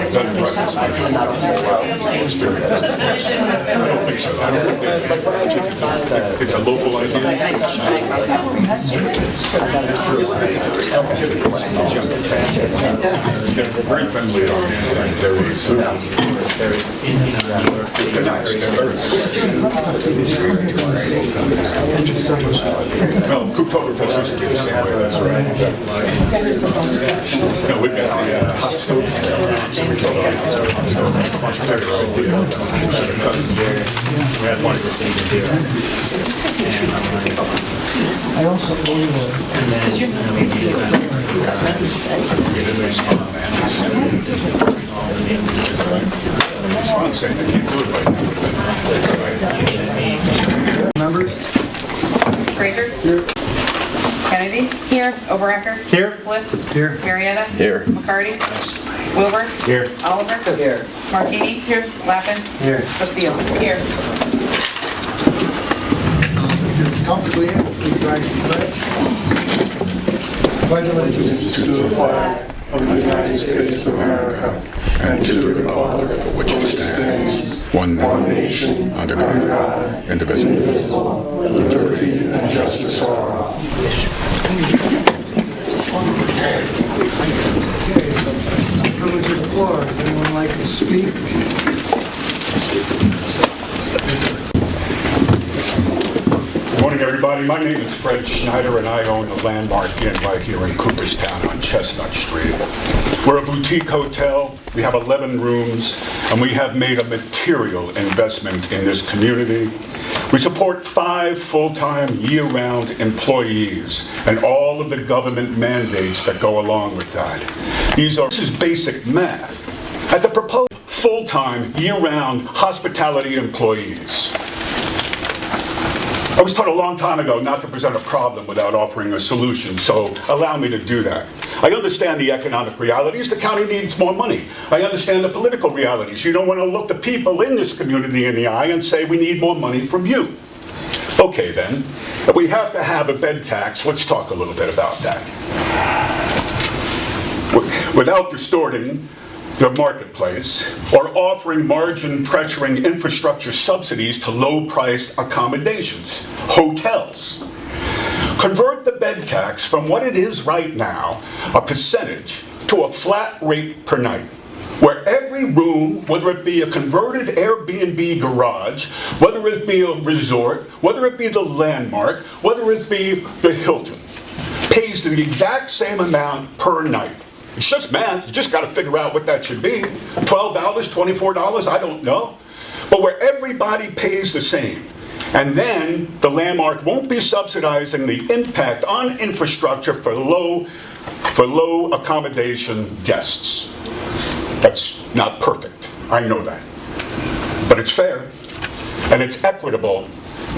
That breakfast might be a experience. I don't think so. I don't think it's a local idea. They're very friendly on the inside. They're nice. Well, Cooktoberfest used to be the same way, that's right. No, we've got the hot stove. So we thought it's a much better idea. We had one for I also believe saying they can't do it right now. Members? Fraser? Here. Kennedy? Here. Overacker? Here. Bliss? Here. Marietta? Here. McCarty? Wilbur? Here. Oliver? Here. Martini? Here. Lappin? Here. Basile? Here. Comfortably in, please rise and pledge. Pledge allegiance to the flag of the United States of America and to the republic for which it stands, one nation, under God, indivisible, with liberty and justice for all. Privilege of the floor. Does anyone like to speak? Good morning, everybody. My name is Fred Schneider, and I own the Landmark Inn right here in Cooperstown on Chestnut Street. We're a boutique hotel. We have 11 rooms, and we have made a material investment in this community. We support 5 full-time, year-round employees and all of the government mandates that go along with that. This is basic math. At the proposed full-time, year-round hospitality employees, I was told a long time ago not to present a problem without offering a solution, so allow me to do that. I understand the economic realities. The county needs more money. I understand the political realities. You don't want to look the people in this community in the eye and say, we need more money from you. Okay, then. If we have to have a bed tax, let's talk a little bit about that. Without distorting the marketplace or offering margin-pressuring infrastructure subsidies to low-priced accommodations, hotels. Convert the bed tax from what it is right now, a percentage, to a flat rate per night, where every room, whether it be a converted Airbnb garage, whether it be a resort, whether it be the Landmark, whether it be the Hilton, pays the exact same amount per night. It's just math. You just got to figure out what that should be. $12, $24, I don't know. But where everybody pays the same. And then the Landmark won't be subsidizing the impact on infrastructure for low accommodation guests. That's not perfect. I know that. But it's fair, and it's equitable,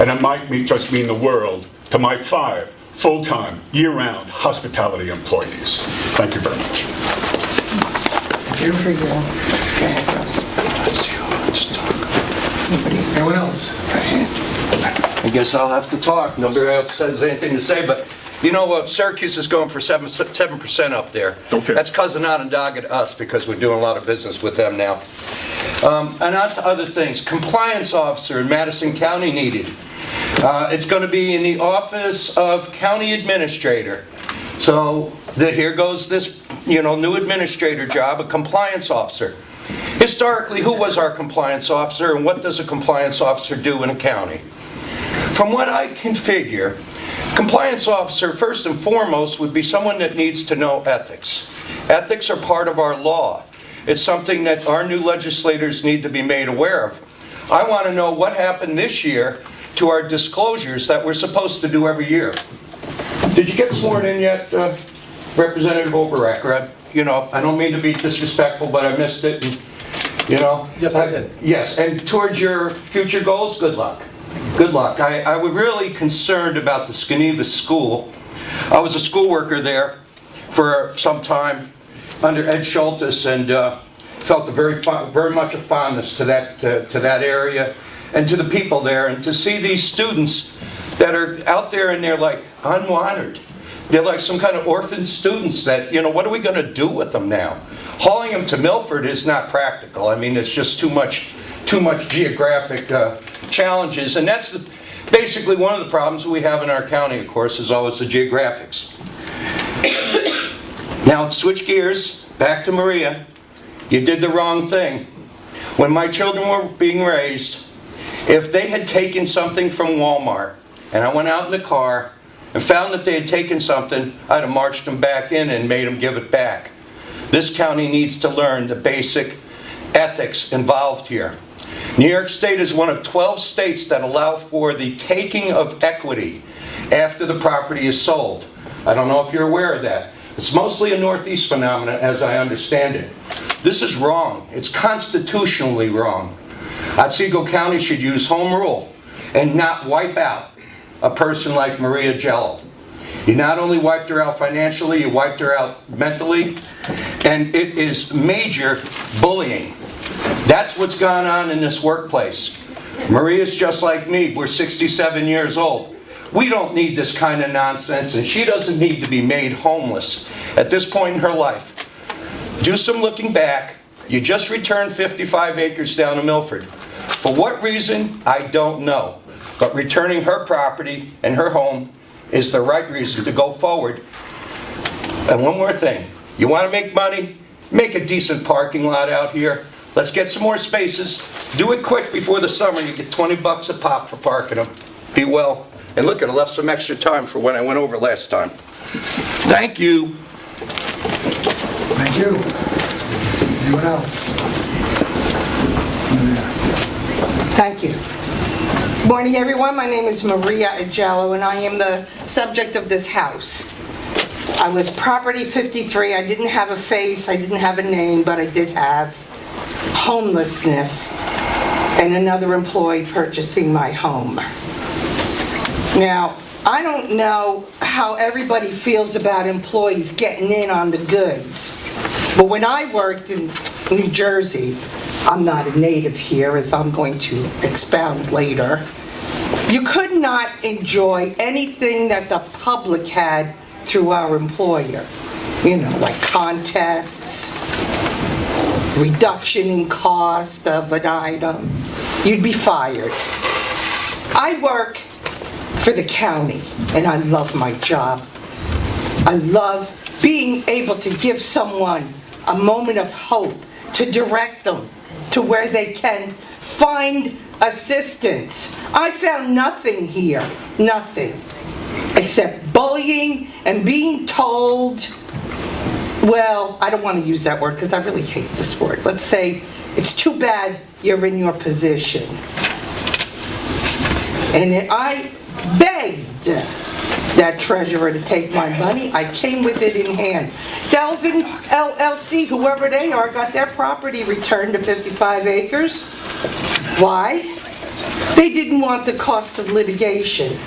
and it might just mean the world to my 5 full-time, year-round hospitality employees. Thank you very much. Thank you. Anyone else? I guess I'll have to talk. Nobody else has anything to say, but you know what? Syracuse is going for 7% up there. Okay. That's cousin Onondaga to us because we're doing a lot of business with them now. And on to other things. Compliance officer in Madison County needed. It's going to be in the office of county administrator. So here goes this, new administrator job, a compliance officer. Historically, who was our compliance officer, and what does a compliance officer do in a county? From what I can figure, compliance officer, first and foremost, would be someone that needs to know ethics. Ethics are part of our law. It's something that our new legislators need to be made aware of. I want to know what happened this year to our disclosures that we're supposed to do every year. Did you get sworn in yet, Representative Overacker? I don't mean to be disrespectful, but I missed it. And, Yes, I did. Yes, and towards your future goals, good luck. Good luck. I was really concerned about the Skeneva School. I was a school worker there for some time under Ed Schultes, and felt very much a fondness to that area and to the people there, and to see these students that are out there and they're like unwanted. They're like some kind of orphan students that, what are we going to do with them now? Hauling them to Milford is not practical. I mean, it's just too much geographic challenges, and that's basically one of the problems we have in our county, of course, is always the geographics. Now, switch gears, back to Maria. You did the wrong thing. When my children were being raised, if they had taken something from Walmart, and I went out in the car and found that they had taken something, I'd have marched them back in and made them give it back. This county needs to learn the basic ethics involved here. New York State is one of 12 states that allow for the taking of equity after the property is sold. I don't know if you're aware of that. It's mostly a Northeast phenomenon, as I understand it. This is wrong. It's constitutionally wrong. Otsego County should use home rule and not wipe out a person like Maria Jello. You not only wiped her out financially, you wiped her out mentally, and it is major bullying. That's what's gone on in this workplace. Maria's just like me. We're 67 years old. We don't need this kind of nonsense, and she doesn't need to be made homeless at this point in her life. Do some looking back. You just returned 55 acres down to Milford. For what reason, I don't know. But returning her property and her home is the right reason to go forward. And one more thing. You want to make money? Make a decent parking lot out here. Let's get some more spaces. Do it quick before the summer. You get 20 bucks a pop for parking them. Be well. And look, I left some extra time for when I went over last time. Thank you. Thank you. Anyone else? Thank you. Morning, everyone. My name is Maria Ajello, and I am the subject of this house. I was property 53. I didn't have a face, I didn't have a name, but I did have homelessness and another employee purchasing my home. Now, I don't know how everybody feels about employees getting in on the goods, but when I worked in New Jersey, I'm not a native here, as I'm going to expound later, you could not enjoy anything that the public had through our employer. Like contests, reduction in cost of an item. You'd be fired. I work for the county, and I love my job. I love being able to give someone a moment of hope, to direct them to where they can find assistance. I found nothing here, nothing, except bullying and being told, well, I don't want to use that word because I really hate this word. Let's say, it's too bad you're in your position. And I begged that treasurer to take my money. I came with it in hand. Delvin LLC, whoever they are, got their property returned to 55 acres. Why? They didn't want the cost of litigation.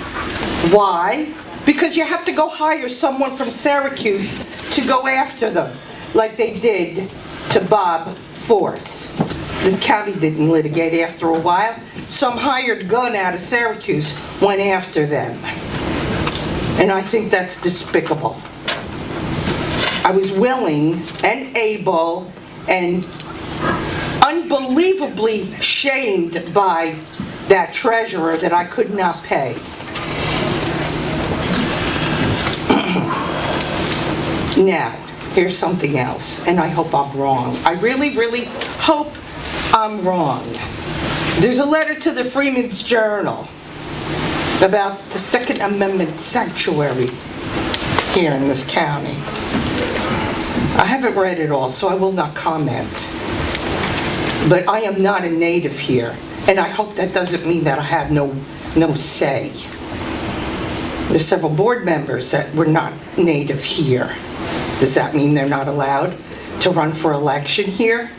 Why? Because you have to go hire someone from Syracuse to go after them, like they did to Bob Force. This county didn't litigate after a while. Some hired gun out of Syracuse went after them. And I think that's despicable. I was willing and able and unbelievably shamed by that treasurer that I could not pay. Now, here's something else, and I hope I'm wrong. I really, really hope I'm wrong. There's a letter to the Freeman's Journal about the Second Amendment sanctuary here in this county. I haven't read it all, so I will not comment. But I am not a native here, and I hope that doesn't mean that I have no say. There's several board members that were not native here. Does that mean they're not allowed to run for election here?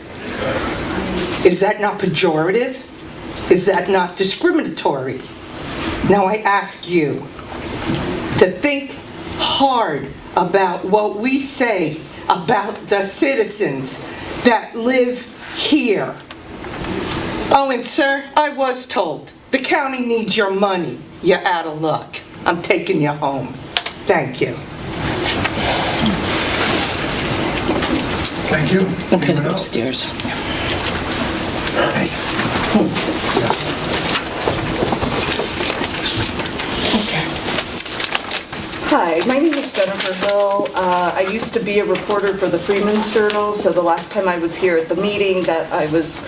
Is that not pejorative? Is that not discriminatory? Now I ask you to think hard about what we say about the citizens that live here. Oh, and sir, I was told, the county needs your money. You're out of luck. I'm taking you home. Thank you. Thank you. We'll put Anyone it else? upstairs. Hi, my name is Jennifer Hill. I used to be a reporter for the Freeman's Journal, so the last time I was here at the meeting that I was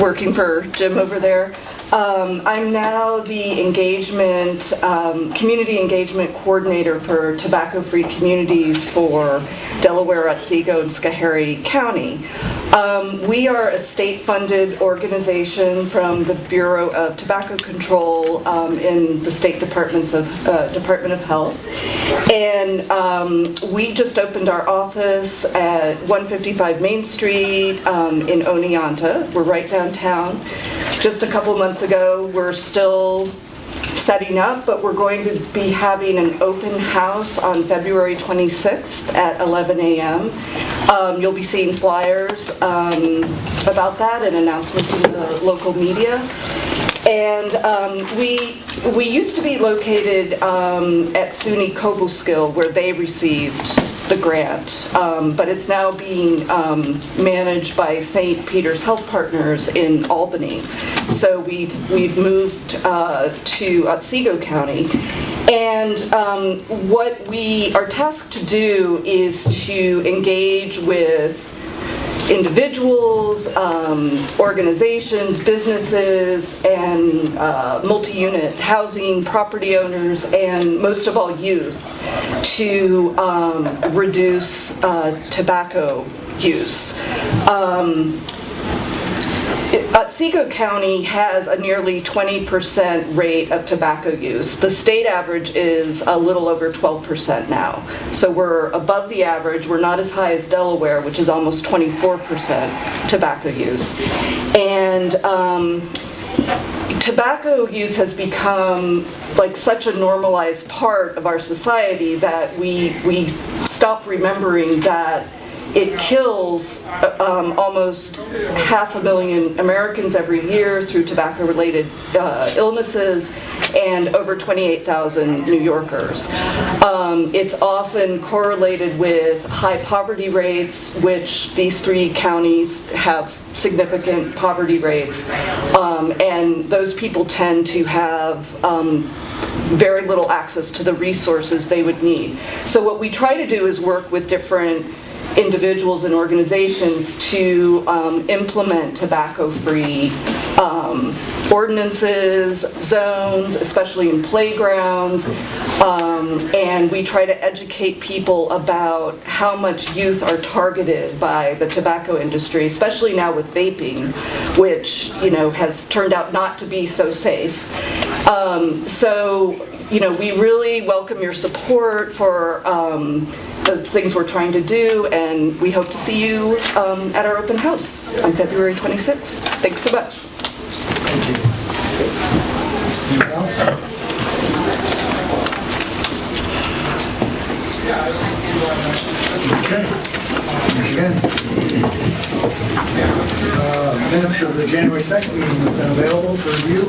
working for Jim over there. I'm now the community engagement coordinator for tobacco-free communities for Delaware, Otsego, and Schoharie County. We are a state-funded organization from the Bureau of Tobacco Control in the State Department of Health. And we just opened our office at 155 Main Street in Oneonta. We're right downtown. Just a couple months ago, we're still setting up, but we're going to be having an open house on February 26th at 11 a.m. You'll be seeing flyers about that and announcements in the local media. And we used to be located at SUNY Cobleskill, where they received the grant, but it's now being managed by St. Peter's Health Partners in Albany. So we've moved to Otsego County, and what we are tasked to do is to engage with individuals, organizations, businesses, and multi-unit housing property owners, and most of all youth, to reduce tobacco use. Otsego County has a nearly 20% rate of tobacco use. The state average is a little over 12% now. So we're above the average. We're not as high as Delaware, which is almost 24% tobacco use. And tobacco use has become like such a normalized part of our society that we stop remembering that it kills almost 500,000 Americans every year through tobacco-related illnesses, and over 28,000 New Yorkers. It's often correlated with high poverty rates, which these three counties have significant poverty rates, and those people tend to have very little access to the resources they would need. So what we try to do is work with different individuals and organizations to implement tobacco-free ordinances, zones, especially in playgrounds, and we try to educate people about how much youth are targeted by the tobacco industry, especially now with vaping, which has turned out not to be so safe. So we really welcome your support for the things we're trying to do, and we hope to see you at our open house on February 26th. Thanks so much. Thank you. Anyone else? Okay. Once again. Minutes of the January 2nd meeting have been available for review.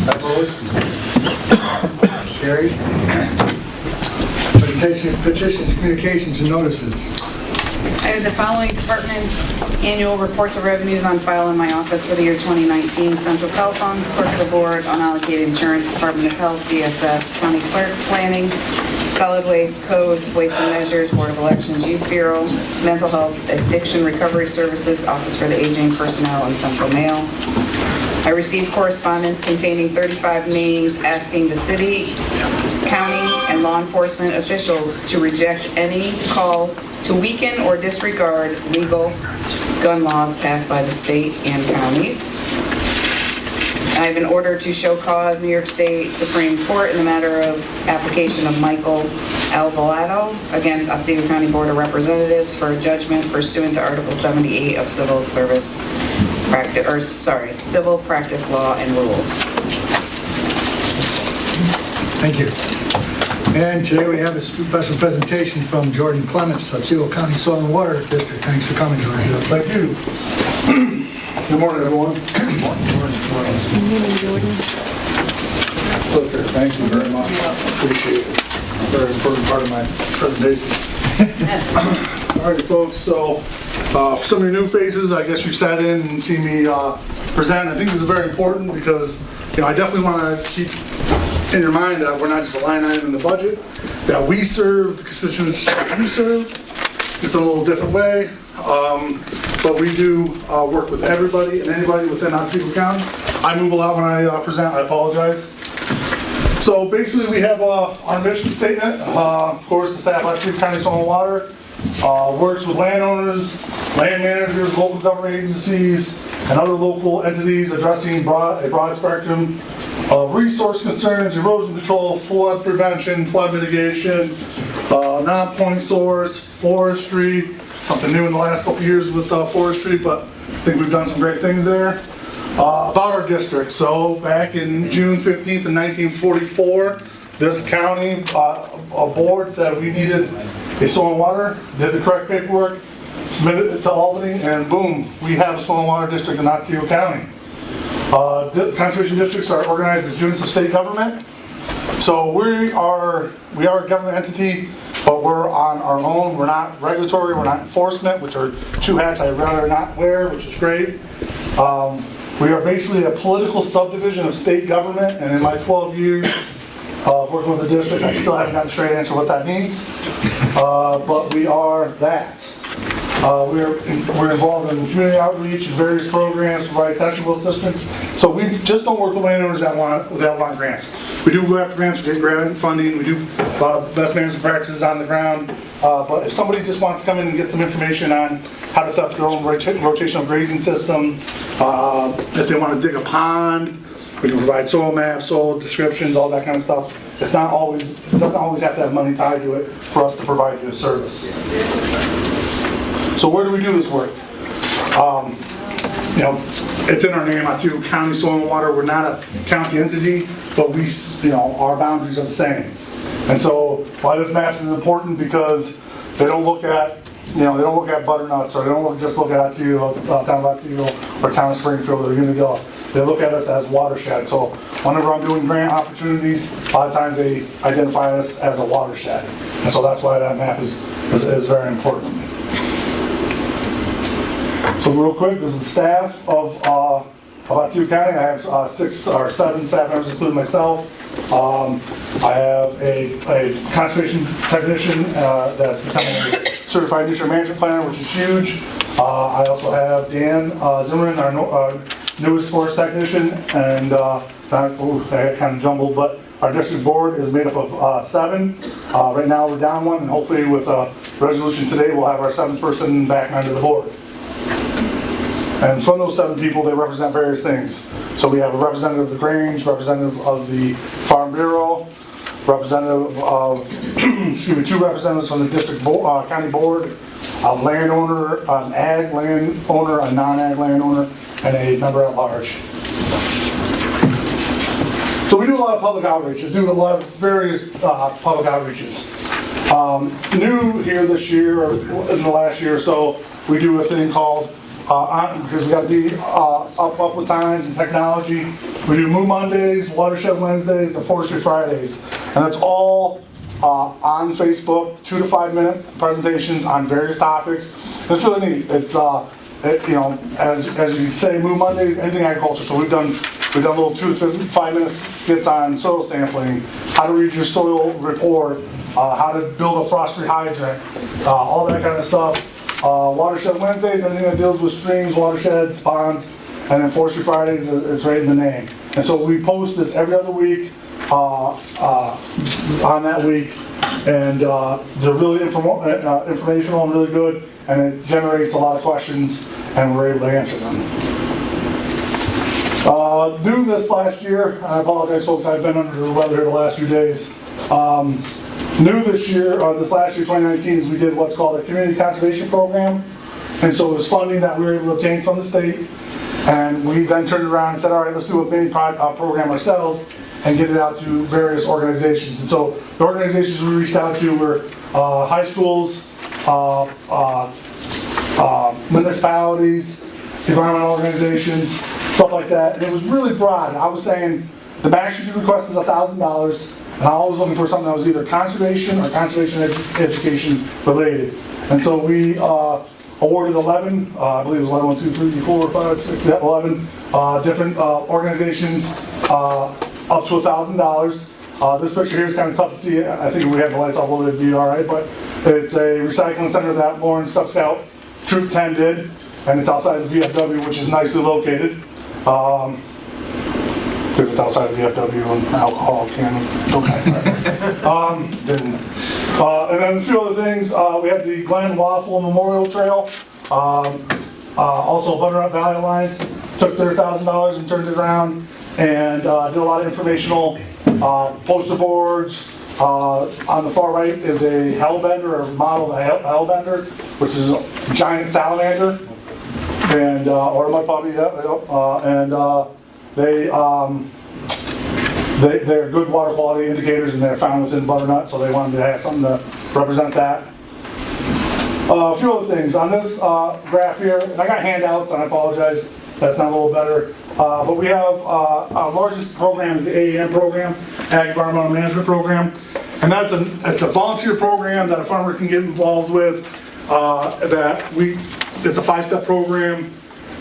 Opposed? Carried. Petitions, communications, and notices. I have the following departments' annual reports of revenues on file in my office for the year 2019. Central Telephone, Clerk of the Board, Unallocated Insurance, Department of Health, DSS, County Clerk, Planning, Solid Waste, Codes, Weights and Measures, Board of Elections, Youth Bureau, Mental Health, Addiction Recovery Services, Office for the Aging, Personnel, and Central Mail. I received correspondence containing 35 names asking the city, county, and law enforcement officials to reject any call to weaken or disregard legal gun laws passed by the state and counties. I have an order to show cause New York State Supreme Court in the matter of application of Michael Alvarado against Otsego County Board of Representatives for a judgment pursuant to Article 78 of Civil Practice Law and Rules. Thank you. And today we have a special presentation from Jordan Clements, Otsego County Soil and Water District. Thanks for coming, Jordan. Thank you. Good morning, everyone. Okay, thank you very much. Appreciate it. Very important part of my presentation. All right, folks, so for some of your new faces, I guess you sat in and seen me present. I think this is very important because, I definitely want to keep in your mind that we're not just a line item in the budget, that we serve the constituents that you serve, just in a little different way. But we do work with everybody and anybody within Otsego County. I move a lot when I present, I apologize. So basically we have our mission statement. Of course, the staff of Otsego County Soil and Water works with landowners, land managers, local government agencies, and other local entities addressing a broad spectrum of resource concerns, erosion control, flood prevention, flood mitigation, non-point source, forestry, something new in the last couple of years with forestry, but I think we've done some great things there. About our district, so back in June 15th in 1944, this county a board said we needed a soil and water, did the correct paperwork, submitted it to Albany, and boom, we have a soil and water district in Otsego County. Conservation districts are organized as units of state government. So we are a government entity, but we're on our own. We're not regulatory, we're not enforcement, which are two hats I'd rather not wear, which is great. We are basically a political subdivision of state government, and in my 12 years working with the district, I still haven't gotten a straight answer what that means. But we are that. We're involved in community outreach and various programs, provide technical assistance. So we just don't work with landowners that want grants. We do go after grants, we get grant funding, we do best management practices on the ground. But if somebody just wants to come in and get some information on how to set up their own rotational grazing system, if they want to dig a pond, we can provide soil maps, soil descriptions, all that kind of stuff. It doesn't always have to have money tied to it for us to provide you a service. So where do we do this work? It's in our name, Otsego County Soil and Water. We're not a county entity, but our boundaries are the same. And so why this map is important, because they don't look at, they don't look at Butternuts, or they don't just look at Otsego, town of Otsego, or town of Springfield, or Unadilla. They look at us as watershed. So whenever I'm doing grant opportunities, a lot of times they identify us as a watershed. And so that's why that map is very important. So real quick, this is the staff of Otsego County. I have 6 or 7 staff members, including myself. I have a conservation technician that's becoming a certified nutrient management planner, which is huge. I also have Dan Zimmerman, our newest forest technician, and I got kind of jumbled, but our district board is made up of 7. Right now we're down 1, and hopefully with a resolution today, we'll have our 7th person back onto the board. And from those 7 people, they represent various things. So we have a representative of the Grange, representative of the Farm Bureau, representative of, 2 representatives from the district county board, a landowner, an ag landowner, a non-ag landowner, and a member at large. So we do a lot of public outreach. We do a lot of various public outreaches. New here this year, or in the last year or so, we do a thing called because we got to be up with times and technology. We do Moo Mondays, Watershed Wednesdays, and Forestry Fridays, and that's all on Facebook. 2 to 5 minute presentations on various topics. It's really neat. It's as you say, Moo Mondays, anything agriculture. So we've done little 2 to 5 minute skits on soil sampling, how to read your soil report, how to build a frost-free hydrant, all that kind of stuff. Watershed Wednesdays, anything that deals with streams, watersheds, ponds, and then Forestry Fridays is right in the name. And so we post this every other week on that week, and they're really informational and really good, and it generates a lot of questions, and we're able to answer them. New this last year, I apologize folks, I've been under the weather here the last few days. New this year, this last year, 2019, is we did what's called a community conservation program. And so it was funding that we were able to obtain from the state. And we then turned around and said, all right, let's do a mini program ourselves and get it out to various organizations. And so the organizations we reached out to were high schools, municipalities, environmental organizations, stuff like that. And it was really broad. I was saying the max you could request is $1,000, and I was looking for something that was either conservation or conservation education related. And so we awarded 11, I believe it was 11, 1, 2, 3, 4, 5, 6, 11 different organizations up to $1,000. This picture here is kind of tough to see. I think if we had the lights off a little bit, it'd be all right, but it's a recycling center that Lawrence Cub Scout Troop 10 did, and it's outside the VFW, which is nicely located. Because it's outside the VFW and alcohol can. And then a few other things. We had the Glen Waffle Memorial Trail. Also Butternut Valley Alliance took their $1,000 and turned it around and did a lot of informational poster boards. On the far right is a hellbender, or model of a hellbender, which is a giant salamander, and or it might probably they're good water quality indicators, and they're found within butternut, so they wanted to have something to represent that. A few other things on this graph here, and I got handouts, and I apologize, that's not a little better. But we have our largest program is the AEM program, Ag Environmental Management Program, and it's a volunteer program that a farmer can get involved with. It's a 5-step program.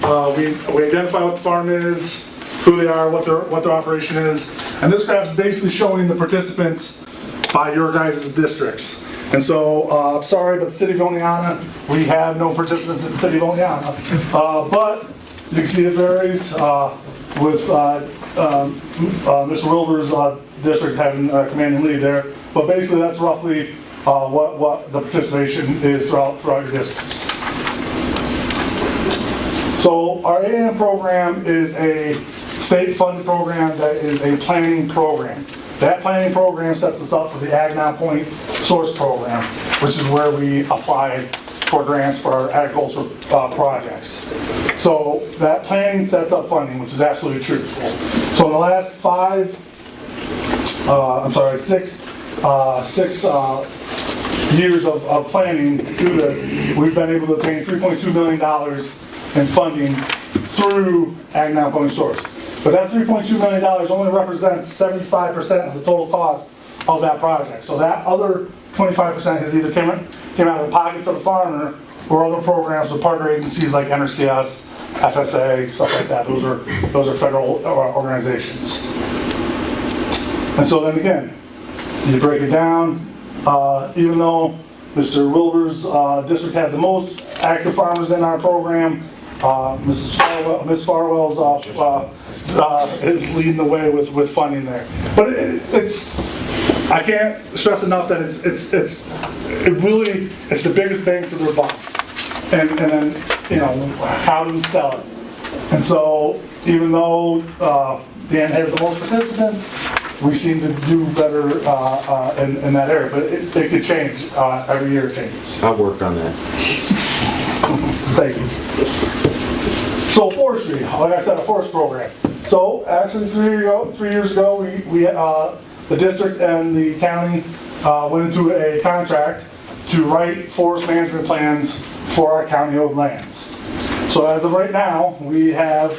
We identify what the farm is, who they are, what their operation is, and this graph is basically showing the participants by your guys' districts. And so, sorry, but the city of Oneonta, we have no participants in the city of Oneonta. But you can see it varies with Mr. Wilbur's district having commanding lead there. But basically, that's roughly what the participation is throughout your districts. So our AAM program is a state-funded program that is a planning program. That planning program sets us up for the Ag 9 Point Source Program, which is where we apply for grants for our agricultural projects. So that planning sets up funding, which is absolutely truthful. So in the last 6 years of planning through this, we've been able to obtain $3.2 million in funding through Ag 9 Point Source. But that $3.2 million only represents 75% of the total cost of that project. So that other 25% has either came out of the pockets of the farmer or other programs with partner agencies like NRCS, FSA, stuff like that. Those are federal organizations. And so then again, you break it down, even though Mr. Wilbur's district had the most active farmers in our program, Ms. Farwell's is leading the way with funding there. But I can't stress enough that it's the biggest bang for their buck. And then, how do we sell it? And so, even though Dan has the most participants, we seem to do better in that area. But it could change. Every year it changes. I'll work on that. Thank you. So forestry, like I said, a forest program. So actually 3 years ago, we the district and the county went into a contract to write forest management plans for our county-owned lands. So as of right now, we have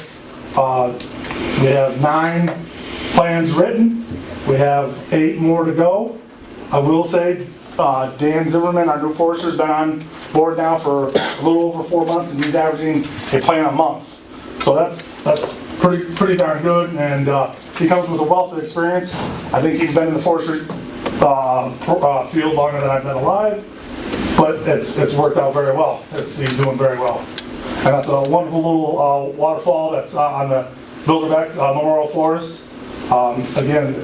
9 plans written. We have 8 more to go. I will say Dan Zimmerman, our new forester, has been on board now for a little over 4 months, and he's averaging a plan a month. So that's pretty darn good, and he comes with a wealth of experience. I think he's been in the forestry field longer than I've been alive, but it's worked out very well. He's doing very well. And that's a wonderful little waterfall that's on the Bilderbeck Memorial Forest. Again,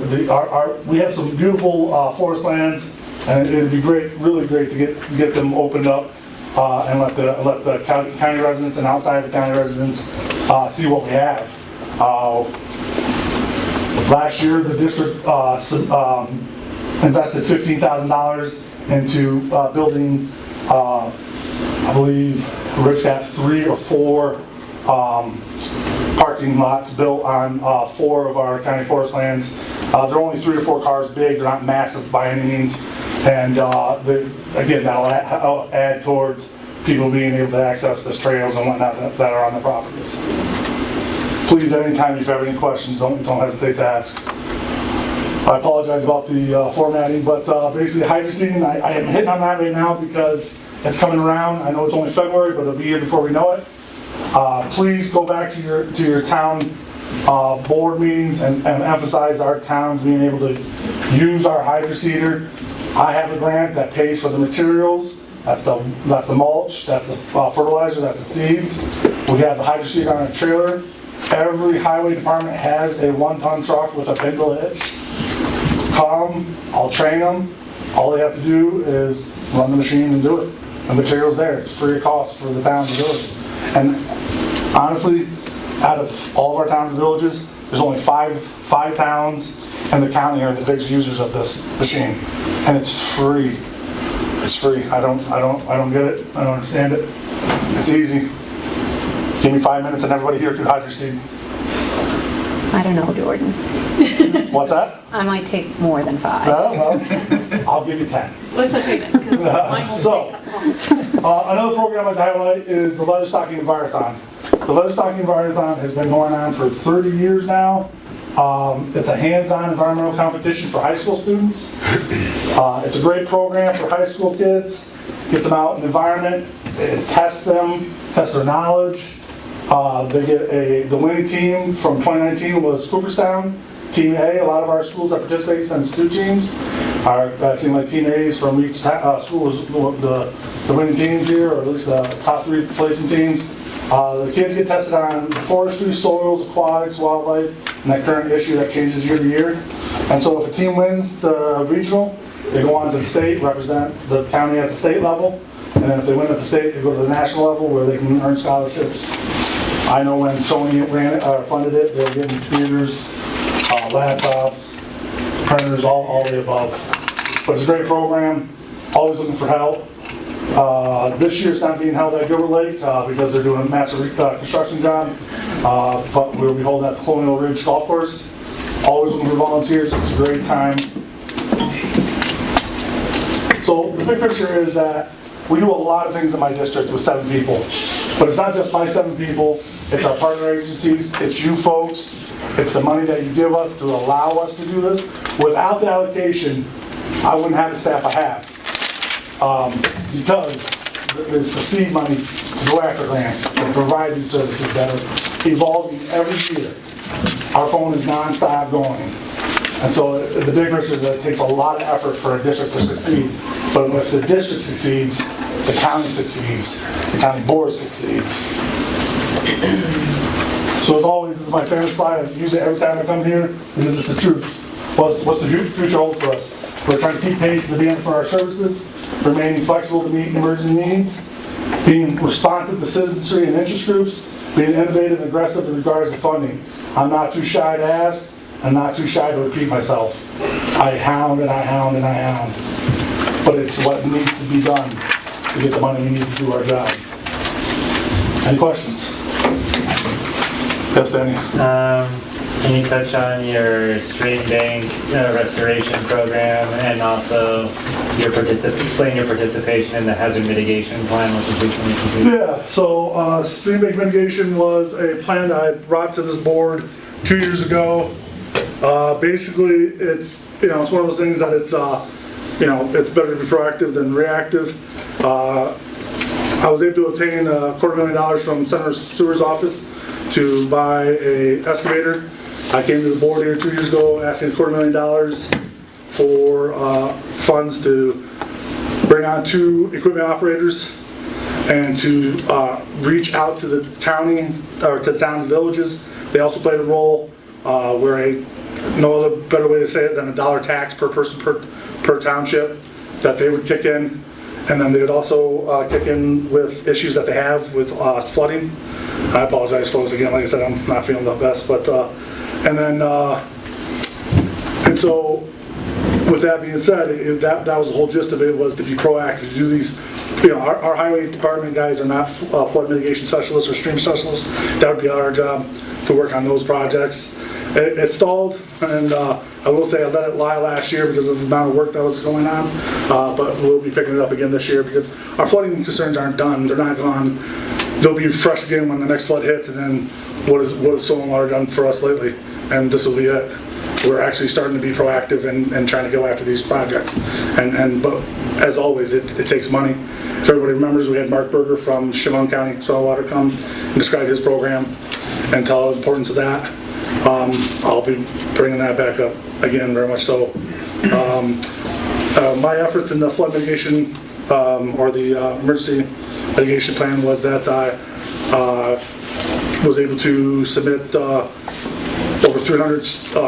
we have some beautiful forest lands, and it'd be really great to get them opened up and let the county residents and outside the county residents see what we have. Last year, the district invested $15,000 into building, I believe, Rich got 3 or 4 parking lots built on 4 of our county forest lands. They're only 3 or 4 cars big. They're not massive by any means. And again, that'll add towards people being able to access the trails and whatnot that are on the properties. Please, anytime if you have any questions, don't hesitate to ask. I apologize about the formatting, but basically hydroseeding, I am hitting on that right now because it's coming around. I know it's only February, but it'll be here before we know it. Please go back to your town board meetings and emphasize our towns being able to use our hydroseeder. I have a grant that pays for the materials. That's the mulch, that's the fertilizer, that's the seeds. We have the hydroseeder on a trailer. Every highway department has a 1-ton truck with a pintle hitch. Come, I'll train them. All they have to do is run the machine and do it. The material's there. It's free of cost for the towns and villages. And honestly, out of all of our towns and villages, there's only five towns and the county are the biggest users of this machine. And it's free. It's free. I don't get it. I don't understand it. It's easy. Give me 5 minutes and everybody here could hydroseed. I don't know, Jordan. What's that? I might take more than 5. Well, I'll give you 10. That's okay then, because mine will So, take another program I'd highlight is the Leather Stocking Envirothon. The Leather Stocking Envirothon has been going on for 30 years now. It's a hands-on environmental competition for high school students. It's a great program for high school kids. Gets them out in the environment. It tests them, tests their knowledge. They get the winning team from 2019 was Cooperstown. Team A, a lot of our schools that participate in STU teams seem like Team A's from each school is the winning teams here, or at least the top 3 placing teams. The kids get tested on forestry, soils, aquatics, wildlife, and that current issue that changes year to year. And so if a team wins the regional, they go on to the state, represent the county at the state level. And then if they win at the state, they go to the national level where they can earn scholarships. I know when Sony funded it, they were getting computers, laptops, printers, all the above. But it's a great program, always looking for help. This year it's not being held at Gilbert Lake because they're doing a massive construction job, but we'll be holding at the Colonial Ridge Golf Course. Always looking for volunteers, it's a great time. So the big picture is that we do a lot of things in my district with 7 people. But it's not just my 7 people, it's our partner agencies, it's you folks, it's the money that you give us to allow us to do this. Without the allocation, I wouldn't have the staff I have. Because there's the seed money to go after grants, to provide these services that are evolving every year. Our phone is non-stop going. And so the big picture is that it takes a lot of effort for a district to succeed. But if the district succeeds, the county succeeds, the county board succeeds. So as always, this is my favorite slide. I use it every time I come here because it's the truth. What's the future hold for us? We're trying to keep pace with the demand for our services, remaining flexible to meet emerging needs, being responsive to citizenry and interest groups, being innovative and aggressive in regards to funding. I'm not too shy to ask. I'm not too shy to repeat myself. I hound and I hound and I hound. But it's what needs to be done to get the money we need to do our job. Any questions? Yes, Danny? Can you touch on your stream bank restoration program and also explain your participation in the hazard mitigation plan, which is recently completed? Yeah, so stream bank mitigation was a plan that I brought to this board 2 years ago. Basically, it's one of those things that it's it's better to be proactive than reactive. I was able to obtain $250,000 from Senator Sewer's office to buy a excavator. I came to the board here 2 years ago asking $250,000 for funds to bring on 2 equipment operators and to reach out to the county or to the towns and villages. They also played a role where no other better way to say it than a $1 tax per person per township that they would kick in, and then they would also kick in with issues that they have with flooding. I apologize, folks. Again, like I said, I'm not feeling the best, but and so with that being said, that was the whole gist of it, was to be proactive, to do these. Our highway department guys are not flood mitigation specialists or stream specialists. That would be our job to work on those projects. It stalled, and I will say I let it lie last year because of the amount of work that was going on, but we'll be picking it up again this year because our flooding concerns aren't done. They're not gone. They'll be fresh again when the next flood hits, and then what has soil and water done for us lately? And this will be it. We're actually starting to be proactive and trying to go after these projects. But as always, it takes money. If everybody remembers, we had Mark Berger from Chemung County Soil and Water come and describe his program and tell the importance of that. I'll be bringing that back up again, very much so. My efforts in the flood mitigation or the emergency mitigation plan was that I was able to submit over 300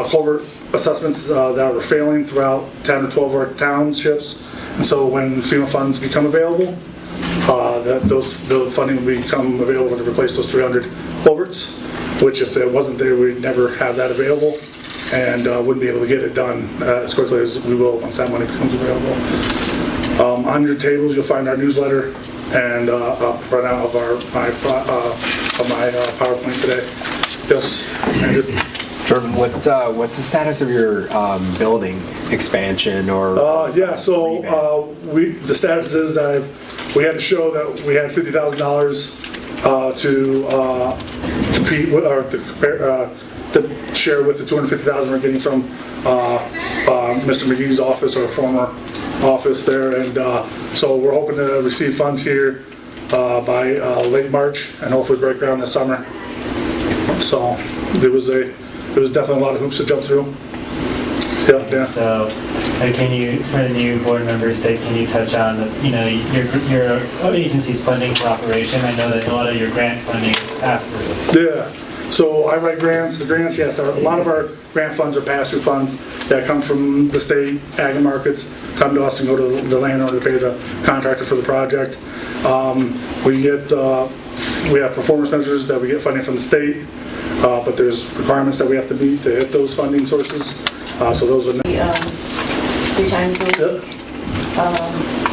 culvert assessments that were failing throughout 10 or 12 of our townships. And so when FEMA funds become available, the funding will become available to replace those 300 culverts, which if it wasn't there, we'd never have that available and wouldn't be able to get it done as quickly as we will once that money becomes available. On your tables, you'll find our newsletter and right out of my PowerPoint today. Yes, Andrew. Jordan, what's the status of your building expansion or? So the status is that we had to show that we had $50,000 to compete with or to share with the $250,000 we're getting from Mr. McGee's office, our former office there, and so we're hoping to receive funds here by late March and hopefully break ground this summer. So there was definitely a lot of hoops to jump through. Yeah. So, can you, for the new board members' sake, can you touch on your agency's funding for operation? I know that a lot of your grant funding is passed through. Yeah. So I write grants. The grants, yes, a lot of our grant funds are pass-through funds that come from the state ag and markets, come to us and go to the landowner to pay the contractor for the project. We have performance measures that we get funding from the state, but there's requirements that we have to meet to hit those funding sources. So those are 3 times a week. Yep.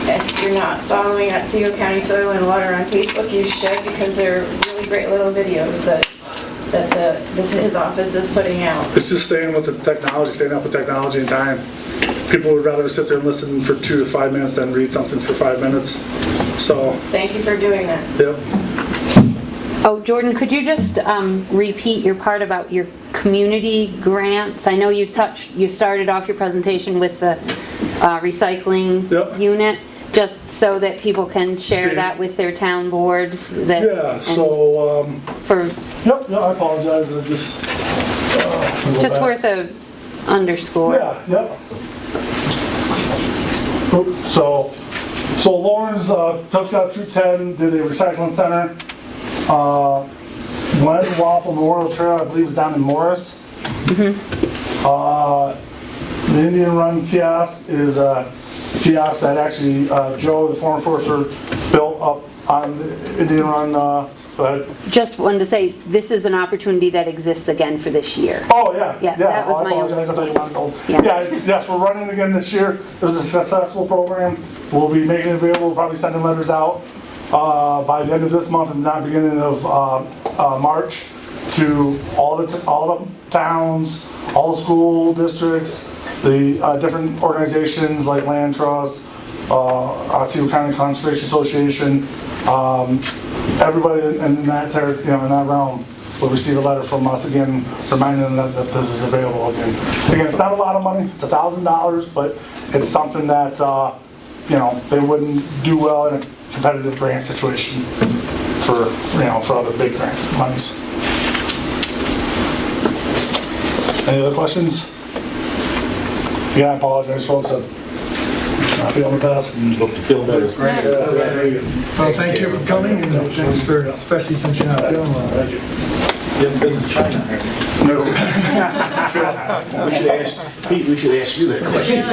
If you're not following Otsego County Soil and Water on Facebook, you should, because they're really great little videos that his office is putting out. It's just staying with the technology, staying up with technology and time. People would rather sit there and listen for 2 to 5 minutes than read something for 5 minutes. So. Thank you for doing that. Yep. Oh, Jordan, could you just repeat your part about your community grants? I know you started off your presentation with the recycling unit, just so that people can share that with their town boards. Yep, I apologize. I just worth a underscore. Yeah. So Lawrence, Cub Scout Troop 10 did a recycling center. Glen Waffle Memorial Trail, I believe, is down in Morris. The Indian Run kiosk is a kiosk that actually Joe, the former forester, built up on the Indian Run. Go ahead. Just wanted to say, this is an opportunity that exists again for this year. Oh, yeah. That was I apologize. I thought you wanted to hold. Yes, we're running again this year. It was a successful program. We'll be making it available, we'll probably sending letters out by the end of this month and not beginning of March to all the towns, all the school districts, the different organizations like Land Trust, Otsego County Conservation Association. Everybody in that in that realm will receive a letter from us again, reminding them that this is available again. Again, it's not a lot of money; it's $1,000, but it's something that they wouldn't do well in a competitive grant situation for other big grant monies. Any other questions? Again, I apologize, folks. I'm not feeling the best and hope to feel better. That's great. Well, thank you for coming, and thanks for, especially since you're not feeling well. Thank you. You haven't been to China, have you? No. Pete, we should ask you that question.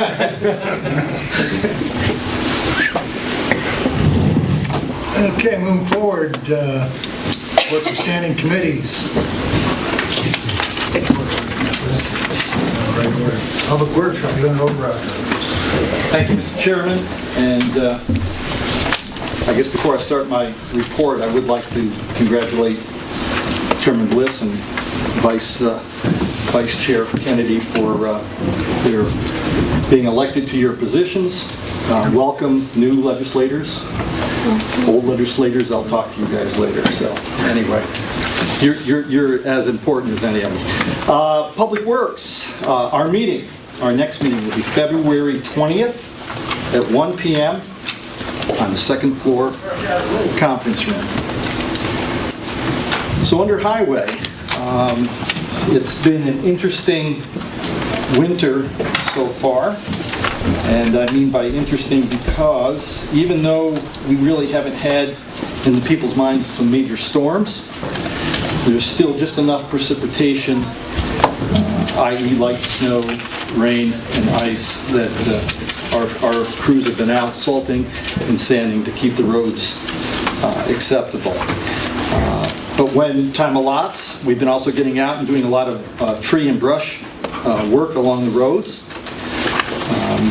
Okay, moving forward, what's your standing committees? Public Works, Representative O'Brien. Thank you, Mr. Chairman, and I guess before I start my report, I would like to congratulate Chairman Bliss and Vice Vice Chair Kennedy for their being elected to your positions. Welcome new legislators. Old legislators, I'll talk to you guys later. So anyway, you're as important as any of them. Public Works, our next meeting will be February 20th at 1 p.m. on the second floor conference room. So under Highway, it's been an interesting winter so far. And I mean by interesting because even though we really haven't had in the people's minds some major storms, there's still just enough precipitation, i.e. light snow, rain, and ice, that our crews have been out salting and sanding to keep the roads acceptable. But when time allots, we've been also getting out and doing a lot of tree and brush work along the roads.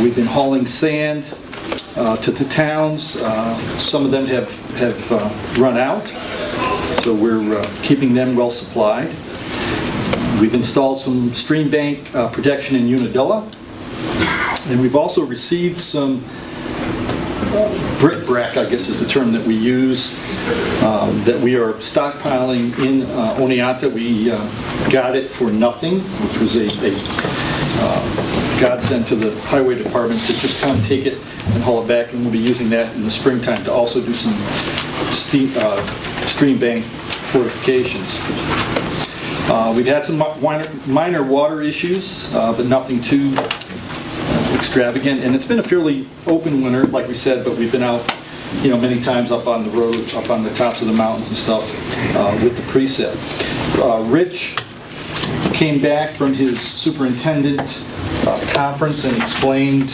We've been hauling sand to the towns. Some of them have run out, so we're keeping them well supplied. We've installed some stream bank protection in Unadilla, and we've also received some bric-a-brac, I guess is the term that we use, that we are stockpiling in Oneonta. We got it for nothing, which was a godsend to the highway department to just come take it and haul it back, and we'll be using that in the springtime to also do some stream bank fortifications. We've had some minor water issues, but nothing too extravagant, and it's been a fairly open winter, like we said, but we've been out, many times up on the road, up on the tops of the mountains and stuff with the preset. Rich came back from his superintendent conference and explained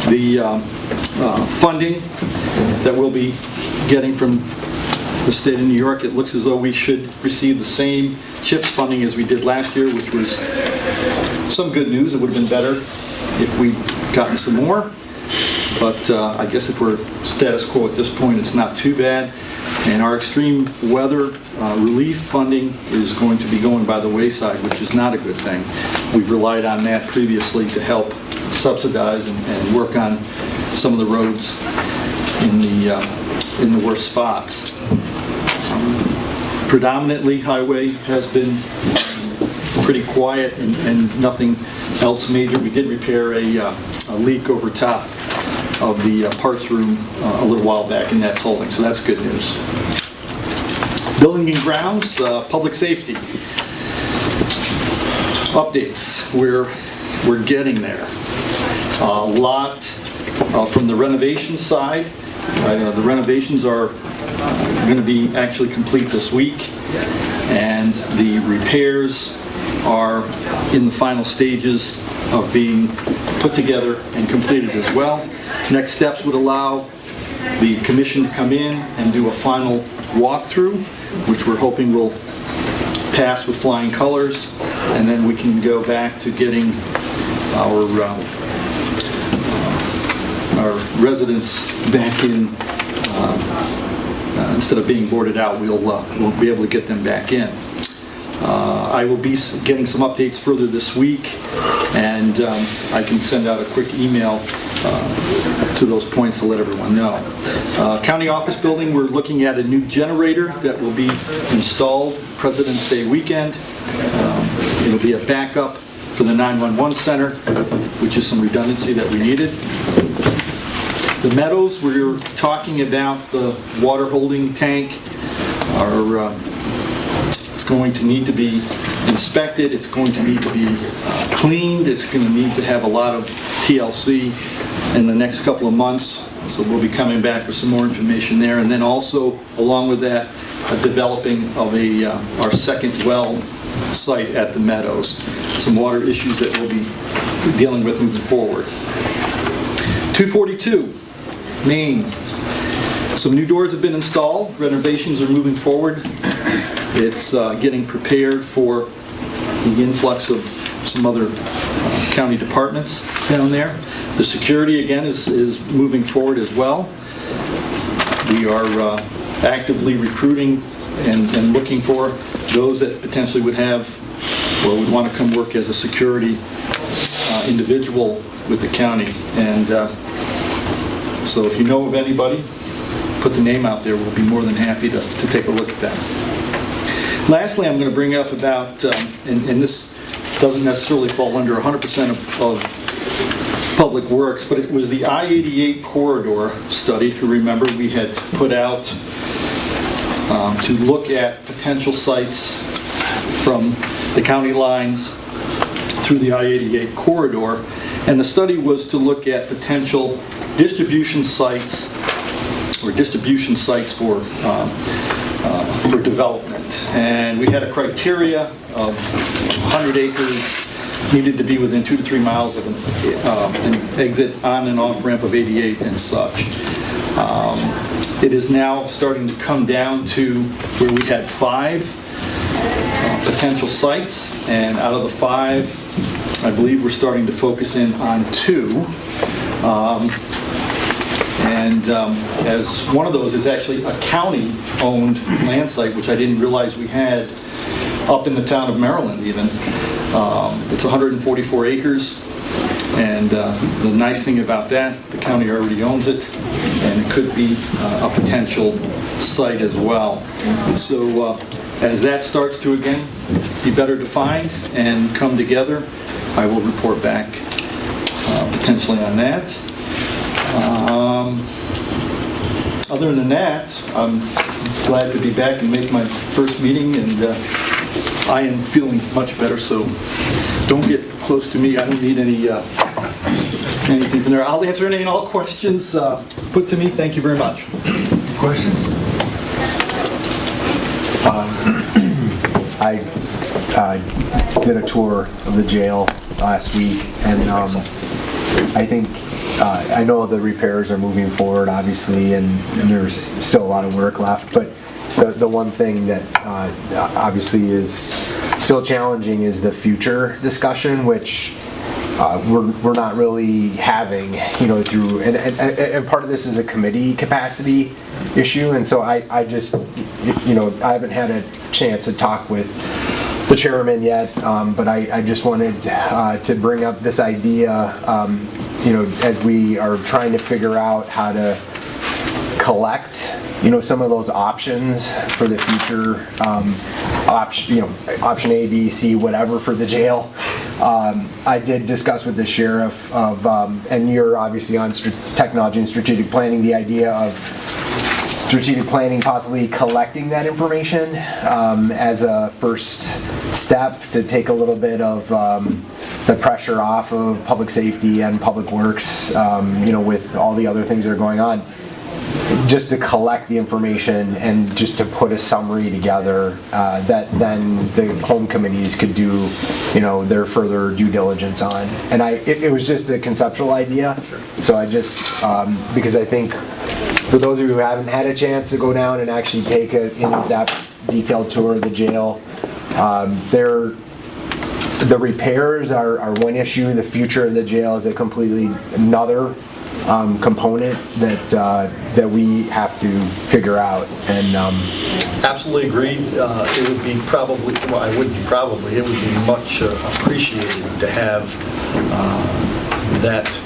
the funding that we'll be getting from the state of New York. It looks as though we should receive the same CHIPS funding as we did last year, which was some good news. It would have been better if we'd gotten some more, but I guess if we're status quo at this point, it's not too bad. And our extreme weather relief funding is going to be going by the wayside, which is not a good thing. We've relied on that previously to help subsidize and work on some of the roads in the worst spots. Predominantly, highway has been pretty quiet and nothing else major. We did repair a leak over top of the parts room a little while back, and that's holding, so that's good news. Building and grounds, public safety. Updates, we're getting there. A lot from the renovation side. The renovations are going to be actually complete this week, and the repairs are in the final stages of being put together and completed as well. Next steps would allow the commission to come in and do a final walkthrough, which we're hoping will pass with flying colors, and then we can go back to getting our residents back in. Instead of being boarded out, we'll be able to get them back in. I will be getting some updates further this week, and I can send out a quick email to those points to let everyone know. County office building, we're looking at a new generator that will be installed President's Day weekend. It'll be a backup for the 911 center, which is some redundancy that we needed. The Meadows, we're talking about the water holding tank. It's going to need to be inspected. It's going to need to be cleaned. It's going to need to have a lot of TLC in the next couple of months. So we'll be coming back with some more information there. And then also, along with that, developing of our second well site at the Meadows. Some water issues that we'll be dealing with moving forward. 242, Maine. Some new doors have been installed. Renovations are moving forward. It's getting prepared for the influx of some other county departments down there. The security, again, is moving forward as well. We are actively recruiting and looking for those that potentially would have or would want to come work as a security individual with the county. And so if you know of anybody, put the name out there. We'll be more than happy to take a look at that. Lastly, I'm going to bring up about, and this doesn't necessarily fall under 100% of Public Works, but it was the I-88 corridor study. If you remember, we had put out to look at potential sites from the county lines through the I-88 corridor, and the study was to look at potential distribution sites for development. And we had a criteria of 100 acres needed to be within 2 to 3 miles of an exit on and off ramp of 88 and such. It is now starting to come down to where we had 5 potential sites, and out of the 5, I believe we're starting to focus in on 2. As one of those is actually a county-owned land site, which I didn't realize we had up in the town of Maryland even. It's 144 acres, and the nice thing about that, the county already owns it, and it could be a potential site as well. So as that starts to, again, be better defined and come together, I will report back potentially on that. Other than that, I'm glad to be back and make my first meeting, and I am feeling much better, so don't get close to me. I don't need anything from there. I'll answer any and all questions put to me. Thank you very much. Questions? I did a tour of the jail last week, and I think I know the repairs are moving forward, obviously, and there's still a lot of work left, but the one thing that obviously is still challenging is the future discussion, which we're not really having, through, and part of this is a committee capacity issue, and so I just, I haven't had a chance to talk with the chairman yet, but I just wanted to bring up this idea, as we are trying to figure out how to collect, some of those options for the future, option A, B, C, whatever for the jail. I did discuss with the sheriff of, and you're obviously on technology and strategic planning, the idea of strategic planning possibly collecting that information as a first step to take a little bit of the pressure off of public safety and public works, with all the other things that are going on, just to collect the information and just to put a summary together that then the home committees could do, their further due diligence on. And it was just a conceptual idea. Sure. So I just, because I think for those of you who haven't had a chance to go down and actually take an in-depth detailed tour of the jail, the repairs are one issue. The future of the jail is a completely another component that we have to figure out. And absolutely agreed. It would be probably, well, I wouldn't probably, it would be much appreciated to have that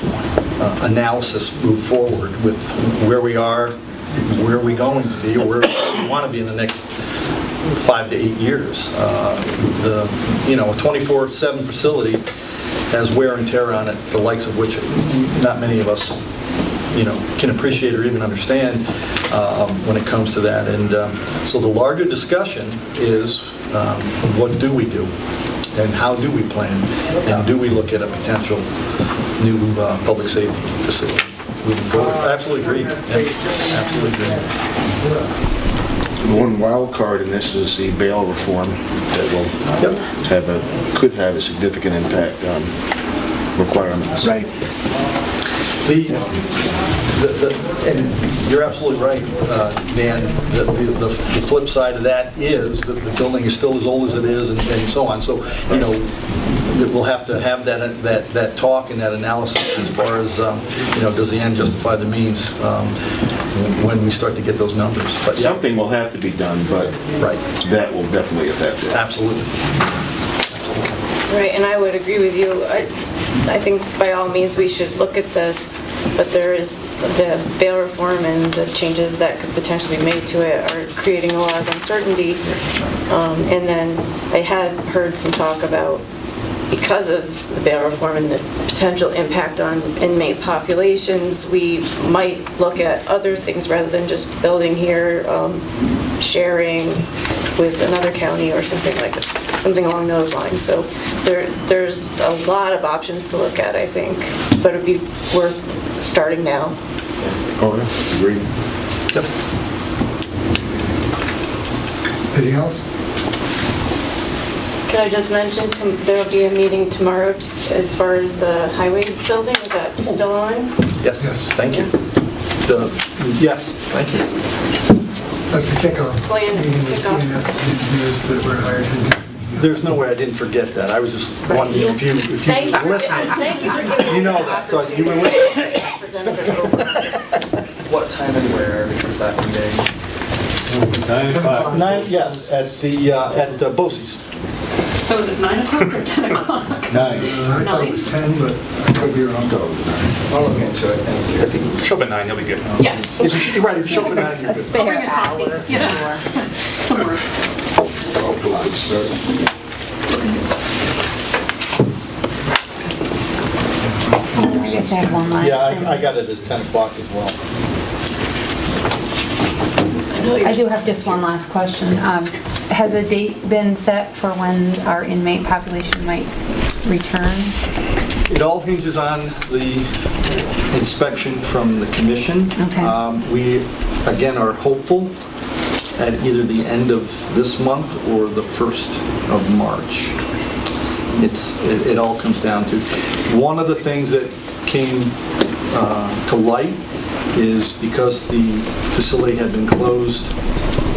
analysis move forward with where we are, where are we going to be, or where we want to be in the next 5 to 8 years. A 24/7 facility has wear and tear on it, the likes of which not many of us, can appreciate or even understand when it comes to that. And so the larger discussion is, what do we do, and how do we plan, and do we look at a potential new public safety facility moving forward? I absolutely agree. Yeah, absolutely agree. One wild card in this is the bail reform that will could have a significant impact on requirements. Right. And you're absolutely right, Dan. The flip side of that is that the building is still as old as it is, and so on. So, we'll have to have that talk and that analysis as far as, does the end justify the means when we start to get those numbers. But something will have to be done, but that will definitely affect it. Absolutely. Right, and I would agree with you. I think by all means we should look at this, but there is the bail reform and the changes that could potentially be made to it are creating a lot of uncertainty. And then I had heard some talk about, because of the bail reform and the potential impact on inmate populations, we might look at other things rather than just building here, sharing with another county or something like that, something along those lines. So there's a lot of options to look at, I think, but it'd be worth starting now. Oh, yeah, agreed. Yep. Anything else? Can I just mention, there'll be a meeting tomorrow as far as the highway building, is that still on? Yes, thank you. Yes, thank you. That's the kickoff. Plan Meeting with kickoff. CNS engineers that were hired to do. There's no way I didn't forget that. I was just wondering if you Thank you. were listening. Thank you for giving me You know the that, so you were opportunity. What time and where is that meeting? 9 o'clock. Yes, at BOCES. So is it 9 o'clock or 10 o'clock? 9. I thought it was 10, but I could be wrong. I'll look into it. I think Show up at 9, he'll be good. Yeah. if you should, right, if you show up at 9, you're A good. spare Bring a coffee. hour. Yeah. Somewhere. I guess I have one last Yeah, thing. I got it as 10 o'clock as well. I do have just one last question. Has a date been set for when our inmate population might return? It all hinges on the inspection from the commission. Okay. We, again, are hopeful at either the end of this month or the 1st of March. It all comes down to, one of the things that came to light is because the facility had been closed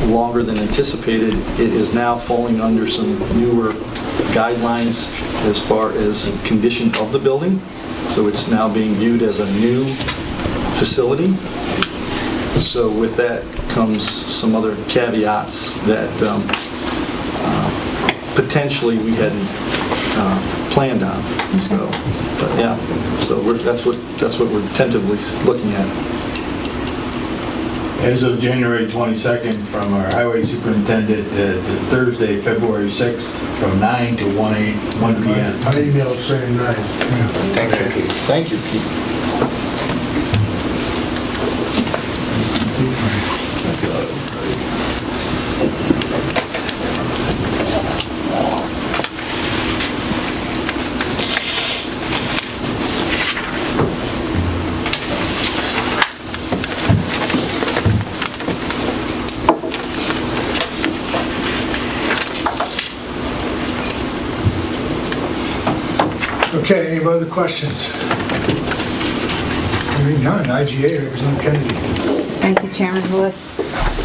longer than anticipated, it is now falling under some newer guidelines as far as condition of the building. So it's now being viewed as a new facility. So with that comes some other caveats that potentially we hadn't planned on. So, but yeah, so that's what we're tentatively looking at. As of January 22nd, from our highway superintendent, to Thursday, February 6th, from 9 to 1 p.m. I emailed saying 9. Thank you, Keith. Thank you, Keith. Okay, any other questions? Hearing none, IGA, Representative Kennedy. Thank you, Chairman Lewis.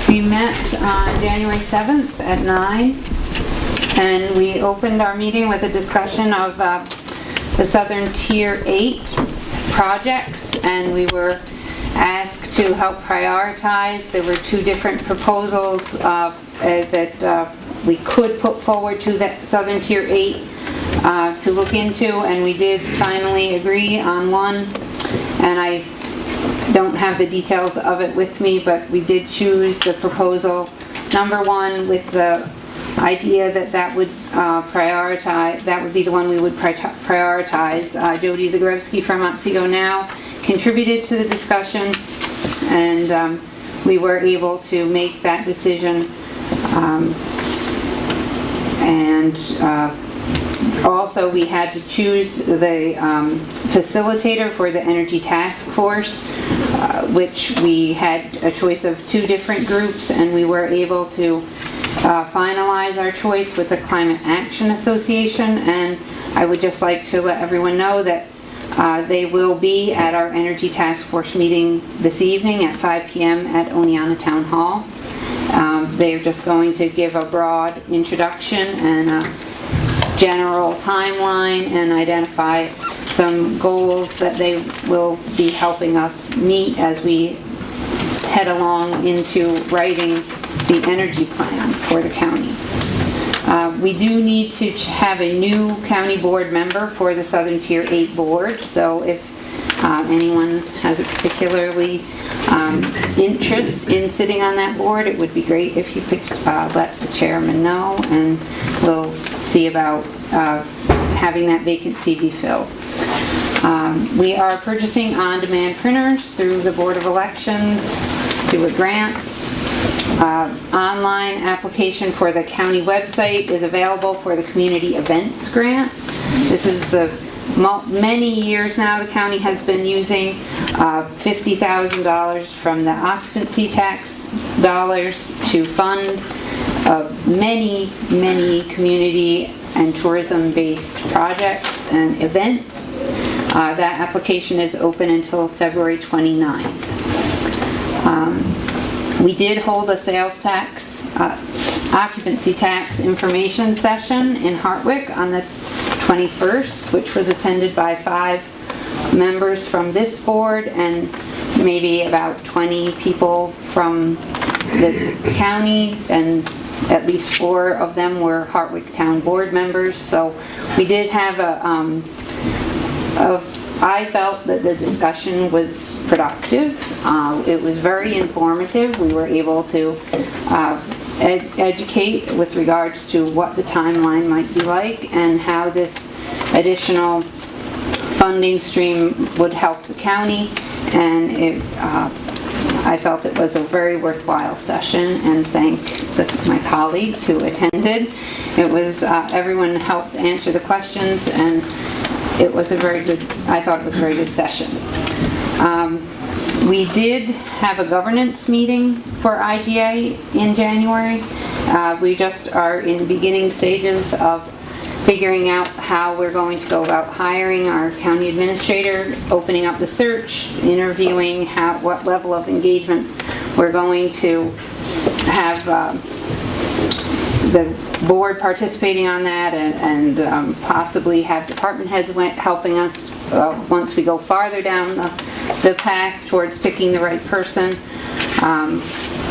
We met on January 7th at 9, and we opened our meeting with a discussion of the Southern Tier 8 projects, and we were asked to help prioritize. There were 2 different proposals that we could put forward to that Southern Tier 8 to look into, and we did finally agree on one, and I don't have the details of it with me, but we did choose the proposal number 1 with the idea that that would prioritize, that would be the one we would prioritize. Jody Zagorewski from Otsego Now contributed to the discussion, and we were able to make that decision. Also, we had to choose the facilitator for the Energy Task Force, which we had a choice of 2 different groups, and we were able to finalize our choice with the Climate Action Association. And I would just like to let everyone know that they will be at our Energy Task Force meeting this evening at 5 p.m. at Oneonta Town Hall. They're just going to give a broad introduction and a general timeline and identify some goals that they will be helping us meet as we head along into writing the energy plan for the county. We do need to have a new county board member for the Southern Tier 8 board, so if anyone has a particularly interest in sitting on that board, it would be great if you could let the chairman know, and we'll see about having that vacancy be filled. We are purchasing on-demand printers through the Board of Elections through a grant. Online application for the county website is available for the community events grant. This is the many years now the county has been using $50,000 from the occupancy tax dollars to fund many community and tourism-based projects and events. That application is open until February 29th. We did hold a sales tax, occupancy tax information session in Hartwick on the 21st, which was attended by 5 members from this board and maybe about 20 people from the county, and at least 4 of them were Hartwick Town Board members. So we did have I felt that the discussion was productive. It was very informative. We were able to educate with regards to what the timeline might be like and how this additional funding stream would help the county. And I felt it was a very worthwhile session, and thank my colleagues who attended. It was everyone helped answer the questions, and it was I thought it was a very good session. We did have a governance meeting for IGA in January. We just are in the beginning stages of figuring out how we're going to go about hiring our county administrator, opening up the search, interviewing what level of engagement we're going to have the board participating on that, and possibly have department heads helping us once we go farther down the path towards picking the right person.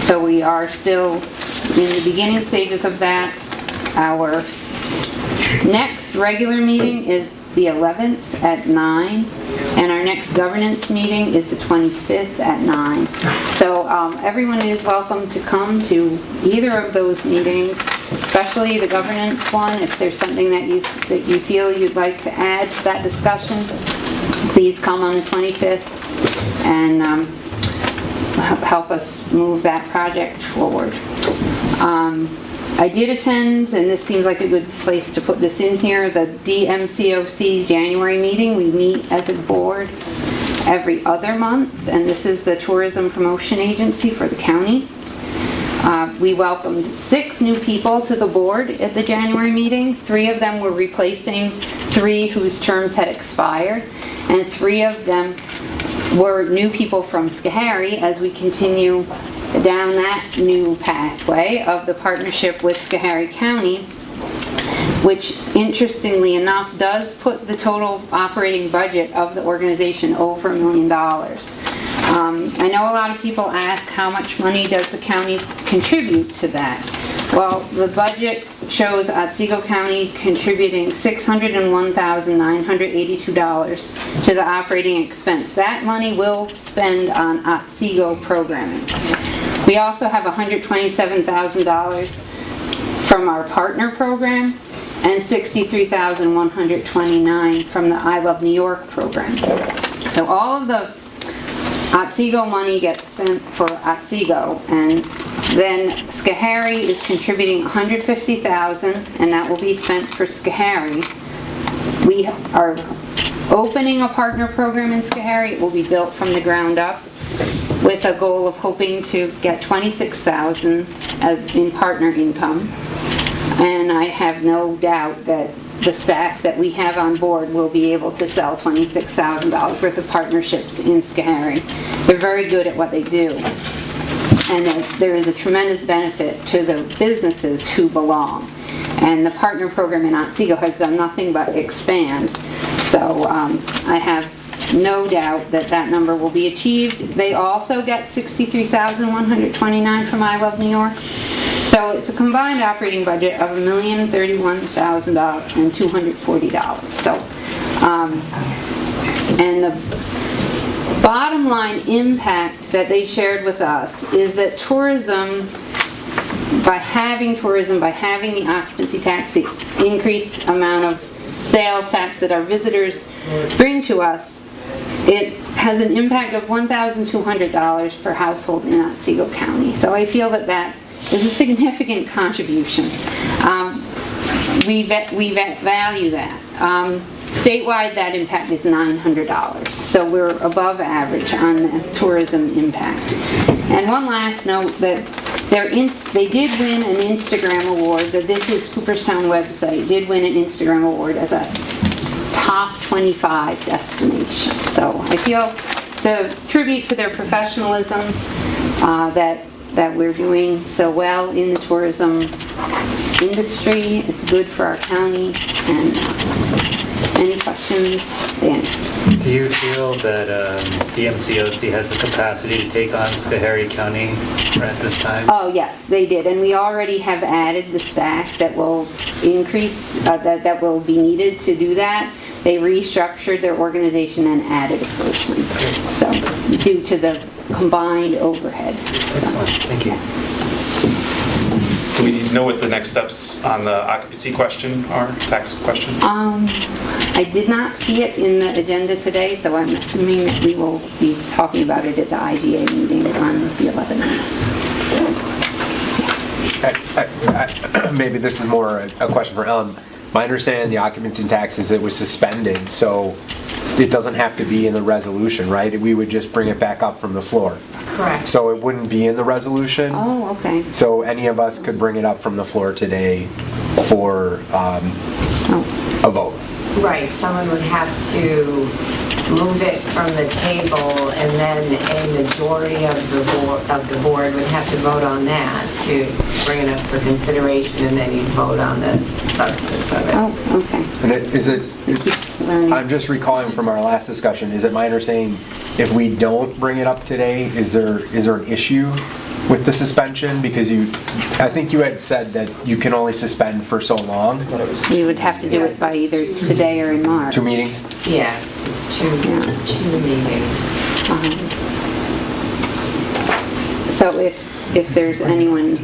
So we are still in the beginning stages of that. Our next regular meeting is the 11th at 9, and our next governance meeting is the 25th at 9. So everyone is welcome to come to either of those meetings, especially the governance one. If there's something that you feel you'd like to add to that discussion, please come on the 25th and help us move that project forward. I did attend, and this seems like a good place to put this in here, the DMCOC January meeting. We meet as a board every other month, and this is the tourism promotion agency for the county. We welcomed 6 new people to the board at the January meeting. 3 of them were replacing 3 whose terms had expired, and 3 of them were new people from Schoharie as we continue down that new pathway of the partnership with Schoharie County, which interestingly enough does put the total operating budget of the organization over $1 million. I know a lot of people ask how much money does the county contribute to that. Well, the budget shows Otsego County contributing $601,982 to the operating expense. That money will spend on Otsego programming. We also have $127,000 from our partner program and $63,129 from the I Love New York program. So all of the Otsego money gets spent for Otsego, and then Schoharie is contributing $150,000, and that will be spent for Schoharie. We are opening a partner program in Schoharie. It will be built from the ground up, with a goal of hoping to get $26,000 as in partner income. And I have no doubt that the staff that we have on board will be able to sell $26,000 worth of partnerships in Schoharie. They're very good at what they do. And there is a tremendous benefit to the businesses who belong. And the partner program in Otsego has done nothing but expand. So I have no doubt that that number will be achieved. They also get $63,129 from I Love New York. So So it's a combined operating budget of $1,031,240. So, and the bottom line impact that they shared with us is that tourism, by having the occupancy tax, the increased amount of sales tax that our visitors bring to us, it has an impact of $1,200 per household in Otsego County. So I feel that that is a significant contribution. We value that. Statewide, that impact is $900. So we're above average on the tourism impact. And one last note that they did win an Instagram award. The This Is Cooperstown website did win an Instagram award as a top 25 destination. So I feel it's a tribute to their professionalism that we're doing so well in the tourism industry. It's good for our county. And any questions, Dan? Do you feel that DMCOC has the capacity to take on Schoharie County at this time? Oh, yes, they did. And we already have added the staff that will increase, that will be needed to do that. They restructured their organization and added a person. So, due to the combined overhead. Excellent, thank you. Do we know what the next steps on the occupancy question are, tax question? I did not see it in the agenda today, so I'm assuming that we will be talking about it at the IGA meeting on the 11th. Maybe this is more a question for Ellen. My understanding of the occupancy tax is it was suspended, so it doesn't have to be in the resolution, right? We would just bring it back up from the floor. Correct. So it wouldn't be in the resolution. Oh, okay. So any of us could bring it up from the floor today for a vote. Right, someone would have to move it from the table, and then a majority of the board would have to vote on that to bring it up for consideration, and then you'd vote on the substance of it. Oh, okay. And I'm just recalling from our last discussion, is it my understanding if we don't bring it up today, is there an issue with the suspension? Because I think you had said that you can only suspend for so long. We would have to do it by either today or in March. 2 meetings? Yeah, it's two meetings. So if there's anyone...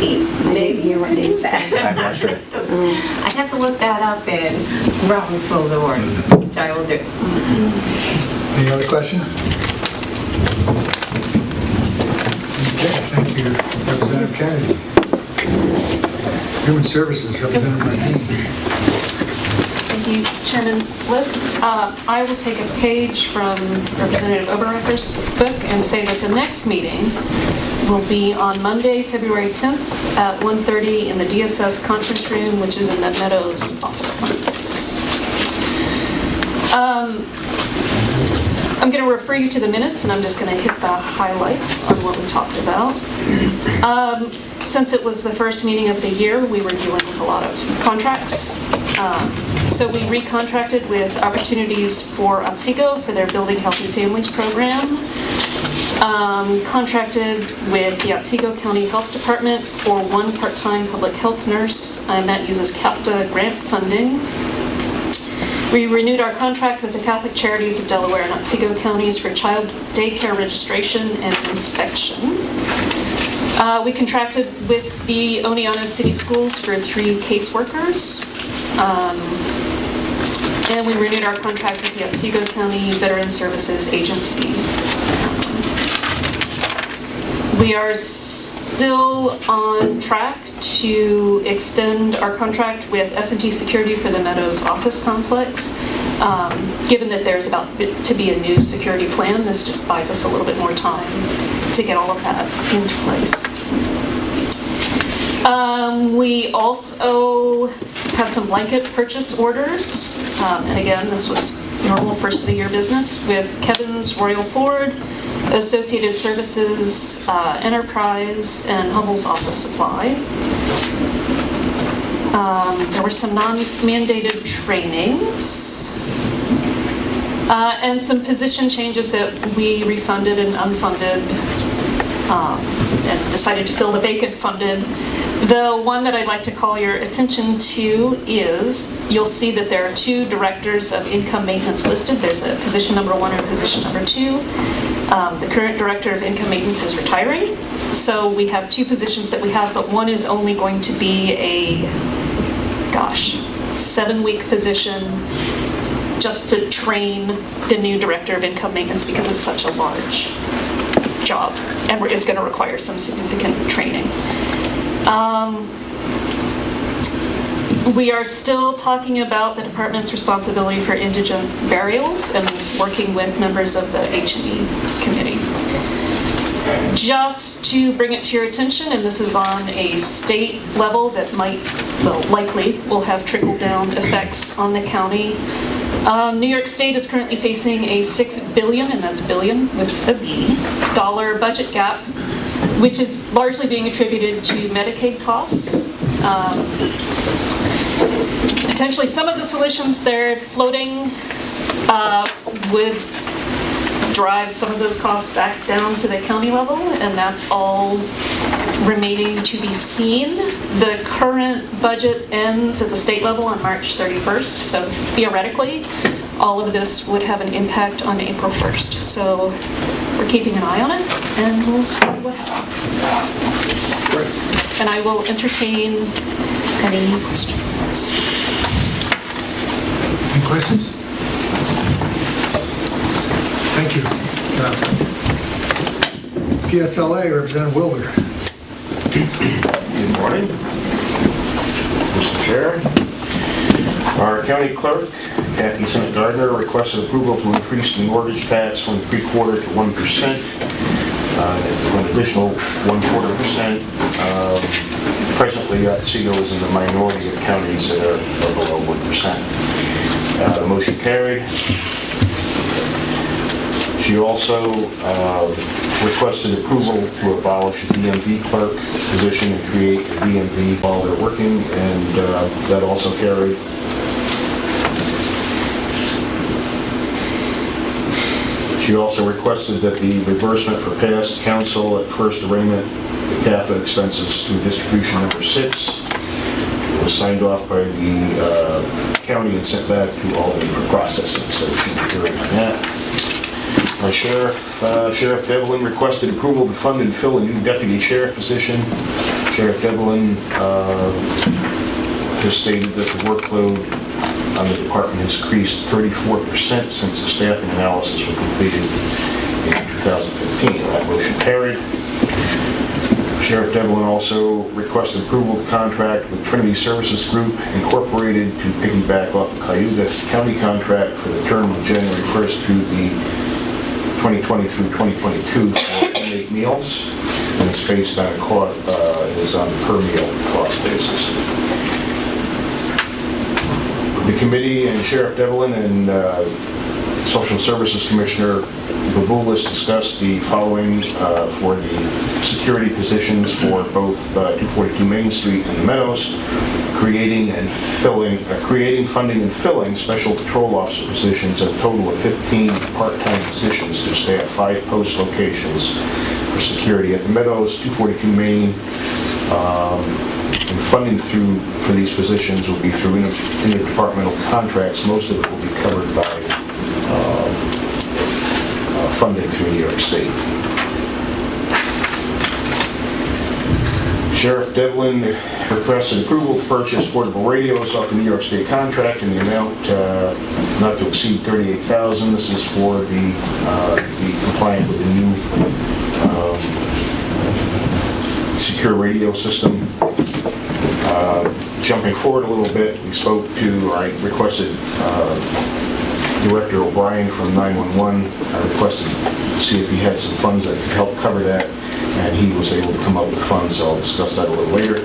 I didn't hear what Dave said. I'm not sure. I'd have to look that up in Robert's Rules of Order, which I will do. Any other questions? Okay, thank you, Representative Kennedy. Human Services, Representative Martin. Thank you, Chairman Bliss. I will take a page from Representative Oberreicher's book and say that the next meeting will be on Monday, February 10th at 1:30 in the DSS conference room, which is in the Meadows office complex. I'm going to refer you to the minutes, and I'm just going to hit the highlights on what we talked about. Since it was the first meeting of the year, we were dealing with a lot of contracts. So we recontracted with Opportunities for Otsego for their Building Healthy Families program. Contracted with the Otsego County Health Department for one part-time public health nurse, and that uses CAPTA grant funding. We renewed our contract with the Catholic Charities of Delaware and Otsego counties for child daycare registration and inspection. We contracted with the Oneonta City Schools for 3 caseworkers. And we renewed our contract with the Otsego County Veteran Services Agency. We are still on track to extend our contract with S&T Security for the Meadows office complex. Given that there's about to be a new security plan, this just buys us a little bit more time to get all of that into place. We also had some blanket purchase orders, and again, this was normal first of the year business with Kevin's Royal Ford, Associated Services, Enterprise, and Hubble's Office Supply. There were some non-mandated trainings. And some position changes that we refunded and unfunded, and decided to fill the vacant funded. The one that I'd like to call your attention to is, you'll see that there are 2 directors of income maintenance listed. There's a position number 1 and position number 2. The current director of income maintenance is retiring, so we have 2 positions that we have, but one is only going to be a, 7-week position just to train the new director of income maintenance because it's such a large job and is going to require some significant training. We are still talking about the department's responsibility for indigent burials and working with members of the H&E committee. Just to bring it to your attention, and this is on a state level that likely will have trickle-down effects on the county. New York State is currently facing a $6 billion, and that's billion with a B, dollar budget gap, which is largely being attributed to Medicaid costs. Potentially some of the solutions they're floating would drive some of those costs back down to the county level, and that's all remaining to be seen. The current budget ends at the state level on March 31st, so theoretically, all of this would have an impact on April 1st. So we're keeping an eye on it, and we'll see what happens. And I will entertain any questions. Any questions? Thank you. PSLA, Representative Wilbur. Good morning, Mr. Chair. Our county clerk, Kathy St. Gardner, requested approval to increase the mortgage tax from 3/4 to 1%, an additional 1/4%. Presently, Otsego is in the minority of counties that are below 1%. The motion carried. She also requested approval to abolish the DMV clerk position and create a DMV while they're working, and that also carried. She also requested that the reimbursement for past council at first arraignment, the CAFA expenses through distribution number 6, was signed off by the county and sent back to Albany for processing, so she'll be hearing on that. Our Sheriff Devlin requested approval to fund and fill a new deputy sheriff position. Sheriff Devlin has stated that the workload on the department has increased 34% since the staffing analysis was completed in 2015. That motion carried. Sheriff Devlin also requested approval to contract with Trinity Services Group Incorporated to piggyback off the Cayuga County contract for the term of January 1st to the 2020 through 2022 for inmate meals, and it's based on is on a per meal cost basis. The committee and Sheriff Devlin and Social Services Commissioner Babulis discussed the following for the security positions for both 242 Main Street and the Meadows, creating, funding, and filling special patrol officer positions, a total of 15 part-time positions to staff 5 post locations for security at the Meadows, 242 Main. And funding for these positions will be through interdepartmental contracts. Most of it will be covered by funding through New York State. Sheriff Devlin requested approval to purchase portable radios off the New York State contract in the amount not to exceed $38,000. This is for the compliant with the new secure radio system. Jumping forward a little bit, I requested Director O'Brien from 911. I requested to see if he had some funds that could help cover that, and he was able to come up with funds, so I'll discuss that a little later.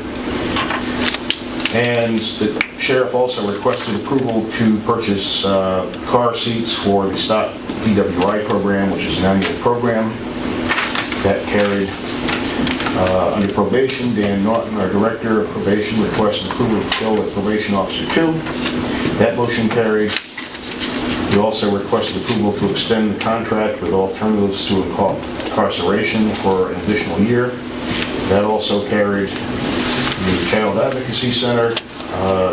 And the sheriff also requested approval to purchase car seats for the Stop DWI program, which is an annual program. That carried. Under probation, Dan Naughton, our Director of Probation, requested approval to fill at Probation Officer 2. That motion carried. He also requested approval to extend the contract with Alternatives to Incarceration for an additional year. That also carried. The Child Advocacy Center,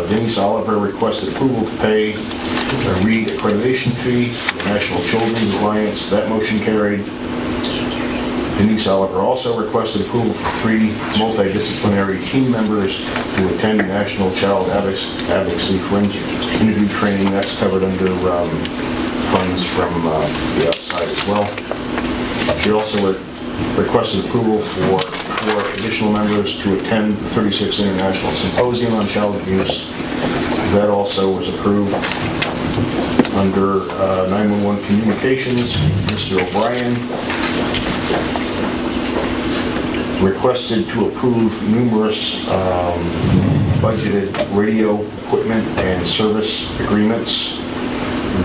Denise Oliver requested approval to pay a re-accreditation fee to the National Children's Alliance. That motion carried. Denise Oliver also requested approval for 3 multidisciplinary team members to attend National Child Advocacy Forensic Interview Training. That's covered under funds from the outside as well. She also requested approval for 4 additional members to attend the 36th International Symposium on Child Abuse. That also was approved. Under 911 Communications, Mr. O'Brien requested to approve numerous budgeted radio equipment and service agreements.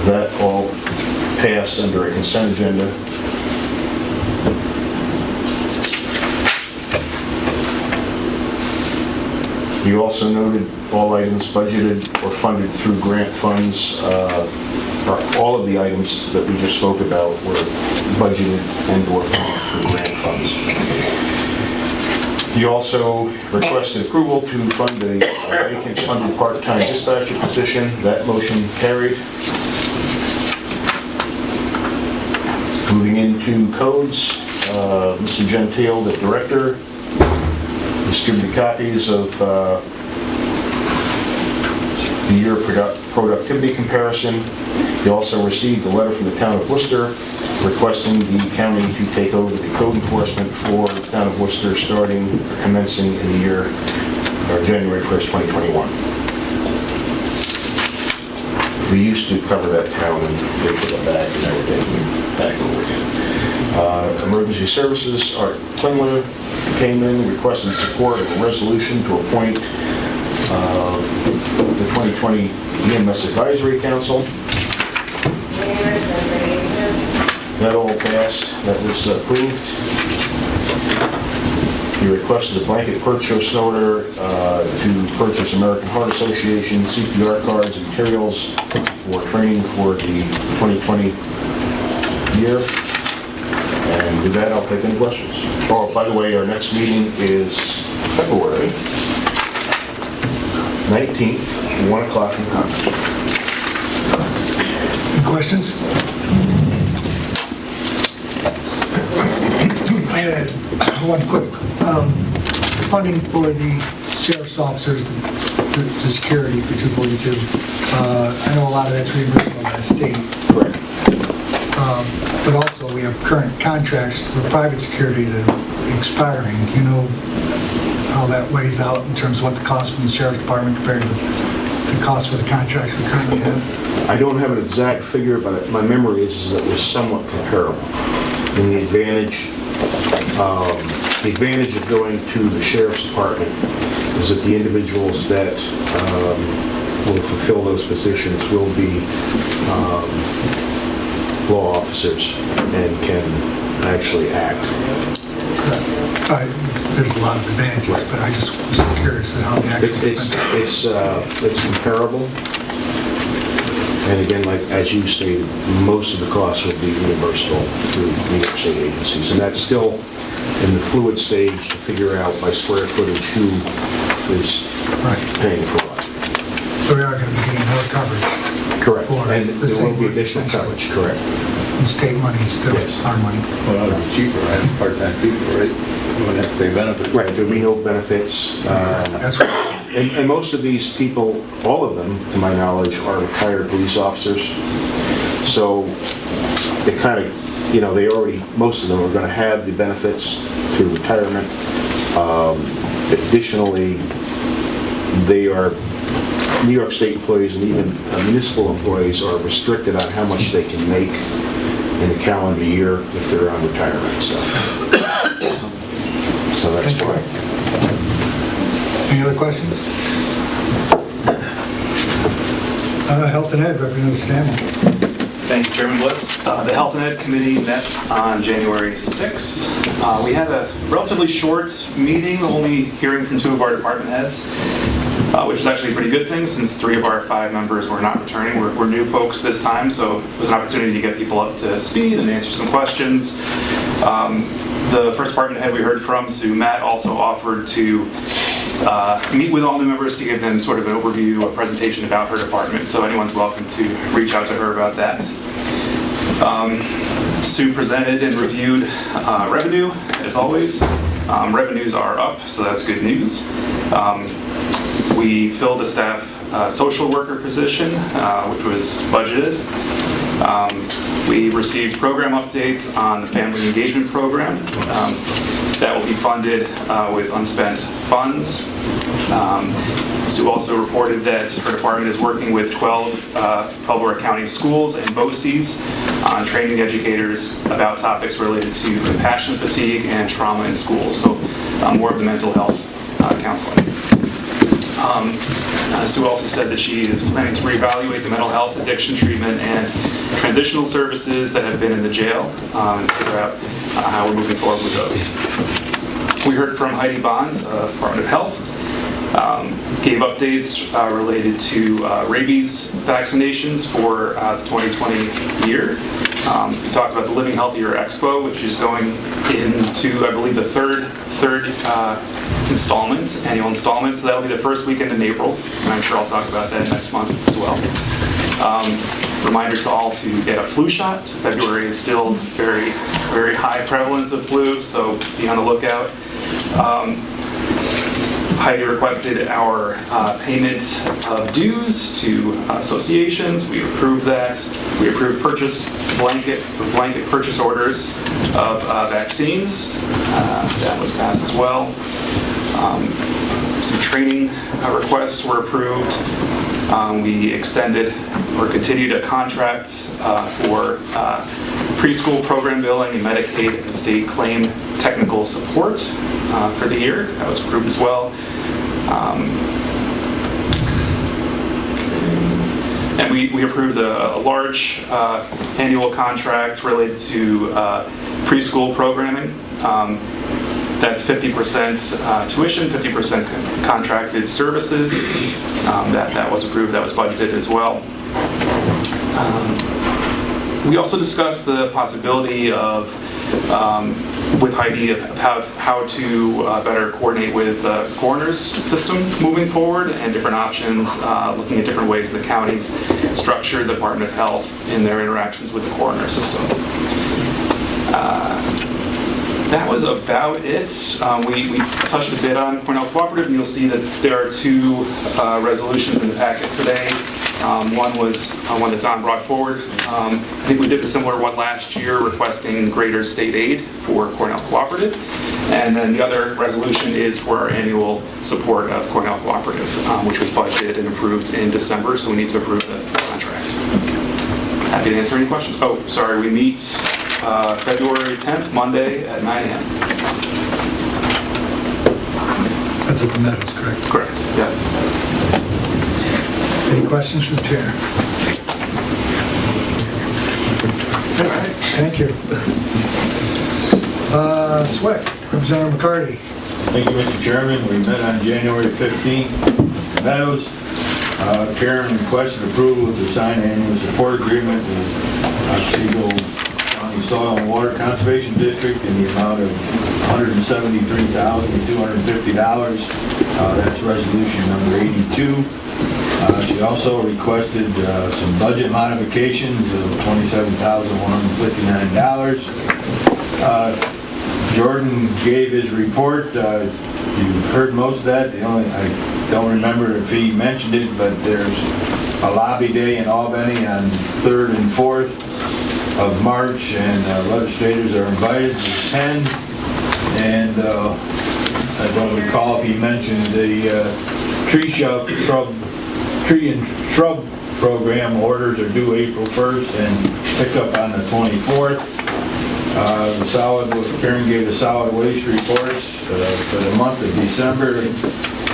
That all passed under a consent agenda. He also noted all items budgeted or funded through grant funds, or all of the items that we just spoke about were budgeted and or funded through grant funds. He also requested approval to fund a vacant funded part-time dispatcher position. That motion carried. Moving into codes, Mr. Gentile, the director, distributed copies of the year productivity comparison. He also received a letter from the town of Worcester requesting the county to take over the code enforcement for the town of Worcester commencing in the year January 1st, 2021. We used to cover that town and they put it back and now we're taking it back over again. Emergency Services, Art Klingler came in, requested support of a resolution to appoint the 2020 EMS Advisory Council. That all passed. That was approved. He requested a blanket purchase order to purchase American Heart Association CPR cards and materials for training for the 2020 year. And with that, I'll take any questions. Oh, by the way, our next meeting is February 19th, 1 o'clock in Congress. Any questions? I had one quick, funding for the sheriff's officers, the security for 242. I know a lot of that's reimbursable by the state. Correct. But also we have current contracts for private security that are expiring. Do you know how that weighs out in terms of what the cost from the sheriff's department compared to the cost for the contracts we currently have? I don't have an exact figure, but my memory is that it was somewhat comparable. And the advantage of going to the sheriff's department is that the individuals that will fulfill those positions will be law officers and can actually act. There's a lot of advantages, right. But I just was curious at how the actual... It's comparable. And again, like as you stated, most of the costs will be reimbursable through New York State agencies. And that's still in the fluid stage to figure out by square footage who is paying for what. So we are going to be getting more coverage. Correct. For And the there same will be additional coverage, correct. And state money is still our money. Well, it's cheaper, right? Part-time people, right? You wouldn't have to pay benefits. Right, there'll be no benefits. That's right. And most of these people, all of them, to my knowledge, are retired police officers. So they kind of, they already, most of them are going to have the benefits through retirement. Additionally, they are New York State employees and even municipal employees are restricted on how much they can make in a calendar year if they're on retirement. So that's why. Any other questions? Health and Ed, Representative Stanley. Thank you, Chairman Bliss. The Health and Ed Committee met on January 6th. We had a relatively short meeting, only hearing from 2 of our department heads. which is actually a pretty good thing since 3 of our 5 members were not returning. We're new folks this time, so it was an opportunity to get people up to speed and answer some questions. The first department head we heard from, Sue Matt, also offered to meet with all new members to give them sort of an overview, a presentation about her department, so anyone's welcome to reach out to her about that. Sue presented and reviewed revenue, as always. Revenues are up, so that's good news. We filled a staff social worker position, which was budgeted. We received program updates on the family engagement program. That will be funded with unspent funds. Sue also reported that her department is working with 12 Pueblo County schools and BOCES on training educators about topics related to compassion fatigue and trauma in schools, so more of the mental health counseling. Sue also said that she is planning to reevaluate the mental health, addiction treatment, and transitional services that have been in the jail and figure out how we're moving forward with those. We heard from Heidi Bond, Department of Health, gave updates related to rabies vaccinations for the 2020 year. We talked about the Living Healthier Expo, which is going into, I believe, the third annual installment. So that'll be the first weekend in April, and I'm sure I'll talk about that next month as well. Reminder to all to get a flu shot. So February is still very, very high prevalence of flu, so be on the lookout. Heidi requested our payment of dues to associations. We approved that. We approved blanket purchase orders of vaccines. That was passed as well. Some training requests were approved. We extended or continued a contract for preschool program billing and Medicaid and state claim technical support for the year. That was approved as well. And we approved a large annual contract related to preschool programming. That's 50% tuition, 50% contracted services. That was approved, that was budgeted as well. We also discussed the possibility of, with Heidi, of how to better coordinate with the coroner's system moving forward and different options, looking at different ways the counties structure the Department of Health in their interactions with the coroner system. That was about it. We touched a bit on Cornell Cooperative, and you'll see that there are 2 resolutions in the packet today. One was one that Don brought forward. I think we did a similar one last year requesting greater state aid for Cornell Cooperative. And then the other resolution is for our annual support of Cornell Cooperative, which was budgeted and approved in December, so we need to approve the contract. Happy to answer any questions. Oh, sorry, we meet February 10th, Monday at 9 a.m. That's at the Meadows, correct? Correct, yeah. Any questions from the chair? Okay, thank you. Sweck, Representative McCarty. Thank you, Mr. Chairman. We met on January 15th. Meadows. Karen requested approval to sign an annual support agreement with Otsego County Soil and Water Conservation District in the amount of $173,250. That's resolution number 82. She also requested some budget modifications of $27,159. Jordan gave his report. You heard most of that. I don't remember if he mentioned it, but there's a lobby day in Albany on 3rd and 4th of March, and legislators are invited to attend. And I don't recall if he mentioned the tree and shrub program orders are due April 1st and pick up on the 24th. Karen gave the solid waste reports for the month of December.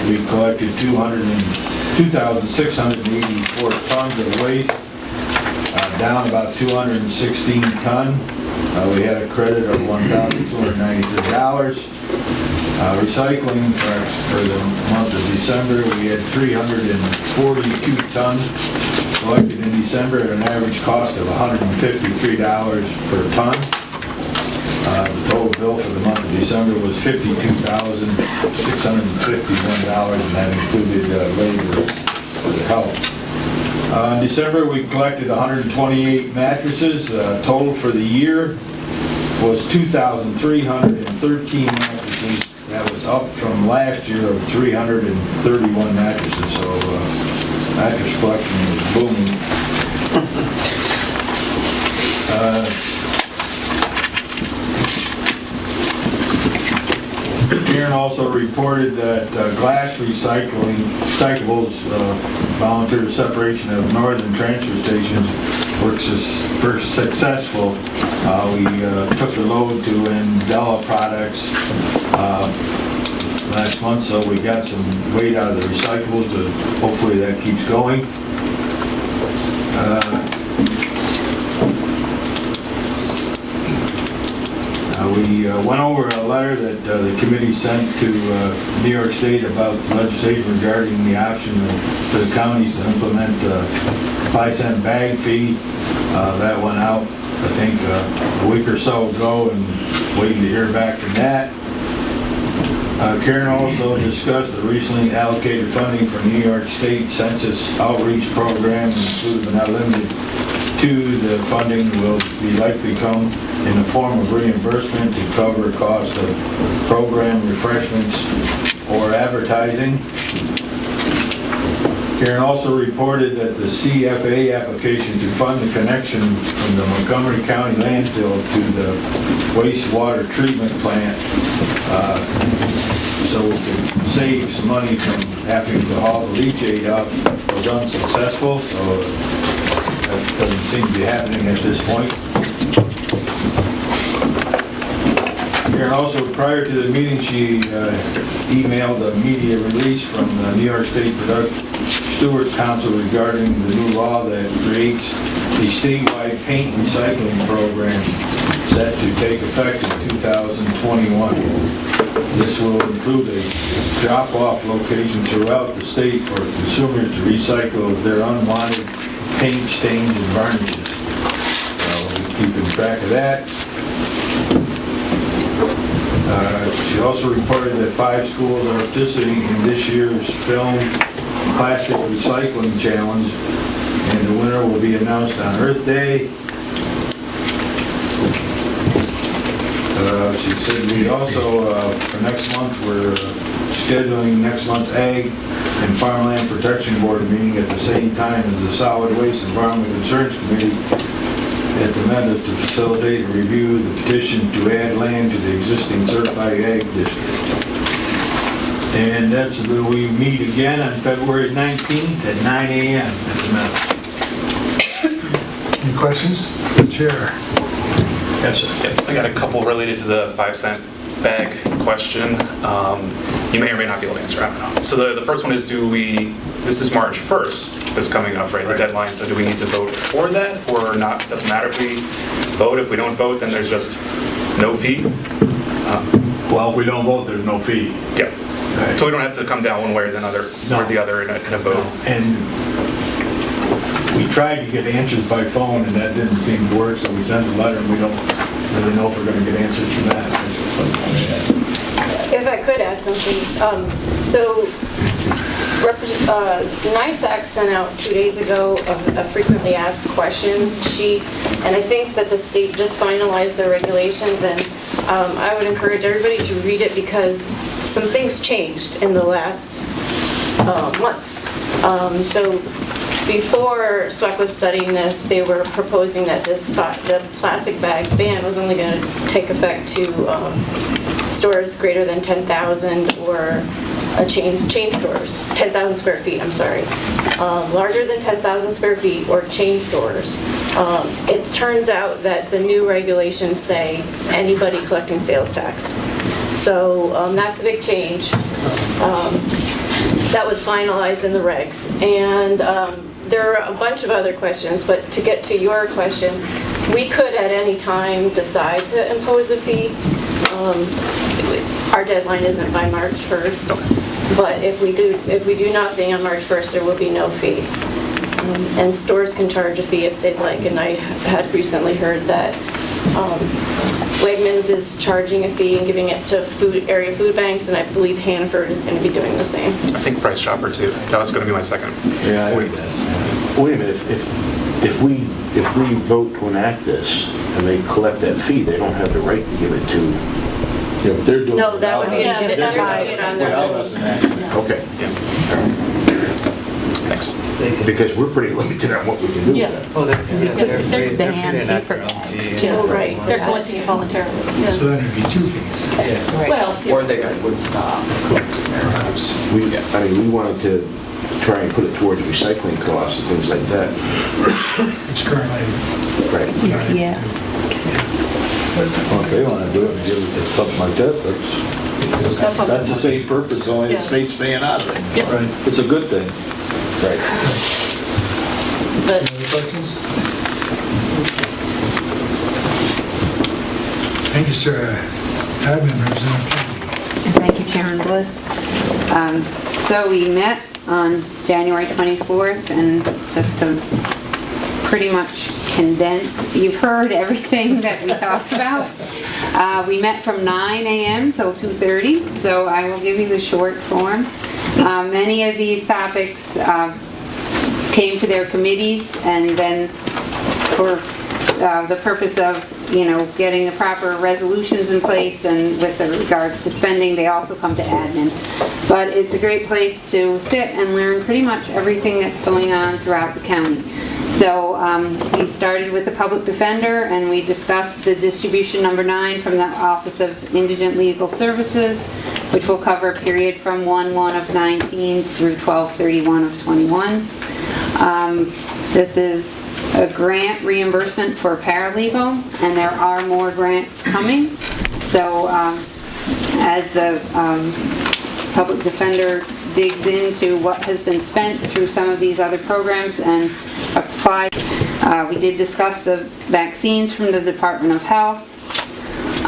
We collected 2,684 tons of waste, down about 216 ton. We had a credit of $1,293. Recycling for the month of December, we had 342 tons collected in December at an average cost of $153 per ton. The total bill for the month of December was $52,651, and that included labor for the help. In December, we collected 128 mattresses. Total for the year was 2,313 mattresses. That was up from last year of 331 mattresses, so mattress collection is booming. Karen also reported that glass recyclables voluntary separation of northern transfer stations works successful. We took the load to Andela Products last month, so we got some weight out of the recyclables, but hopefully that keeps going. We went over a letter that the committee sent to New York State about legislation regarding the option for the counties to implement a 5-cent bag fee. That went out, I think, a week or so ago, and waiting to hear back from that. Karen also discussed the recently allocated funding for New York State Census Outreach Program, including but not limited to the funding will be likely come in the form of reimbursement to cover cost of program refreshments or advertising. Karen also reported that the CFA application to fund the connection from the Montgomery County landfill to the wastewater treatment plant so we could save some money from having to haul the leachate up was unsuccessful, so that doesn't seem to be happening at this point. Karen also, prior to the meeting, she emailed a media release from the New York State Steward Council regarding the new law that creates a statewide paint recycling program set to take effect in 2021. This will include a drop-off location throughout the state for consumers to recycle their unwanted paint stains and varnishes. So we're keeping track of that. She also reported that 5 schools are participating in this year's film plastic recycling challenge, and the winner will be announced on Earth Day. She said we also, for next month, we're scheduling next month's Ag and Farmland Protection Board meeting at the same time as the Solid Waste Environmental Insurance Committee at the Meta to facilitate and review the petition to add land to the existing certified ag district. And that's where we meet again on February 19th at 9 a.m. at the Meta. Any questions? Chair. Yes, sir. I got a couple related to the 5-cent bag question. You may or may not be able to answer. I don't know. So the first one is, this is March 1st that's coming up, right? The deadline, so do we need to vote for that or not? It doesn't matter if we vote. If we don't vote, then there's just no fee? Well, if we don't vote, there's no fee. Yeah. Right. So we don't have to come down one way or the other in a vote. And we tried to get answers by phone, and that didn't seem to work, so we sent a letter, and we don't really know if we're going to get answers from that. If I could add something, so NISAC sent out 2 days ago a frequently asked questions sheet, and I think that the state just finalized their regulations, and I would encourage everybody to read it because some things changed in the last month. So before SWEC was studying this, they were proposing that the plastic bag ban was only going to take effect to stores greater than 10,000 or chain stores, 10,000 square feet, I'm sorry. Larger than 10,000 square feet or chain stores. It turns out that the new regulations say anybody collecting sales tax. So that's a big change. That was finalized in the regs. And there are a bunch of other questions, but to get to your question, we could at any time decide to impose a fee. our deadline isn't by March 1st. But if we do nothing on March 1st, there will be no fee. And stores can charge a fee if they'd like, and I had recently heard that Wegmans is charging a fee and giving it to area food banks, and I believe Hannaford is going to be doing the same. I think Price Chopper too. That was going to be my second. Yeah, wait a minute, if we vote to enact this and they collect that fee, they don't have the right to give it to, if they're doing it. No, that would be Yeah, just that would be on Well, their. that's enacted. Okay. Thanks. Because we're pretty limited on what we can do with Yeah. that. Well, they're free to banned enact their own paper fee. Oh, right. They're collecting it voluntarily. So Yeah. then it'd be 2 fees, Well, Or they would stop. perhaps. We wanted to try and put it towards recycling costs and things like that. It's currently Right. Yeah. Well, if they want to do it and give it something like that, that's the same purpose, only the Yeah. state's staying out of it. Yeah. Right. It's a good thing. Right. But Any other questions? Thank you, sir. Admin Representative Kennedy. Thank you, Chairman Bliss. So we met on January 24th, and just to pretty much condense, you've heard everything that we talked about. We met from 9 a.m. till 2:30, so I will give you the short form. Many of these topics came to their committees, and then for the purpose of, getting the proper resolutions in place, and with regards to spending, they also come to admin. But it's a great place to sit and learn pretty much everything that's going on throughout the county. So we started with the public defender, and we discussed the distribution number 9 from the Office of Indigent Legal Services, which will cover a period from 1/1 of 19 through 12/31 of 21. This is a grant reimbursement for paralegal, and there are more grants coming. So as the public defender digs into what has been spent through some of these other programs and applies, we did discuss the vaccines from the Department of Health.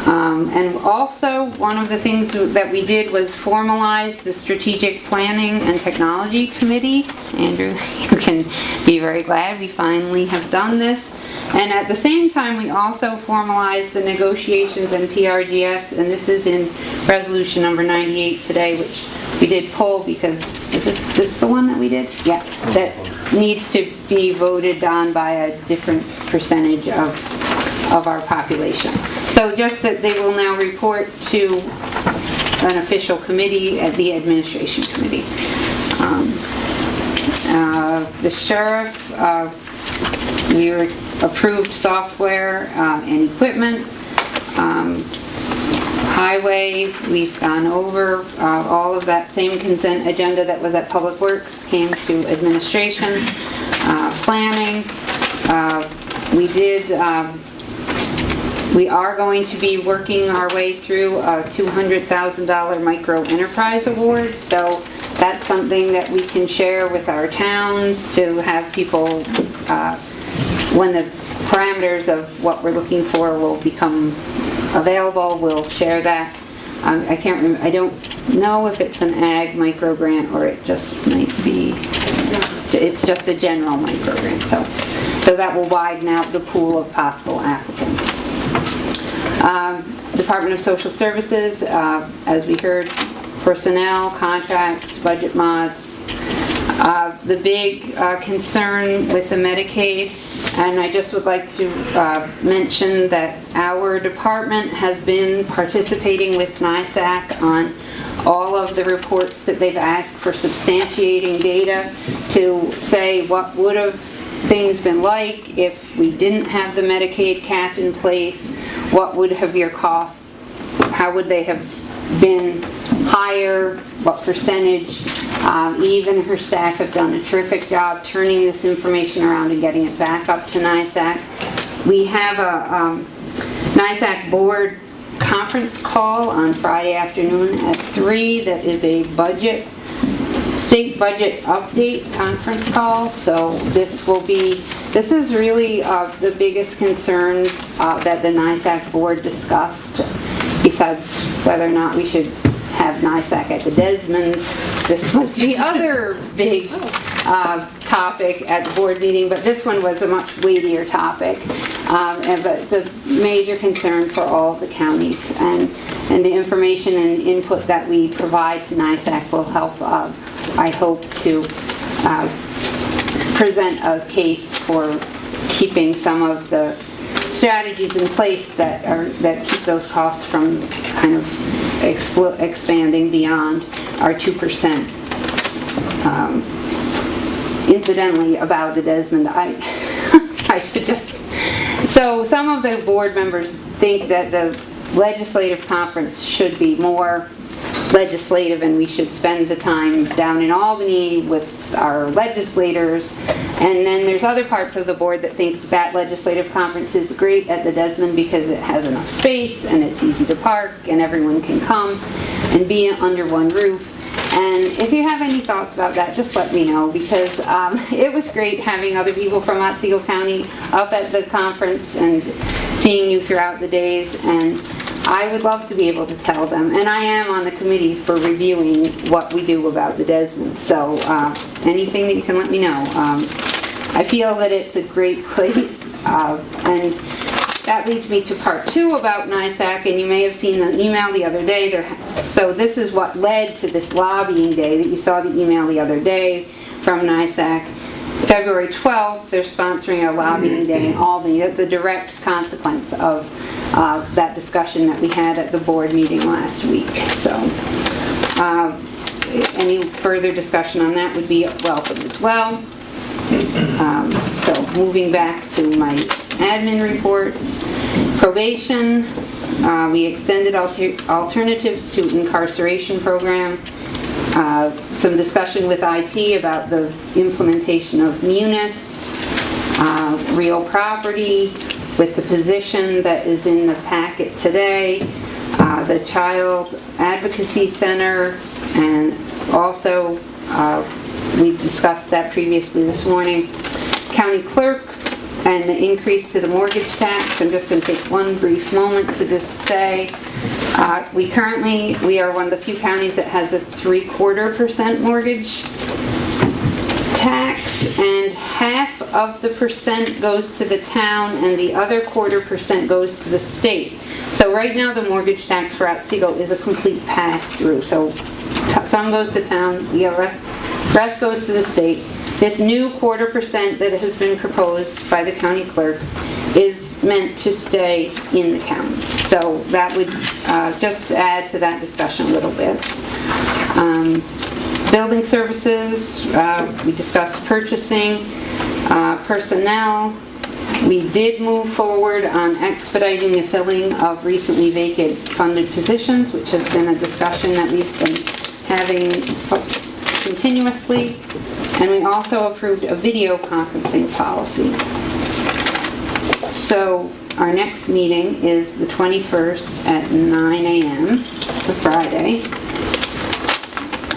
And also, one of the things that we did was formalize the Strategic Planning and Technology Committee. Andrew, you can be very glad we finally have done this. And at the same time, we also formalized the negotiations and PRGS, and this is in resolution number 98 today, which we did pull because, is this the one that we did? Yeah, that needs to be voted on by a different percentage of our population. So just that they will now report to an official committee at the administration committee. The sheriff, we approved software and equipment. Highway, we've gone over all of that same consent agenda that was at Public Works, came to administration. Planning, we are going to be working our way through a $200,000 micro enterprise award, so that's something that we can share with our towns to have people, when the parameters of what we're looking for will become available, we'll share that. I can't remember, I don't know if it's an ag micro grant or it just might be, it's just a general micro grant, so that will widen out the pool of possible applicants. Department of Social Services, as we heard, personnel, contracts, budget mods. The big concern with the Medicaid, and I just would like to mention that our department has been participating with NISAC on all of the reports that they've asked for substantiating data to say what would have things been like if we didn't have the Medicaid cap in place, what would have your costs, how would they have been higher, what percentage. Even her staff have done a terrific job turning this information around and getting it back up to NISAC. We have a NISAC board conference call on Friday afternoon at 3 that is a state budget update conference call. So this is really the biggest concern that the NISAC board discussed, besides whether or not we should have NISAC at the Desmonds. This was the other big topic at the board meeting, but this one was a much weightier topic. But it's a major concern for all of the counties. And the information and input that we provide to NISAC will help, I hope, to present a case for keeping some of the strategies in place that keep those costs from kind of expanding beyond our 2%. Incidentally, about the Desmond, I should just... So some of the board members think that the legislative conference should be more legislative and we should spend the time down in Albany with our legislators. And then there's other parts of the board that think that legislative conference is great at the Desmond because it has enough space and it's easy to park and everyone can come and be under one roof. And if you have any thoughts about that, just let me know, because it was great having other people from Otsego County up at the conference and seeing you throughout the days, and I would love to be able to tell them. And I am on the committee for reviewing what we do about the Desmond, so anything that you can let me know. I feel that it's a great place, and that leads me to part 2 about NISAC, and you may have seen the email the other day. So this is what led to this lobbying day that you saw the email the other day from NISAC. February 12th, they're sponsoring a lobbying day in Albany. That's a direct consequence of that discussion that we had at the board meeting last week. So any further discussion on that would be welcome as well. So moving back to my admin report. Probation, we extended alternatives to incarceration program. Some discussion with IT about the implementation of Munis, real property with the position that is in the packet today, the Child Advocacy Center, and also we discussed that previously this morning. County clerk and the increase to the mortgage tax. I'm just going to take one brief moment to just say we are one of the few counties that has a 3/4% mortgage tax, and half of the percent goes to the town and the other 1/4% goes to the state. So right now the mortgage tax for Otsego is a complete pass-through. So some goes to town, the rest goes to the state. This new 1/4% that has been proposed by the county clerk is meant to stay in the county. So that would just add to that discussion a little bit. Building services, we discussed purchasing, personnel. We did move forward on expediting the filling of recently vacant funded positions, which has been a discussion that we've been having continuously. And we also approved a video conferencing policy. So our next meeting is the 21st at 9 a.m. It's a Friday.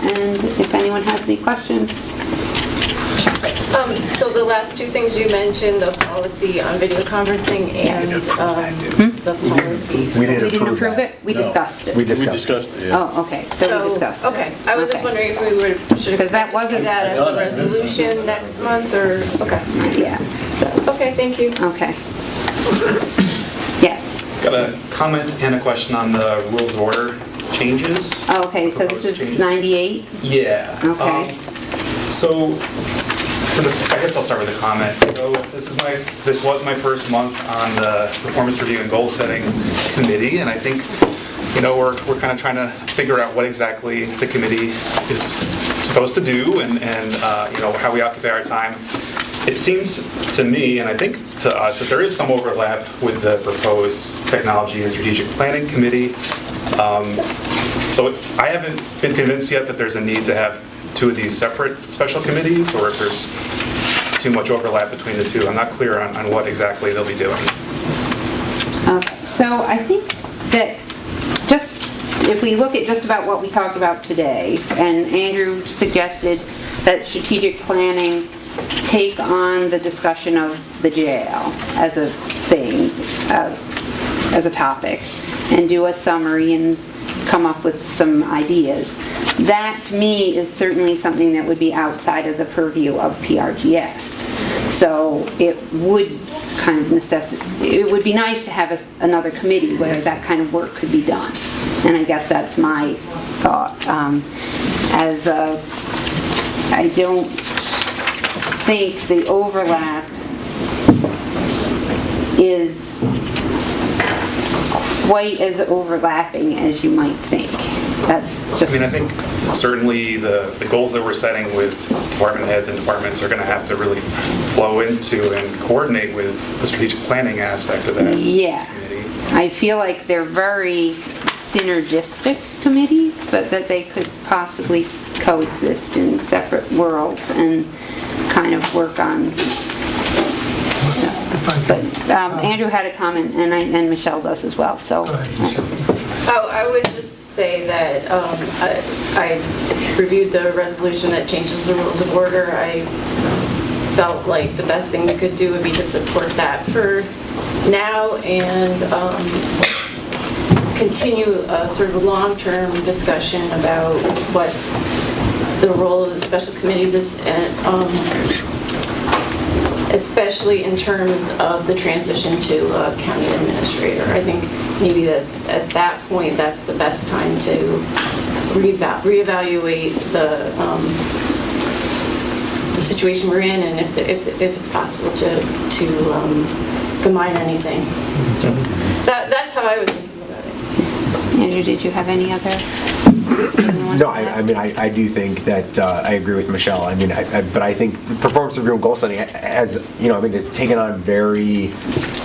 And if anyone has any questions. So the last 2 things you mentioned, the policy on video conferencing and the policy. We didn't approve it? We discussed it. We discussed it, yeah. Oh, okay, so we discussed it. Okay, I was just wondering if we should expect to see that as a resolution next month, or, okay. Yeah. Okay, thank you. Okay. Yes. Got a comment and a question on the rules of order changes. Okay, so this is 98? Yeah. Okay. So, I guess I'll start with a comment. So this was my first month on the performance review and goal setting committee, and I think we're kind of trying to figure out what exactly the committee is supposed to do and how we occupy our time. It seems to me, and I think to us, that there is some overlap with the proposed technology and strategic planning committee. So I haven't been convinced yet that there's a need to have 2 of these separate special committees, or if there's too much overlap between the 2. I'm not clear on what exactly they'll be doing. Okay, so I think that if we look at just about what we talked about today, and Andrew suggested that strategic planning take on the discussion of the jail as a thing, as a topic. and do a summary and come up with some ideas. That, to me, is certainly something that would be outside of the purview of PRGS. So it would kind of it would be nice to have another committee where that kind of work could be done. And I guess that's my thought. I don't think the overlap is quite as overlapping as you might think. That's just... I mean, I think certainly the goals that we're setting with department heads and departments are going to have to really flow into and coordinate with the strategic planning aspect of that. Yeah. I feel like they're very synergistic committees, but that they could possibly coexist in separate worlds and kind of work on... But Andrew had a comment, and Michelle does as well, so... I would just say that I reviewed the resolution that changes the rules of order. I felt like the best thing we could do would be to support that for now and continue a sort of long-term discussion about what the role of the special committees is, especially in terms of the transition to a county administrator. I think maybe that at that point, that's the best time to reevaluate the situation we're in, and if it's possible to combine anything. So that's how I was thinking about it. Andrew, did you have any other? No, I mean, I do think that I agree with Michelle. I mean, but I think performance review and goal setting has, it's taken on a very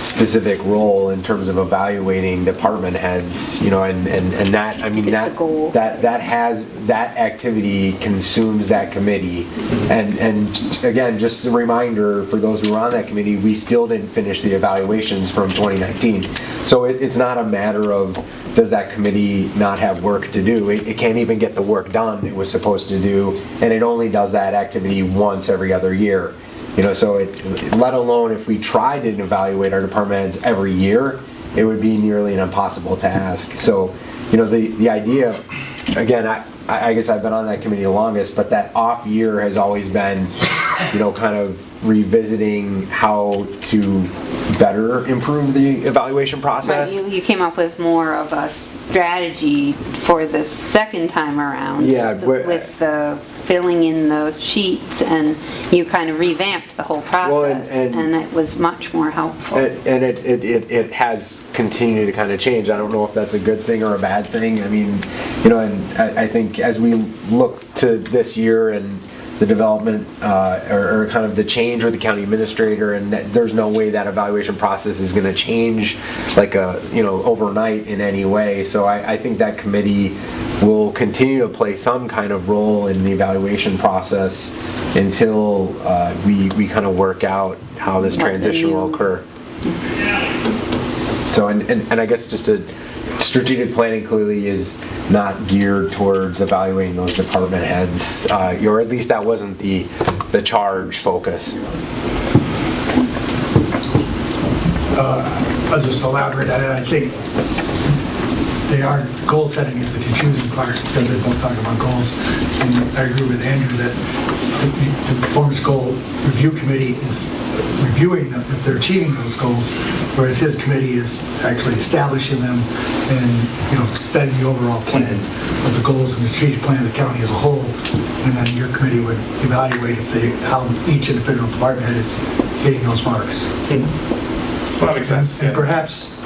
specific role in terms of evaluating department heads, and that, I mean, that activity consumes that committee. And again, just a reminder for those who are on that committee, we still didn't finish the evaluations from 2019. So it's not a matter of, does that committee not have work to do? It can't even get the work done it was supposed to do, and it only does that activity once every other year. So let alone if we tried to evaluate our department heads every year, it would be nearly an impossible task. So, the idea, again, I guess I've been on that committee the longest, but that off year has always been, kind of revisiting how to better improve the evaluation process. Right, you came up with more of a strategy for the second time around. Yeah, with the filling in the sheets, and you kind of revamped the whole process, and it was much more helpful. And it has continued to kind of change. I don't know if that's a good thing or a bad thing. I mean, and I think as we look to this year and the development or kind of the change with the county administrator, and that there's no way that evaluation process is going to change like overnight in any way. So I think that committee will continue to play some kind of role in the evaluation process until we kind of work out how this transition will occur. So and I guess just strategic planning clearly is not geared towards evaluating those department heads, or at least that wasn't the charge focus. I'll just elaborate on it. I think goal setting is the confusing part because they're both talking about goals. And I agree with Andrew that the performance goal review committee is reviewing them if they're achieving those goals, whereas his committee is actually establishing them and setting the overall plan of the goals and the strategic plan of the county as a whole. And then your committee would evaluate how each individual department head is hitting those marks. Well, that makes sense. And perhaps,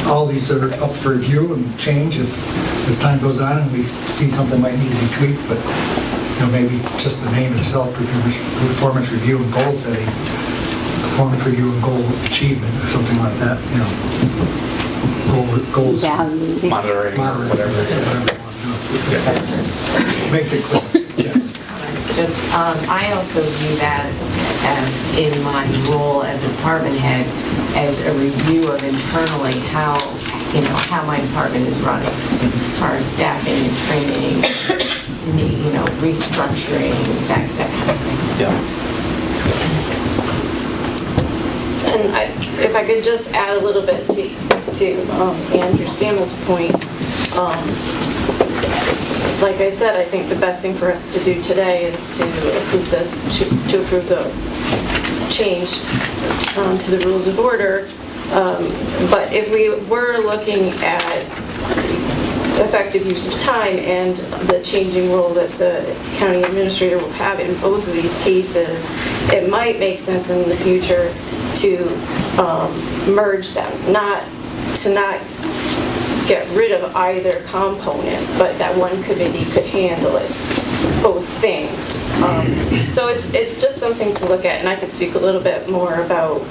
all these are up for review and change as time goes on and we see something might need to be tweaked, but maybe just the name itself, performance review and goal setting, performance review and goal achievement, or something like that, goals. Monitoring, whatever. Makes it clear. I also view that as, in my role as a department head, as a review of internally how my department is running, as far as staffing and training, restructuring, that kind of thing. Yeah. And if I could just add a little bit to Andrew Stamel's point. Like I said, I think the best thing for us to do today is to approve this, to approve the change to the rules of order. But if we were looking at effective use of time and the changing role that the county administrator will have in both of these cases, it might make sense in the future to merge them, not get rid of either component, but that one committee could handle it, both things. So it's just something to look at, and I could speak a little bit more about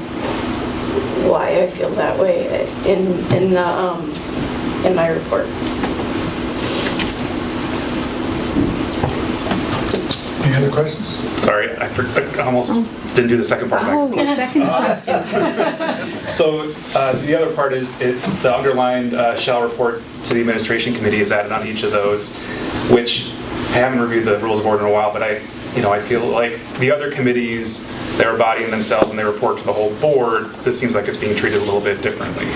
why I feel that way in my report. Any other questions? Sorry, I almost didn't do the second part of my question. So the other part is the underlined shall report to the administration committee is added on each of those, which I haven't reviewed the rules of order in a while, but I feel like the other committees, they're embodying themselves and they report to the whole board. This seems like it's being treated a little bit differently.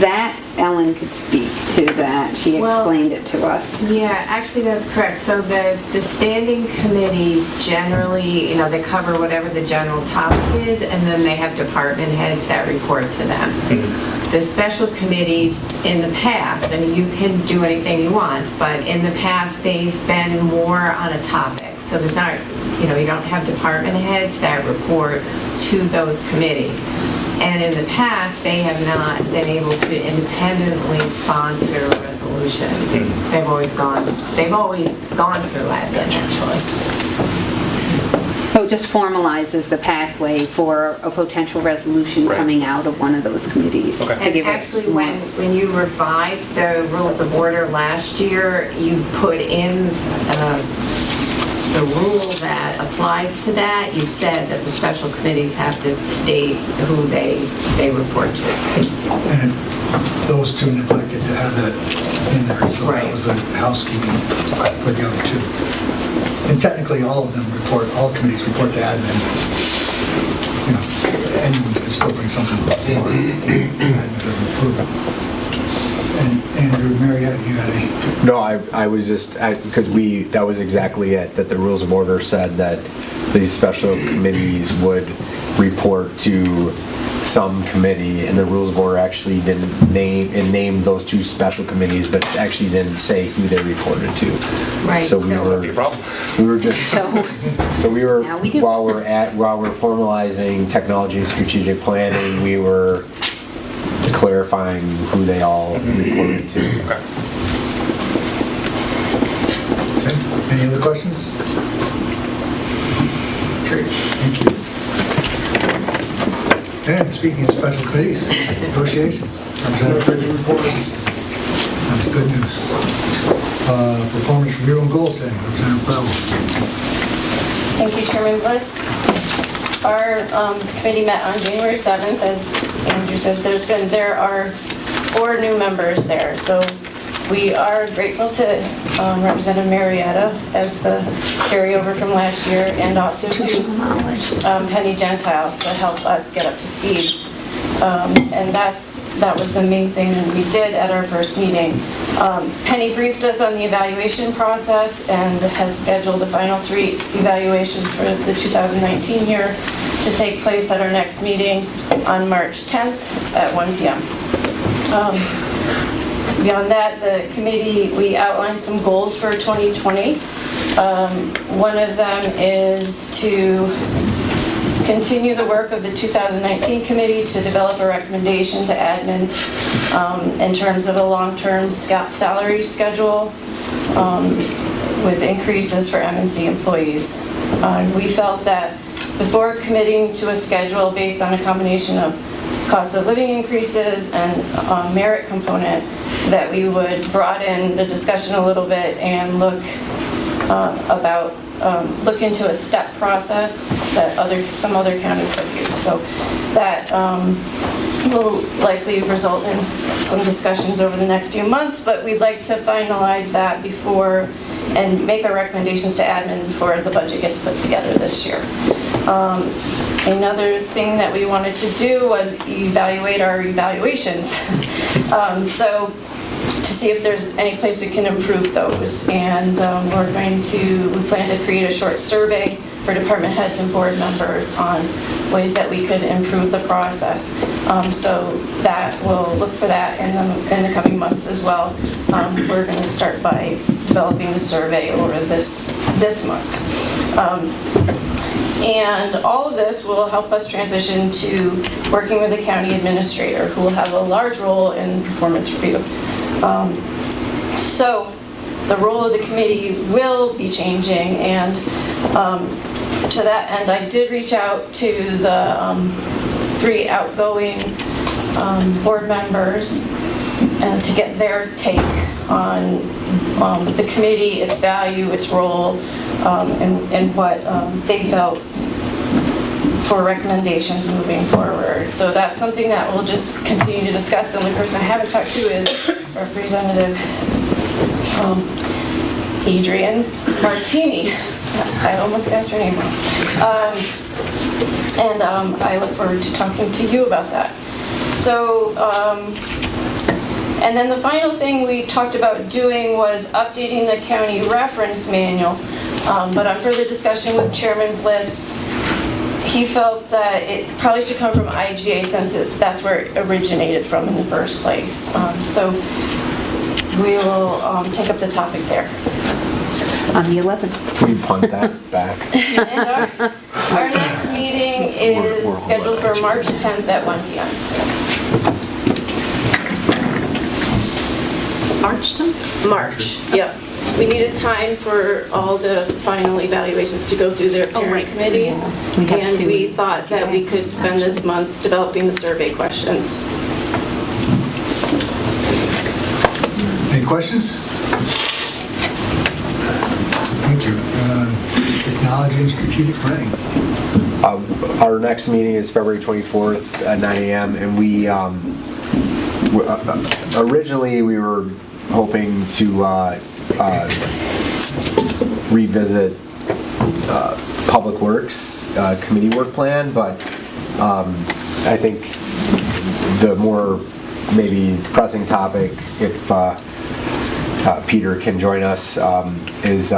That, Ellen could speak to that. She explained it to us. Yeah, actually that's correct. So the standing committees generally, they cover whatever the general topic is, and then they have department heads that report to them. The special committees in the past, you can do anything you want, but in the past they've been more on a topic. So there's not, you don't have department heads that report to those committees. And in the past, they have not been able to independently sponsor resolutions. They've always gone through admin, actually. So it just formalizes the pathway for a potential resolution coming out of one of those committees. And actually, when you revised the rules of order last year, you put in the rule that applies to that. You said that the special committees have to state who they report to. And those two neglected to have that in there, so that was a housekeeping for the other two. And technically, all committees report to admin. Anyone can still bring something to the floor. Admin doesn't approve it. And Andrew, Marietta, you had a... No, I was just, because that was exactly it, that the rules of order said that these special committees would report to some committee, and the rules of order actually didn't name those two special committees, but actually didn't say who they reported to. Right. So while we're formalizing technology and strategic planning, we were clarifying who they all reported to. Okay. Any other questions? Great, thank you. And speaking of special committees, negotiations. Representative report. That's good news. Performance review and goal setting. Representative Fowler. Thank you, Chairman Bliss. Our committee met on January 7th, as Andrew said. There are 4 new members there, so we are grateful to Representative Marietta as the carryover from last year, and also to Penny Gentile to help us get up to speed. And that was the main thing we did at our first meeting. Penny briefed us on the evaluation process and has scheduled the final 3 evaluations for the 2019 year to take place at our next meeting on March 10th at 1 p.m. Beyond that, the committee, we outlined some goals for 2020. One of them is to continue the work of the 2019 committee to develop a recommendation to admin in terms of a long-term salary schedule with increases for M&C employees. We felt that before committing to a schedule based on a combination of cost of living increases and merit component, that we would broaden the discussion a little bit and look into a step process that some other counties have used. So that will likely result in some discussions over the next few months, but we'd like to finalize that before and make our recommendations to admin before the budget gets put together this year. Another thing that we wanted to do was evaluate our evaluations. So to see if there's any place we can improve those. And we plan to create a short survey for department heads and board members on ways that we could improve the process. So that we'll look for that in the coming months as well. We're going to start by developing the survey over this month. And all of this will help us transition to working with the county administrator, who will have a large role in performance review. So the role of the committee will be changing, and to that end, I did reach out to the 3 outgoing board members and to get their take on the committee, its value, its role, and what they felt for recommendations moving forward. So that's something that we'll just continue to discuss. The only person I haven't talked to is Representative Adrian Martini. I almost got your name wrong. And I look forward to talking to you about that. So, and then the final thing we talked about doing was updating the county reference manual. But on further discussion with Chairman Bliss, he felt that it probably should come from IGA since that's where it originated from in the first place. So we will take up the topic there. On the 11th. Can you punt that back? And our next meeting is scheduled for March 10th at 1 p.m. March 10th? March, yep. We needed time for all the final evaluations to go through their parent committees. And we thought that we could spend this month developing the survey questions. Any questions? Thank you. Technology and strategic planning. Our next meeting is February 24th at 9 a.m. and we originally we were hoping to revisit Public Works committee work plan, but I think the more maybe pressing topic, if Peter can join us, is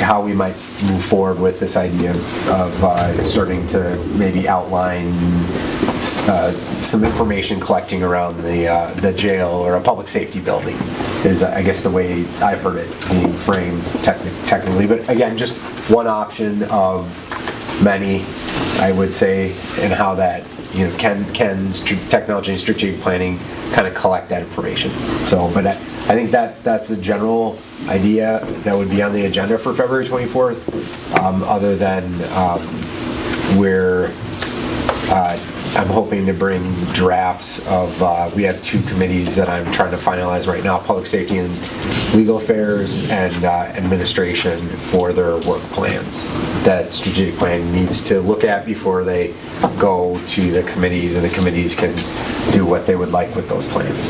how we might move forward with this idea of starting to maybe outline some information collecting around the jail or a public safety building is, I guess, the way I've heard it being framed technically. But again, just one option of many, I would say, and how that, can technology and strategic planning kind of collect that information. So, but I think that's a general idea that would be on the agenda for February 24th, other than where I'm hoping to bring drafts of, we have 2 committees that I'm trying to finalize right now, Public Safety and Legal Affairs and Administration, for their work plans that strategic planning needs to look at before they go to the committees, and the committees can do what they would like with those plans.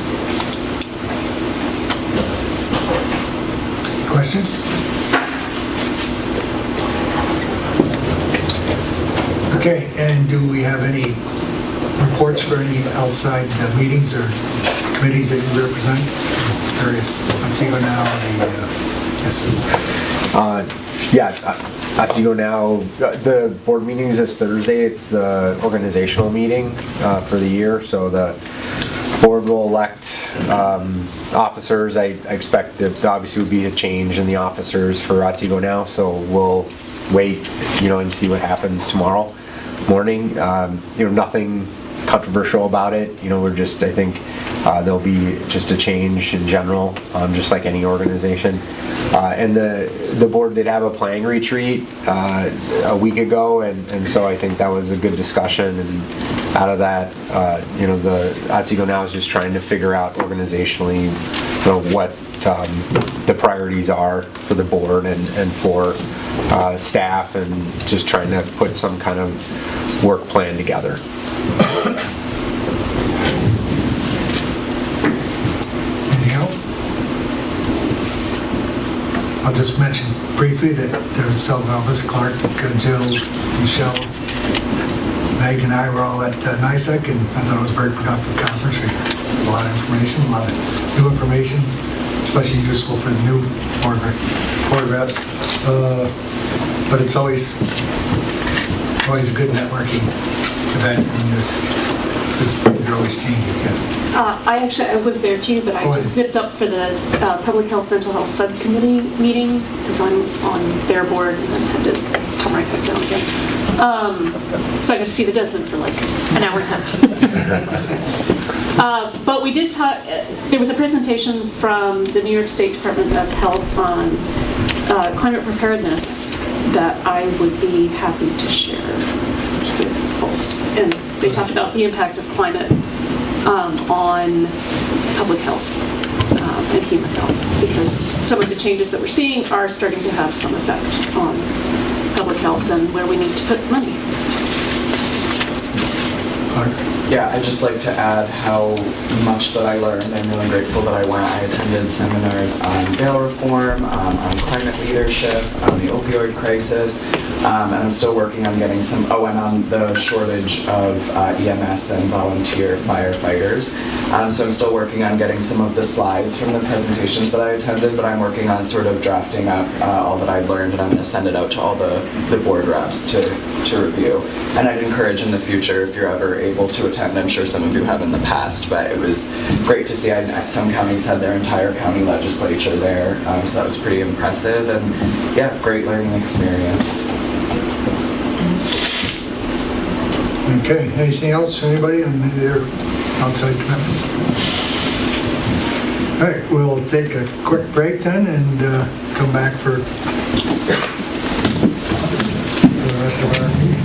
Questions? Okay, and do we have any reports for any outside meetings or committees that you represent? Various, Otsego Now, Otsego Now, the board meeting is this Thursday. It's the organizational meeting for the year, so the board will elect officers. I expect that obviously would be a change in the officers for Otsego Now, so we'll wait, and see what happens tomorrow morning. Nothing controversial about it. We're just, I think there'll be just a change in general, just like any organization. And the board did have a planning retreat a week ago, and so I think that was a good discussion. And out of that, the Otsego Now is just trying to figure out organizationally, what the priorities are for the board and for staff, and just trying to put some kind of work plan together. Anything else? I'll just mention briefly that there was self Elvis, Clark, Jill, Michelle, Meg and I were all at NISEC, and I thought it was a very productive conference. A lot of information, a lot of new information, especially useful for the new board reps. But it's always a good networking event, and they're always changing, yes. I was there too, but I just zipped up for the Public Health Mental Health Subcommittee meeting because I'm on their board and then had to come right back down again. So I got to see the Desmond for like an hour and a half. But we did talk, there was a presentation from the New York State Department of Health on climate preparedness that I would be happy to share with folks. And they talked about the impact of climate on public health and human health, because some of the changes that we're seeing are starting to have some effect on public health and where we need to put money. Yeah, I'd just like to add how much that I learned. I'm really grateful that I went. I attended seminars on bail reform, on climate leadership, on the opioid crisis, and I'm still working on getting some, and on the shortage of EMS and volunteer firefighters. So I'm still working on getting some of the slides from the presentations that I attended, but I'm working on sort of drafting up all that I've learned, and I'm going to send it out to all the board reps to review. And I'd encourage in the future, if you're ever able to attend, I'm sure some of you have in the past, but it was great to see. Some counties had their entire county legislature there, so that was pretty impressive, and yeah, great learning experience. Okay, anything else, anybody on their outside commitments? All right, we'll take a quick break then and come back for the rest of our meeting.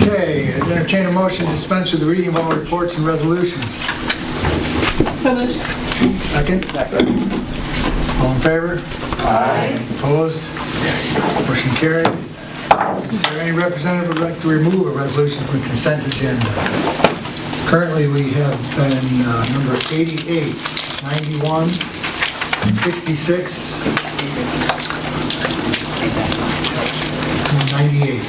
Okay, entertain a motion to dispense with the reading of all reports and resolutions. So moved. Second? Second. All in favor? Aye. Opposed? Motion carried. Is there any representative who would like to remove a resolution from consent agenda? Currently, we have been number 88, 91, 66, and 98.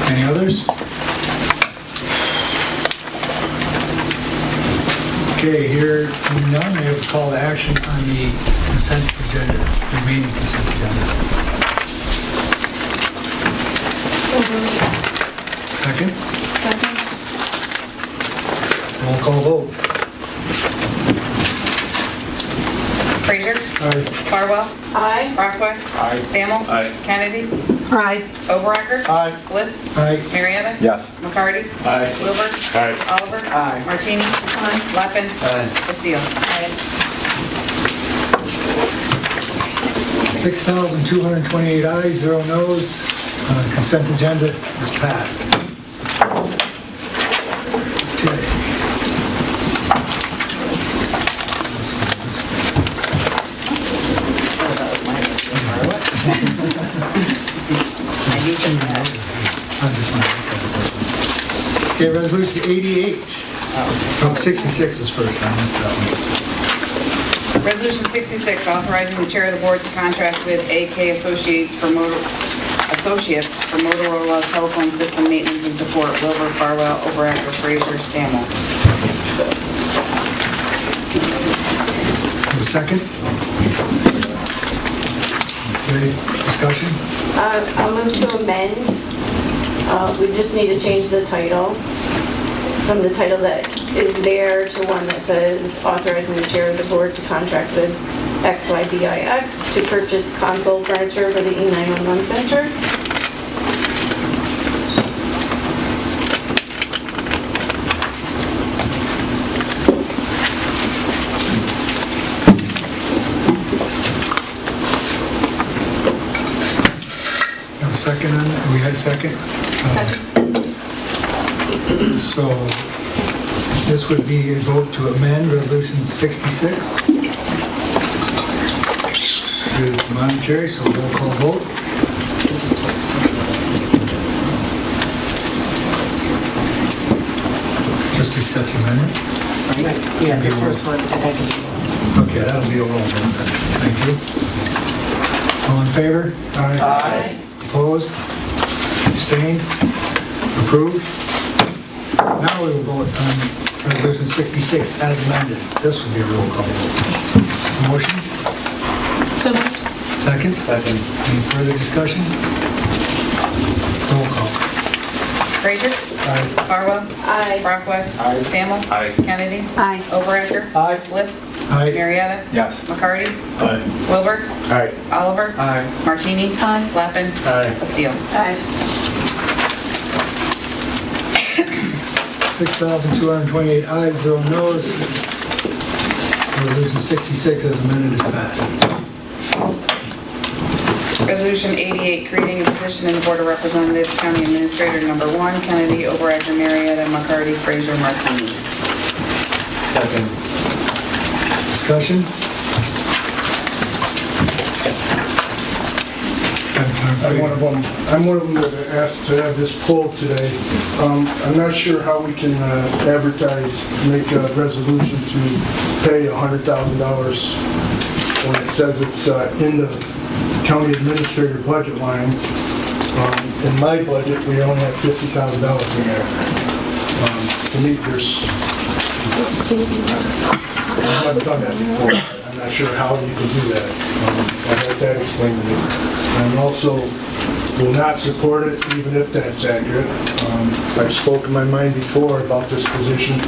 Any others? Okay, here none, we have a call to action on the consent agenda, remaining consent agenda. Second? Second. Roll call vote. Frazier? Aye. Farwell? Aye. Brockway? Aye. Stammel? Aye. Kennedy? Aye. Overacker? Aye. Bliss? Aye. Marietta? Yes. McCarty? Aye. Wilbur? Aye. Oliver? Aye. Martini? Lappin? Basile? 6,228 ayes, 0 noes. Consent agenda is passed. Okay. Okay, resolution 88. Oh, 66 is first, I missed that one. Resolution 66, authorizing the chair of the board to contract with AK Associates for Motorola telephone system maintenance and support. Wilbur, Farwell, Overacker, Frazier, Stammel. Have a second? Okay, discussion? I'll move to amend. We just need to change the title from the title that is there to one that says authorizing the chair of the board to contract with XYBIX to purchase console furniture for the E911 center. Have a second on it? We had a second? Second. So this would be a vote to amend resolution 66. through the monetary, so roll call vote. Just accept the amendment? Yeah, the first one. Okay, that'll be a roll vote then. Thank you. All in favor? Aye. Opposed? Abstained? Approved? Now we will vote on Resolution 66 as amended. This will be a roll call vote. Motion? So moved. Second? Second. Any further discussion? Roll call. Frazier? Aye. Farwell? Aye. Brockway? Aye. Stammel? Aye. Kennedy? Aye. Overacker? Aye. Bliss? Aye. Marietta? Yes. McCarty? Aye. Wilbur? Aye. Oliver? Aye. Martini? Aye. Lappin? Aye. Seal. Aye. 6,228 ayes, 0 noes. Resolution 66 as amended is passed. Resolution 88, creating a position in the Board of Representatives, County Administrator Number 1, Kennedy, Overacker, Marietta, McCarty, Frazier, Martini. Second. Discussion? I'm one of them that asked to have this pulled today. I'm not sure how we can advertise, make a resolution to pay $100,000 when it says it's in the county administrator budget line. In my budget, we only have $50,000 in there. To me, I haven't done that before. I'm not sure how you can do that. I'd like that explained to me. And also will not support it even if that's accurate. I've spoken my mind before about this position.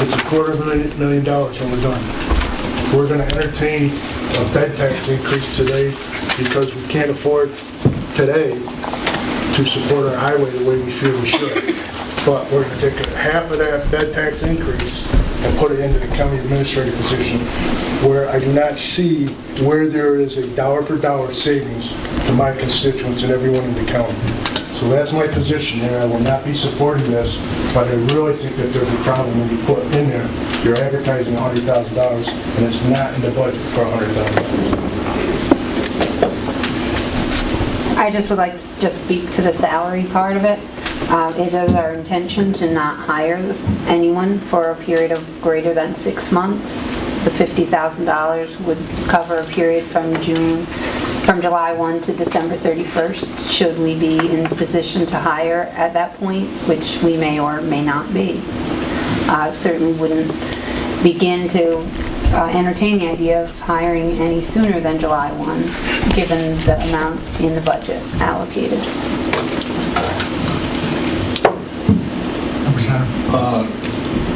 It's $250,000 when we're done. If we're going to entertain a bed tax increase today because we can't afford today to support our highway the way we feel we should, but we're going to take half of that bed tax increase and put it into the county administrator position, where I do not see where there is a dollar for dollar savings to my constituents and everyone in the county. So that's my position there. I will not be supporting this, but I really think that there's a problem when you put in there, you're advertising $100,000 and it's not in the budget for $100,000. I just would like to just speak to the salary part of it. It is our intention to not hire anyone for a period of greater than 6 months. The $50,000 would cover a period from July 1 to December 31st, should we be in position to hire at that point, which we may or may not be. Certainly wouldn't begin to entertain the idea of hiring any sooner than July 1, given the amount in the budget allocated.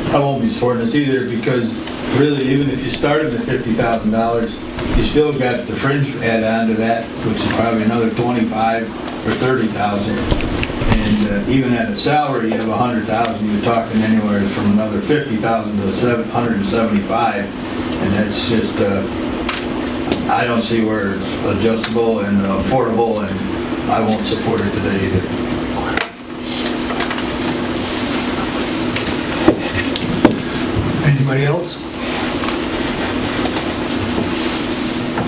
I won't be supporting this either, because really, even if you started at $50,000, you still got the fringe add on to that, which is probably another $25,000 or $30,000. And even at a salary of $100,000, you're talking anywhere from another $50,000 to $175,000, and that's just I don't see where it's adjustable and affordable, and I won't support it today either. Anybody else?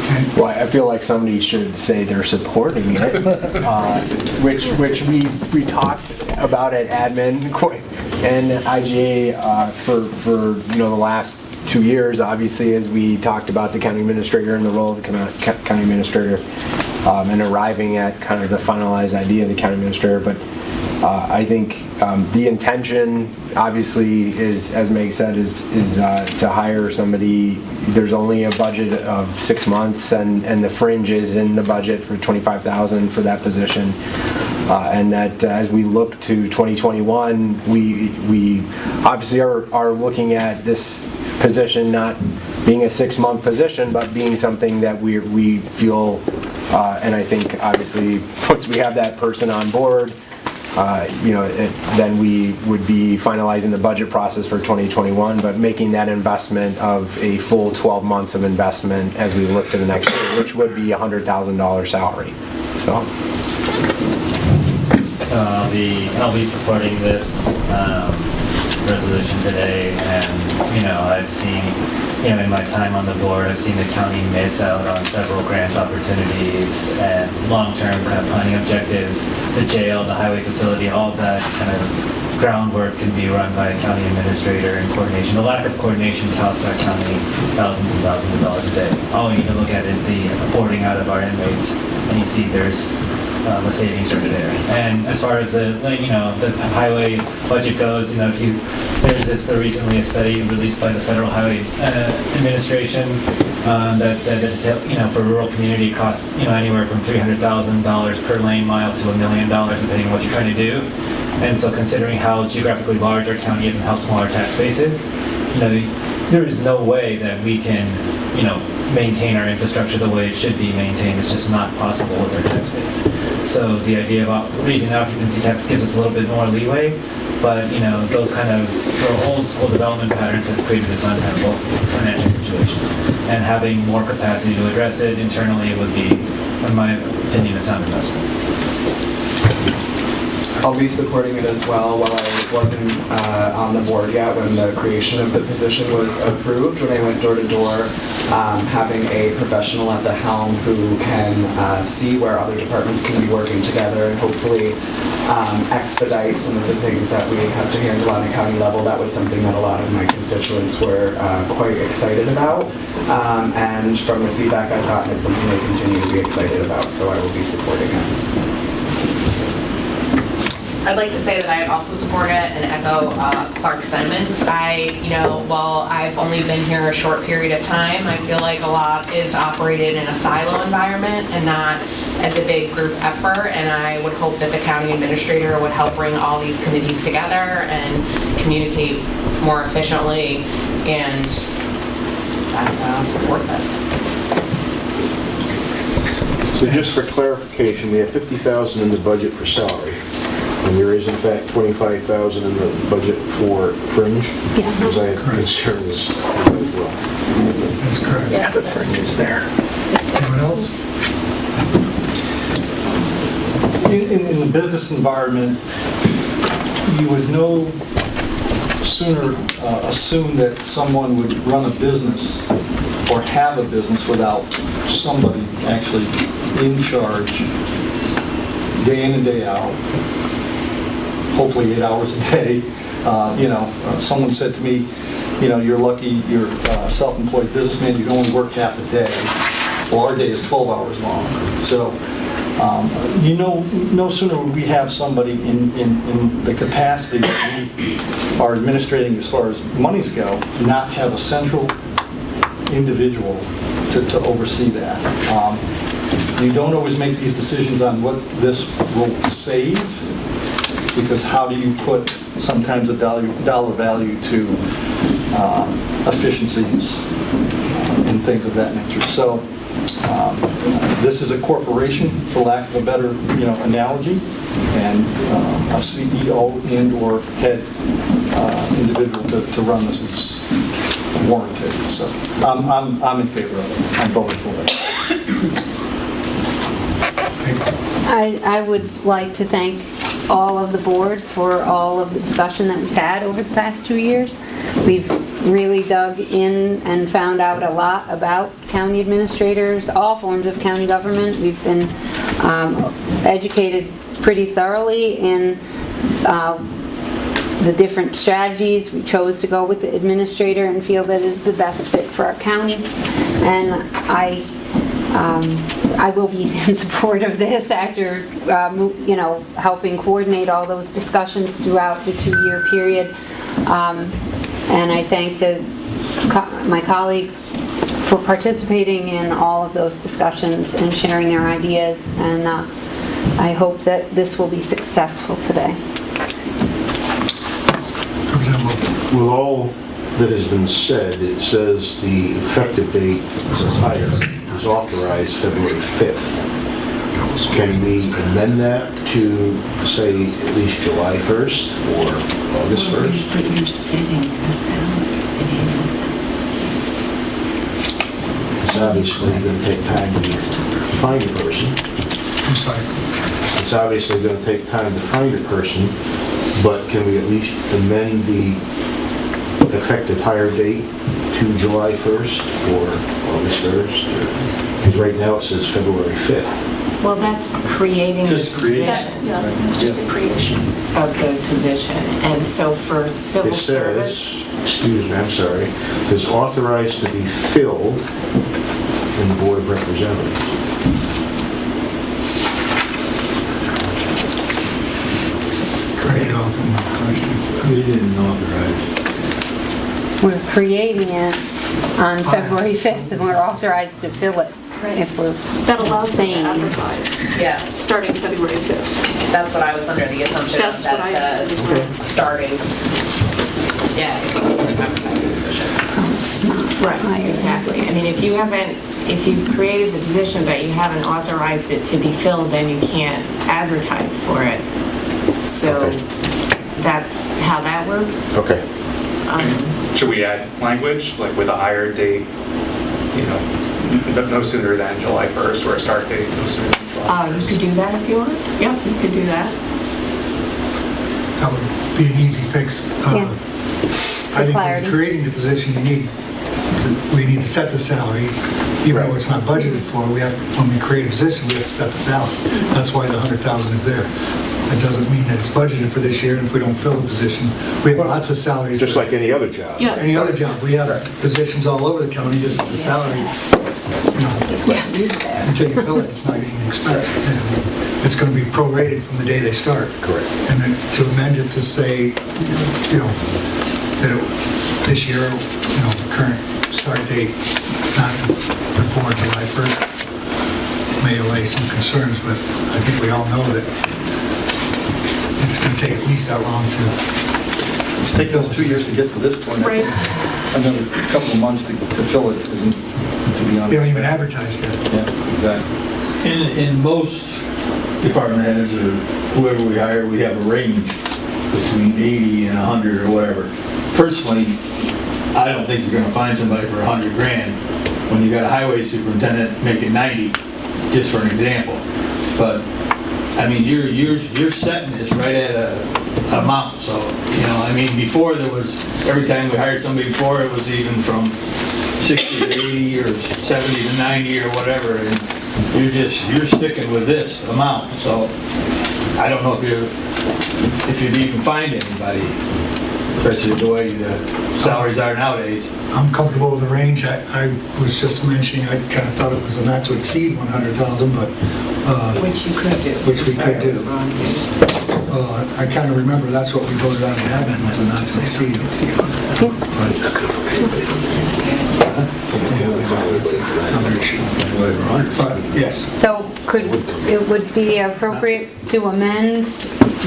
Okay. Well, I feel like somebody should say they're supporting it, which we talked about at admin and IGA for the last 2 years, obviously, as we talked about the county administrator and the role of the county administrator, and arriving at kind of the finalized idea of the county administrator. But I think the intention, obviously, is, as Meg said, is to hire somebody. There's only a budget of 6 months, and the fringe is in the budget for $25,000 for that position. And that as we look to 2021, we obviously are looking at this position not being a 6-month position, but being something that we feel, and I think obviously once we have that person on board, then we would be finalizing the budget process for 2021, but making that investment of a full 12 months of investment as we look to the next year, which would be $100,000 salary. So I'll be supporting this. resolution today, and, you know, I've seen, you know, in my time on the board, I've seen the county miss out on several grant opportunities and long-term kind of planning objectives. The jail, the highway facility, all of that kind of groundwork can be run by a county administrator in coordination. The lack of coordination costs our county thousands and thousands of dollars a day. All we need to look at is the boarding out of our inmates, and you see there's the savings over there. And as far as the, you know, the highway budget goes, you know, there's recently a study released by the Federal Highway Administration that said that, you know, for rural community costs, you know, anywhere from $300,000 per lane mile to $1 million, depending on what you're trying to do. And so considering how geographically large our county is and how small our tax base is, you know, there is no way that we can, you know, maintain our infrastructure the way it should be maintained. It's just not possible with our tax base. So the idea about raising the occupancy tax gives us a little bit more leeway, but, you know, those kind of old school development patterns have created this untenable financial situation. And having more capacity to address it internally would be, in my opinion, a sound investment. I'll be supporting it as well. While I wasn't on the board yet when the creation of the position was approved, when I went door to door, having a professional at the helm who can see where other departments can be working together and hopefully expedite some of the things that we have to handle on a county level, that was something that a lot of my constituents were quite excited about. And from the feedback I've gotten, it's something they continue to be excited about, so I will be supporting it. I'd like to say that I also support it and echo Clark's sentiments. While I've only been here a short period of time, I feel like a lot is operated in a silo environment and not as a big group effort, and I would hope that the county administrator would help bring all these committees together and communicate more efficiently, and that's why I'll support this. So just for clarification, we have $50,000 in the budget for salary. And there is in fact $25,000 in the budget for fringe? Yeah. Because I have concerns as well. That's correct. Yeah, the fringe is there. Anyone else? In the business environment, you would no sooner assume that someone would run a business or have a business without somebody actually in charge day in and day out, hopefully 8 hours a day. Someone said to me, you're lucky you're a self-employed businessman, you can only work half a day. Well, our day is 12 hours long. So, no sooner would we have somebody in the capacity that we are administrating as far as monies go, not have a central individual to oversee that. You don't always make these decisions on what this will save, because how do you put sometimes a dollar value to efficiencies and things of that nature. So this is a corporation, for lack of a better analogy, and a CEO and or head individual to run this is warranted. So I'm in favor of it. I'm voting for it. I would like to thank all of the board for all of the discussion that we've had over the past 2 years. We've really dug in and found out a lot about county administrators, all forms of county government. We've been educated pretty thoroughly in the different strategies. We chose to go with the administrator and feel that it's the best fit for our county. And I will be in support of this after, helping coordinate all those discussions throughout the 2-year period. And I thank my colleagues for participating in all of those discussions and sharing their ideas. And I hope that this will be successful today. With all that has been said, it says the effective date for hire is authorized February 5th. Can we amend that to say at least July 1st or August 1st? But you're setting us out. It's obviously going to take time to find a person. I'm sorry. It's obviously going to take time to find a person, but can we at least amend the effective hire date to July 1st or August 1st? Because right now it says February 5th. Well, that's creating the Just creation. position It's just the creation. of the position. And so for civil It service, says, excuse me, I'm sorry, is authorized to be filled in the Board of Representatives. Created off in We didn't authorize. We're creating it on February 5th, and we're authorized to fill it if we're That allows them to saying. advertise, Yeah, starting February 5th. that's what I was under the assumption of, That's what I that assumed as well. starting, yeah, advertising position. right, exactly. I mean, if you've created the position but you haven't authorized it to be filled, then you can't advertise for it. So that's how that works. Okay. Should we add language, like with a hire date, no sooner than July 1st, or a start date no sooner than July 1st? You could do that if you want. Yep, you could do that. That would be an easy fix. Yeah. I think when clarity. you're creating the position, we need to set the salary, even though it's not budgeted for. When we create a position, we have to set the salary. That's why the 100,000 is there. That doesn't mean that it's budgeted for this year, and if we don't fill the position, we have lots of salaries. Just like any other job. Yeah. Any other job, we have positions all over the county. This is the salary. Until you fill it, it's not getting expected. And it's going to be prorated from the day they start. Correct. And then to amend it to say, that this year, current start date, not before July 1st, may allay some concerns, but I think we all know that it's going to take at least that long to. It's taken us 2 years to get to this point. Right. Another couple of months to fill it isn't, to be honest. We haven't even advertised yet. Yeah, exactly. In most department heads or whoever we hire, we have a range between 80 and 100 or whatever. Personally, I don't think you're gonna find somebody for 100 grand when you got a highway superintendent making 90, just for an example. But, I mean, you're setting this right at a amount, so, before there was, every time we hired somebody before, it was even from 60 to 80 or 70 to 90 or whatever, and you're sticking with this amount, so I don't know if you'd even find anybody, especially the way the salaries are nowadays. I'm comfortable with the range. I was just mentioning, I kind of thought it was a not to exceed 100,000, but. Which you could do. Which we could do. Wrong. I kind of remember that's what we voted on in admin, was a not to exceed. But, that's another issue. But, yes. So it would be appropriate to amend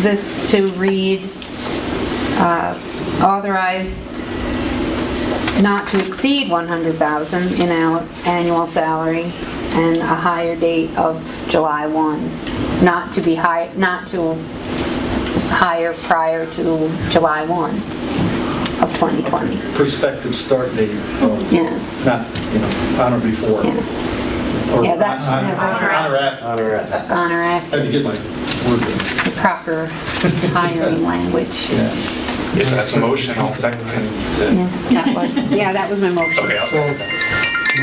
this to read authorized not to exceed 100,000 in our annual salary and a hire date of July 1, not to hire prior to July 1 of 2020. Prospective start date, Yeah. not, on or before. Or Yeah, that's honor at. honor I had to get my word in. the proper hiring language. If that's a motion, I'll second it. That was my motion. Okay, I'll So,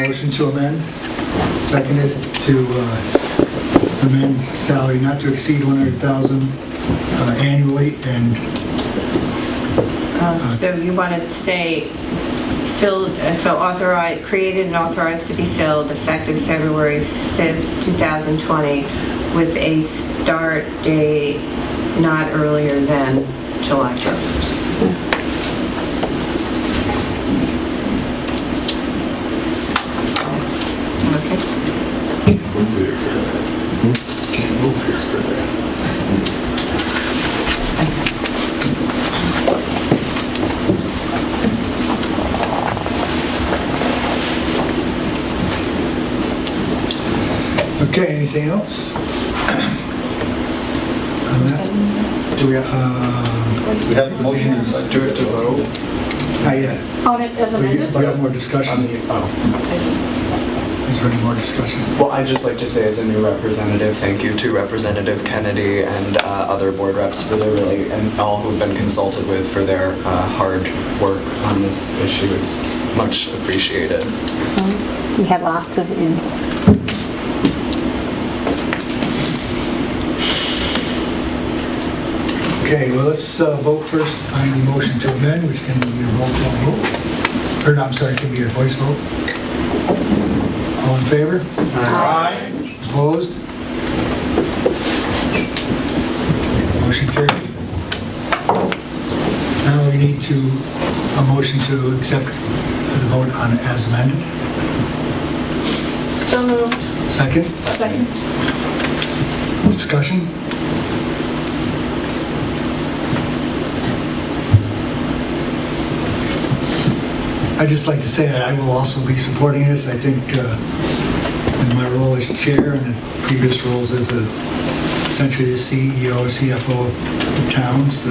motion to amend, seconded to amend salary not to exceed 100,000 annually, and So you want to say filled, so authorized, created and authorized to be filled effective February 5th, 2020, with a start date not earlier than July 1st. Okay. Can't move here for that. Can't move here for that. okay, anything else? On that? Do we have the motion to vote? Not yet. On it as We amended? have more discussion. is there any more discussion? Well, I'd just like to say as a new representative, thank you to Representative Kennedy and other board reps for their and all who've been consulted with for their hard work on this issue. It's much appreciated. We had lots of input. Okay, well, let's vote first on the motion to amend, which can be a roll call vote. Or no, I'm sorry, it can be a voice vote. All in favor? Aye. Opposed? Motion carried. Now we need a motion to accept the vote on as amended. So moved. Second? Second. Discussion? I'd just like to say that I will also be supporting this. I think in my role as chair and in previous roles as essentially the CEO, CFO of towns,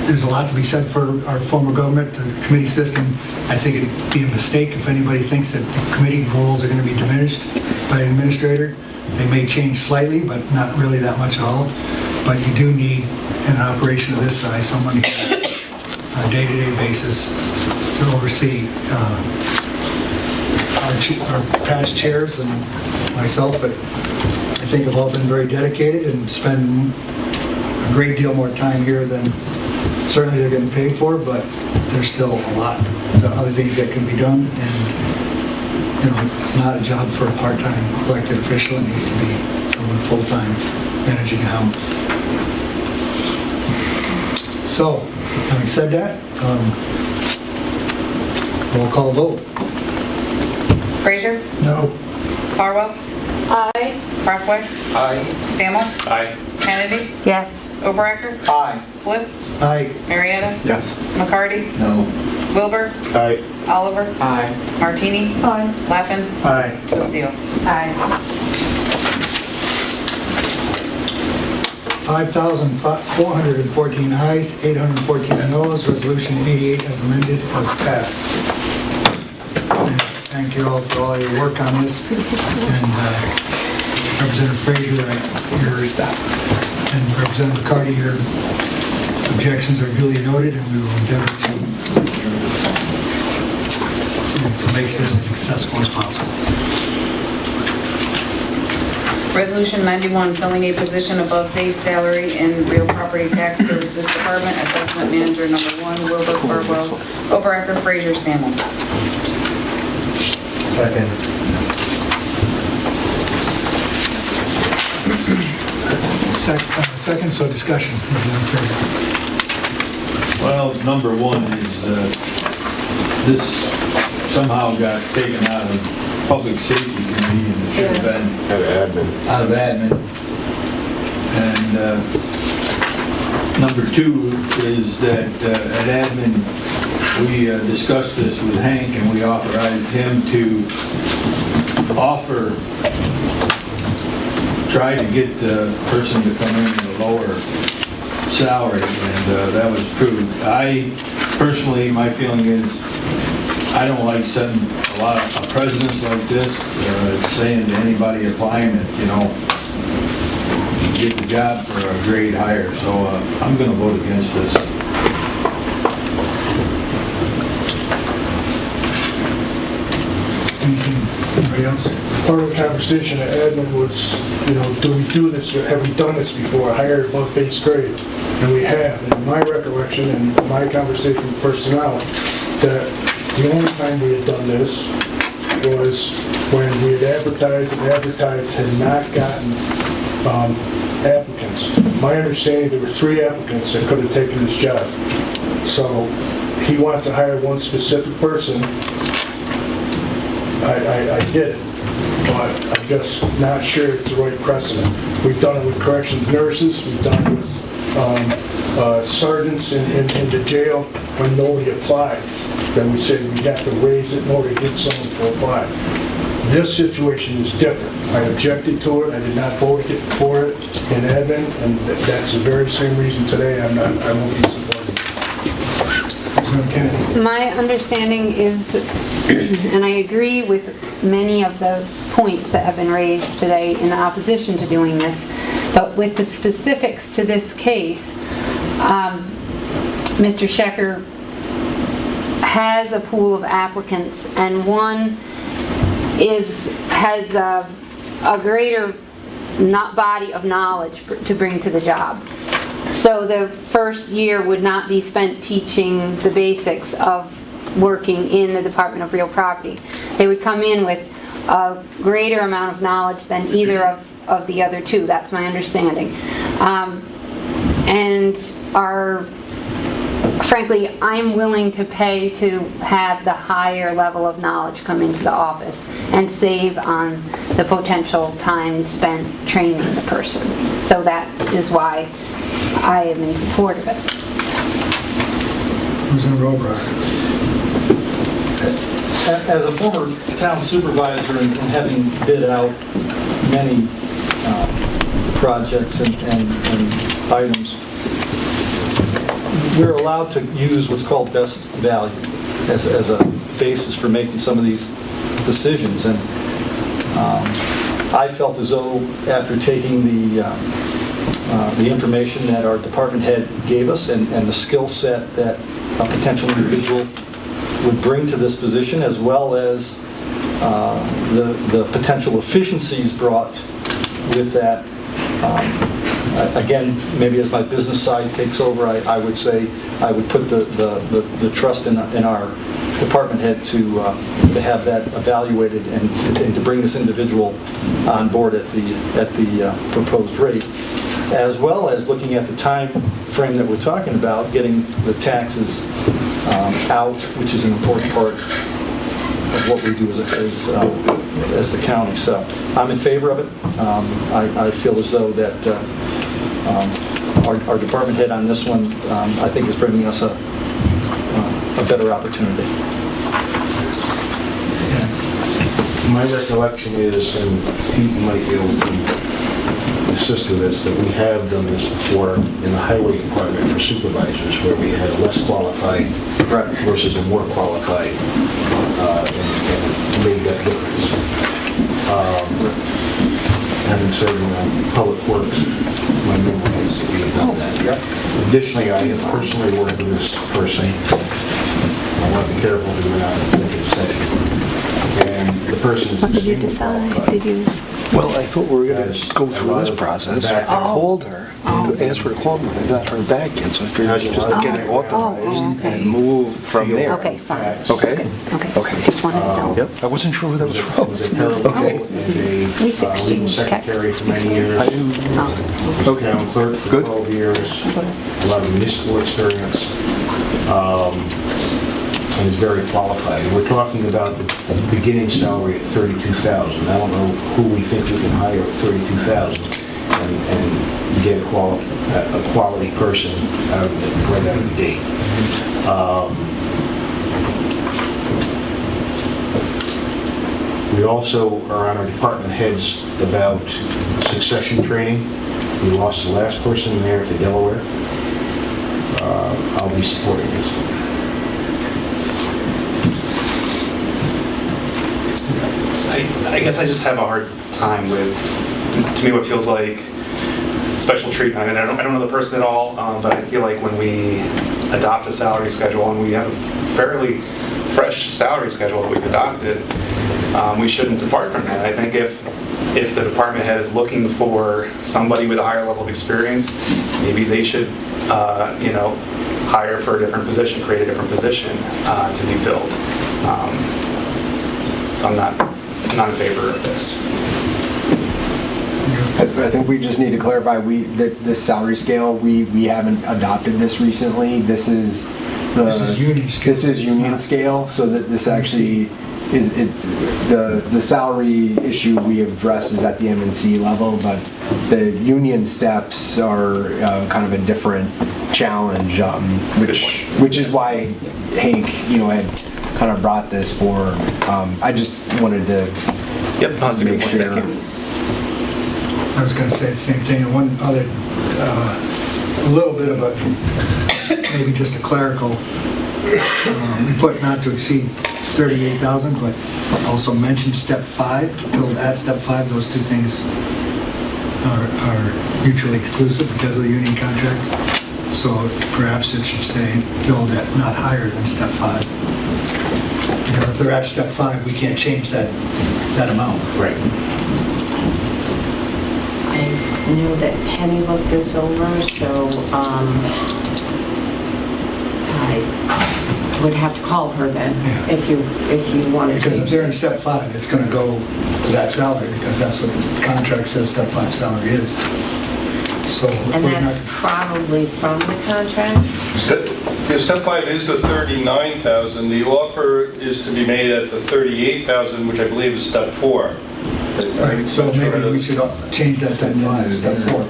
there's a lot to be said for our form of government, the committee system. I think it'd be a mistake if anybody thinks that the committee roles are going to be diminished by an administrator. They may change slightly, but not really that much at all. But you do need, in an operation of this size, someone on a day-to-day basis to oversee our past chairs and myself, but I think have all been very dedicated and spend a great deal more time here than certainly they're getting paid for, but there's still a lot of other things that can be done, and it's not a job for a part-time elected official. It needs to be someone full-time managing a house. So, having said that, roll call vote. Frazier? No. Farwell? Aye. Brockway? Aye. Stammel? Aye. Kennedy? Yes. Overacker? Aye. Bliss? Aye. Marietta? Yes. McCarty? No. Wilbur? Aye. Oliver? Aye. Martini? Aye. Lappin? Aye. Seal. Aye. 5,414 ayes, 814 noes. Resolution 88 as amended has passed. And thank you all for all your work on this. And Representative Frazier, and Representative McCarty, your objections are duly noted, and we will endeavor to make this as successful as possible. Resolution 91, filling a position above base salary in Real Property Tax Services Department, Assessment Manager Number 1, Wilbur, Farwell, Overacker, Frazier, Stammel. Second. Second, so discussion. Well, number one is this somehow got taken out of Public Safety Committee and it should have been out of admin. And number two is that at admin, we discussed this with Hank and we authorized him to try to get the person to come in at a lower salary, and that was approved. I personally, my feeling is, I don't like setting a lot of precedents like this, saying to anybody applying that, get the job for a grade higher. So I'm going to vote against this. Anybody else? Part of the conversation at admin was, do we do this, or have we done this before, hire above base grade? And we have. And in my recollection and my conversation with personnel, that the only time we had done this was when we had advertised and advertised had not gotten applicants. My understanding, there were 3 applicants that could have taken this job. So he wants to hire one specific person. I get it, but I'm just not sure it's the right precedent. We've done it with corrections nurses, we've done it with sergeants in the jail when nobody applies. Then we say we have to raise it in order to get someone to apply. This situation is different. I objected to it, I did not vote for it in admin, and that's the very same reason today I won't be supporting it. Is Representative Kennedy. My understanding is, that, and I agree with many of the points that have been raised today in opposition to doing this, but with the specifics to this case, Mr. Schecker has a pool of applicants, and one has a greater body of knowledge to bring to the job. So the first year would not be spent teaching the basics of working in the Department of Real Property. They would come in with a greater amount of knowledge than either of the other two. That's my understanding. And frankly, I'm willing to pay to have the higher level of knowledge come into the office and save on the potential time spent training the person. So that is why I am in support of it. Representative Robrack. As a former town supervisor and having bid out many projects and items, we're allowed to use what's called best value as a basis for making some of these decisions. And I felt as though after taking the information that our department head gave us and the skill set that a potential individual would bring to this position, as well as the potential efficiencies brought with that. Again, maybe as my business side takes over, I would say I would put the trust in our department head to have that evaluated and to bring this individual on board at the proposed rate, as well as looking at the time frame that we're talking about, getting the taxes out, which is an important part of what we do as the county. So I'm in favor of it. I feel as though that our department head on this one, I think, is bringing us a better opportunity. My recollection is, and Pete might be able to assist with this, that we have done this before in the highway department for supervisors, where we had a less qualified versus a more qualified, and made that difference. Having served in public works, my memory is that we have done that. Additionally, I have personally worked with this person. I want to be careful because we're not in executive session. And the person is What did you decide? Did you? Well, I thought we were going to go through this process. I called her to ask her to call me. I got her back in, so I figured I should just get it authorized and move from there. Okay, fine. Okay? Okay. Just wanted to know. Yep. I wasn't sure who that was from. Okay. We exchanged secretary texts. for many years. Okay. Town clerk for 12 years. A lot of municipal experience. And is very qualified. And we're talking about the beginning salary at $32,000. I don't know who we think we can hire at $32,000 and get a quality person out of it right out of the gate. We also are on our department heads about succession training. We lost the last person there to Delaware. I'll be supporting this. I guess I just have a hard time with, to me, what feels like special treatment. I mean, I don't know the person at all, but I feel like when we adopt a salary schedule, and we have a fairly fresh salary schedule that we've adopted, we shouldn't depart from that. I think if the department head is looking for somebody with a higher level of experience, maybe they should, hire for a different position, create a different position to be filled. So I'm not in favor of this. I think we just need to clarify, this salary scale, we haven't adopted this recently. This is union scale. This is union scale, so that this actually is, the salary issue we have addressed is at the M&C level, but the union steps are kind of a different challenge, which is why Hank, had kind of brought this forward. I just wanted to make sure. I was going to say the same thing. And one other, a little bit of maybe just a clerical We put not to exceed 38,000, but also mentioned step 5, billed at step 5. Those two things are mutually exclusive because of the union contracts. So perhaps it should say billed at not higher than step 5. Because if they're at step 5, we can't change that amount. Right. I knew that Penny looked this over, so I would have to call her then, if you wanted to. Because if they're in step 5, it's going to go to that salary, because that's what the contract says step 5 salary is. So. And that's probably from the contract? Step 5 is the 39,000. The offer is to be made at the 38,000, which I believe is step 4. Right, so maybe we should change that then to step 4.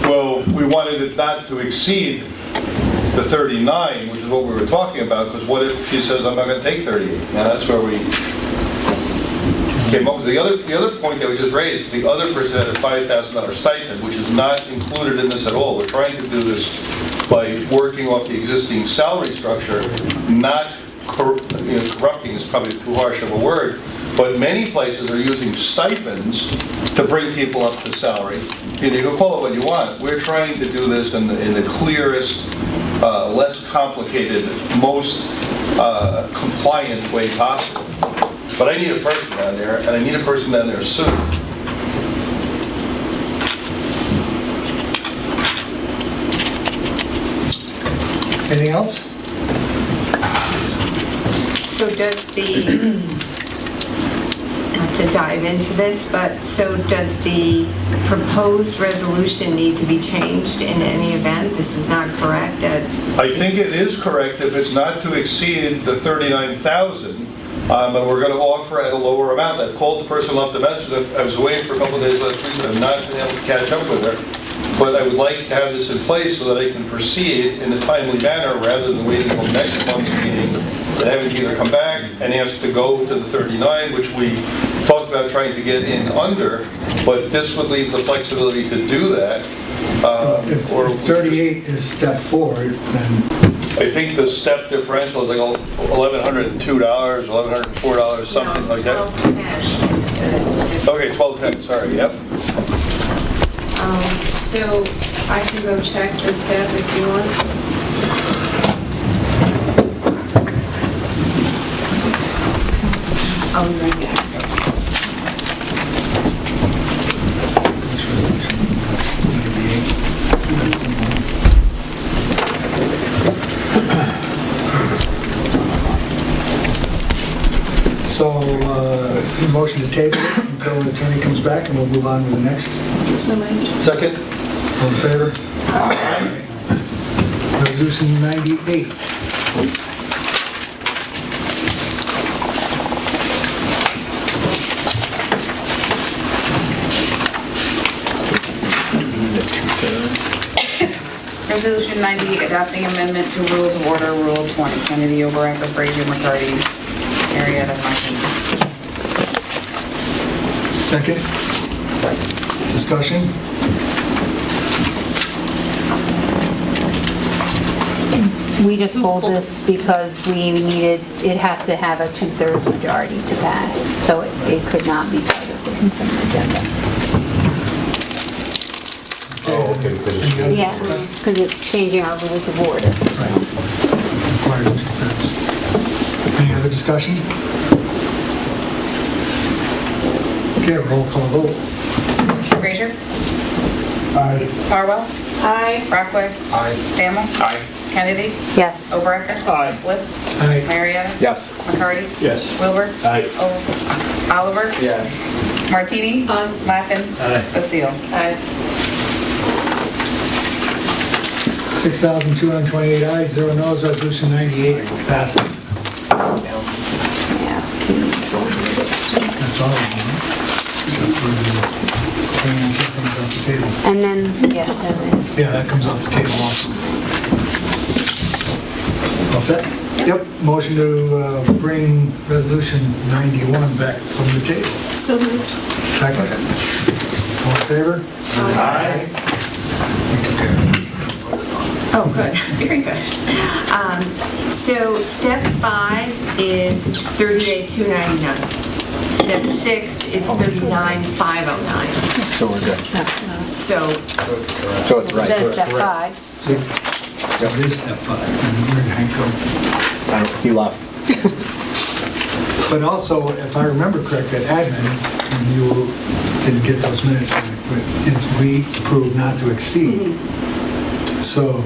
Well, we wanted it not to exceed the 39, which is what we were talking about, because what if she says, I'm not going to take 38? Now, that's where we came up with. The other point that we just raised, the other person had a $5,000 stipend, which is not included in this at all. We're trying to do this by working off the existing salary structure, not corrupting is probably too harsh of a word, but many places are using stipends to bring people up to salary. You can call it what you want. We're trying to do this in the clearest, less complicated, most compliant way possible. But I need a person down there, and I need a person down there soon. Anything else? So does the, not to dive into this, but so does the proposed resolution need to be changed in any event? This is not correct? I think it is correct if it's not to exceed the 39,000, and we're going to offer at a lower amount. I've called the person off the bench. I was away for a couple of days last week, and I've not been able to catch up with her. But I would like to have this in place so that I can proceed in a timely manner rather than waiting until next month's meeting and having to either come back and ask to go to the 39, which we talked about trying to get in under, but this would leave the flexibility to do that. If 38 is step 4, then... I think the step differential is like $1,102, $1,104, something like that. Okay, 1210, sorry, yep. So I can go check the step if you want. I'll be right back. So, motion to table it until the attorney comes back, and we'll move on to the next. Second. All in favor? Aye. Resolution 98. Resolution 98, adopting amendment to Rules of Order, Rule 20, Kennedy, Overacker, Frazier, McCarty, Marietta, Funky. Second? Second. Discussion? We just pulled this because we needed, it has to have a 2/3 majority to pass, so it could not be part of the consent agenda. Oh, okay, because it's... Yeah, because it's changing our rules of order. Required 2/3. Any other discussion? Okay, roll call vote. Frazier? Aye. Farwell? Aye. Rockwood? Aye. Stammel? Aye. Kennedy? Yes. Overacker? Aye. Bliss? Aye. Marietta? Yes. McCarty? Yes. Wilbur? Aye. Oliver? Yes. Martini? Lappin? Aye. Basile? Aye. 6,228 ayes, 0 noes. Resolution 98 passes. Yeah. That's all of them, huh? Except for the thing that comes off the table. And then, yeah, then there's... Yeah, that comes off the table also. All set? Yep. Motion to bring resolution 91 back from the table. So moved. Second. All in favor? Aye. We took care of it. Oh, good, very good. So step 5 is 38,299. Step 6 is 39,509. So we're good. So So it's right. That's step 5. So it is step 5, and where did Hank go? He left. But also, if I remember correct, at admin, and you didn't get those minutes, but is we approved not to exceed. So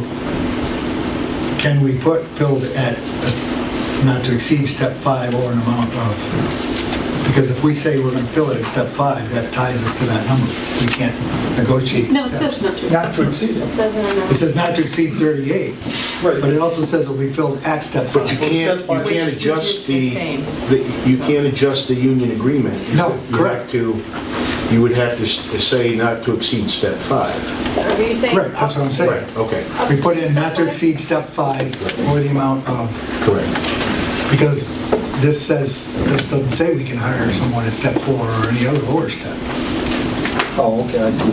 can we put filled at not to exceed step 5 or an amount of, because if we say we're going to fill it at step 5, that ties us to that number. We can't negotiate No, it steps. says not to. Not to exceed It it. says in the It says not to exceed 38, Right. but it also says it'll be filled at step 5. You can't Which adjust is the same. you can't adjust the union agreement. No, You correct. you would have to say not to exceed step 5. Are you saying? Right, that's what I'm saying. Okay, We put in not to exceed step 5 or the amount of, correct. because this doesn't say we can hire someone at step 4 or any other lower step. Oh, okay, I see.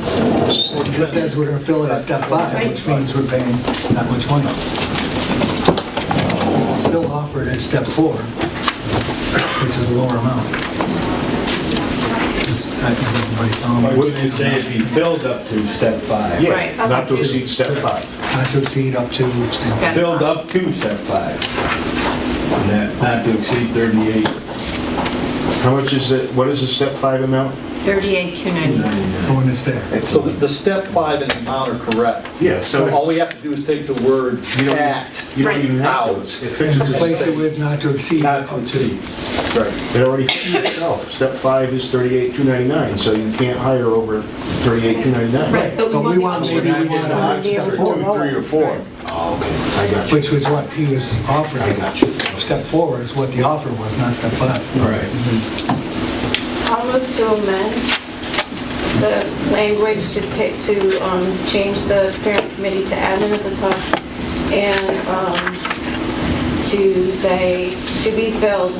This says we're gonna fill it at step 5, which means we're paying that much money. Still offered at step 4, which is a lower amount. Does everybody follow me? Wouldn't it say it be filled up to step 5? Yeah, Right. not to exceed step 5. Not to exceed up to step Step Filled up to step 5. And that not to exceed 38. How much is it, what is the step 5 amount? 38,299. the one that's there. So the step 5 and the amount are correct. Yeah, so All we have to do is take the word You don't- at You don't even have out. to. If And it's replace it with not to exceed Not up to to. exceed. Right. It already fits itself. Step 5 is 38,299, so you can't hire over 38,299. Right, but we want, maybe we want to hire step 4, 2, 3, or 4. Oh, okay, I got you. which was what he was offering. I got you. Step 4 is what the offer was, not step 5. Right. I'll move to amend the language to change the parent committee to admin at the top and to say to be filled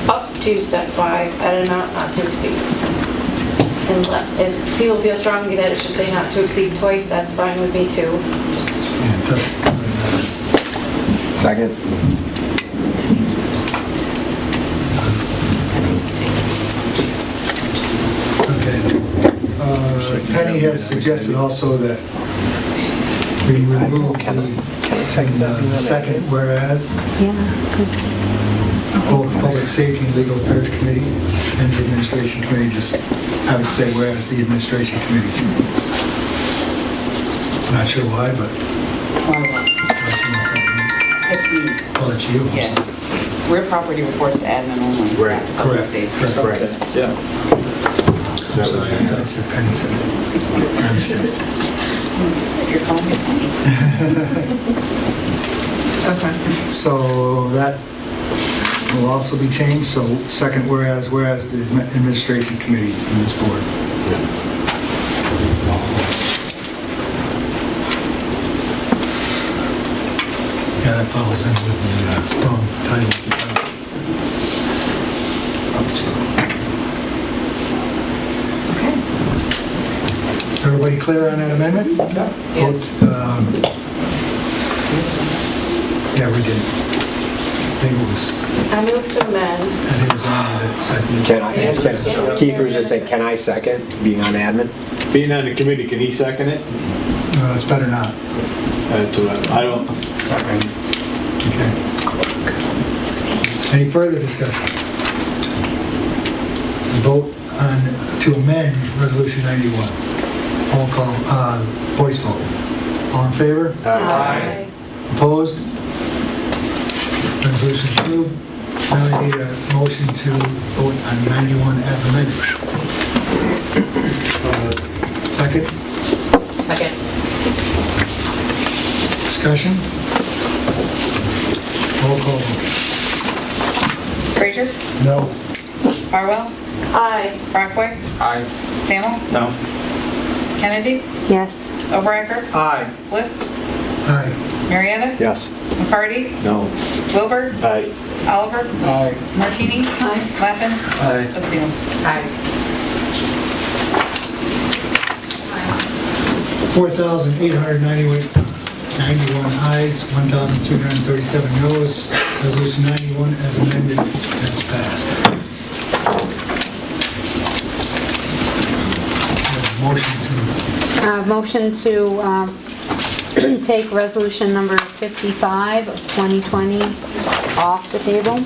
up to step 5 at an amount not to exceed. And if people feel strongly that it should say not to exceed twice, that's fine with me too. Just Yeah, it doesn't really matter. Second. Okay. Penny has suggested also that we remove the second whereas, Yeah, because, both Public Safety and Legal Affairs Committee and the Administration Committee, just have it say whereas the Administration Committee. Not sure why, but. It's me. Well, it's you. Yes. We're property reports to admin only. Right. not to public Correct. safety. Correct. Yeah. I'm sorry, I thought it said Penny said it. I understand. You're calling me Okay. So that will also be changed, so second whereas the Administration Committee in this board. Yeah, that follows in with the wrong title. Everybody clear on that amendment? Vote, yeah, we did. I think it was, I move to amend. I think it was on that second. Keith was just saying, can I second, being on admin? Being on the committee, can he second it? It's better not. I don't. Second. Okay. Any further discussion? Vote on, to amend Resolution 91. Roll call, voice vote. All in favor? Aye. Opposed? Resolution approved. Now I need a motion to vote on 91 as amended. Second? Second. Discussion? Roll call vote. Frazier? No. Farwell? Aye. Brockway? Aye. Stammel? No. Kennedy? yes. O'Bracker? Aye. Bliss? Aye. Marietta? Yes. McCarty? No. Wilbur? Aye. Oliver? Aye. Martini? Lappin? Aye. Basile? Aye. 4,891 91 ayes, 1,337 noes. Resolution 91 as amended has passed. Motion to take resolution number 55 of 2020 off the table.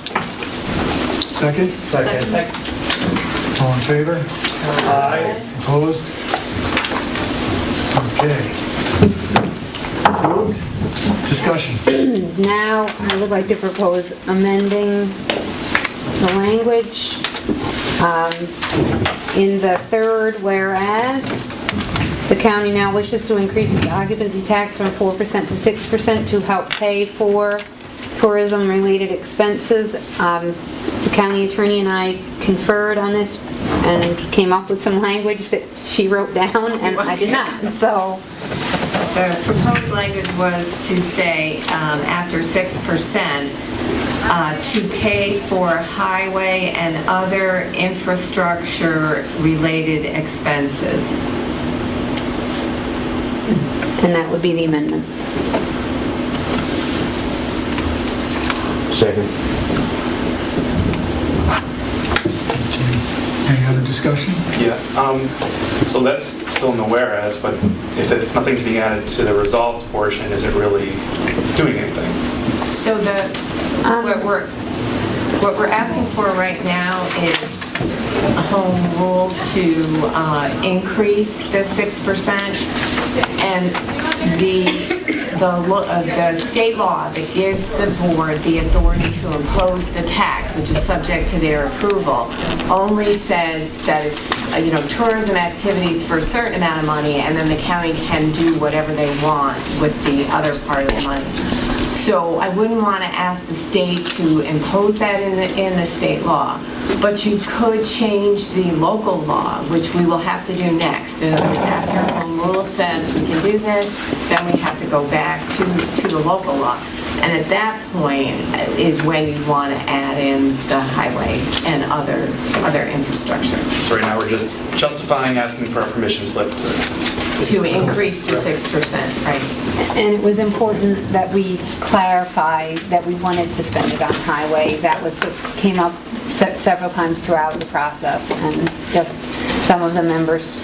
Second? Second. All in favor? Aye. Opposed? Okay. Approved? Discussion. Now, I would like to propose amending the language in the third whereas. The county now wishes to increase its occupancy tax from 4% to 6% to help pay for tourism-related expenses. The county attorney and I conferred on this and came up with some language that she wrote down, and I did not, so. The proposed language was to say, after 6%, to pay for highway and other infrastructure-related expenses. And that would be the amendment. Second. Any other discussion? Yeah, so that's still in the whereas, but if nothing's being added to the resolved portion, is it really doing anything? So what we're asking for right now is a home rule to increase the 6%, and the state law that gives the board the authority to impose the tax, which is subject to their approval, only says that it's, tourism activities for a certain amount of money, and then the county can do whatever they want with the other part of the money. So I wouldn't want to ask the state to impose that in the state law, but you could change the local law, which we will have to do next. In other words, after a home rule says we can do this, then we have to go back to the local law. And at that point is when you want to add in the highway and other infrastructure. So right now, we're just justifying asking for a permission slip To increase to 6%, right? And it was important that we clarify that we wanted to spend it on highway. That came up several times throughout the process, and just some of the members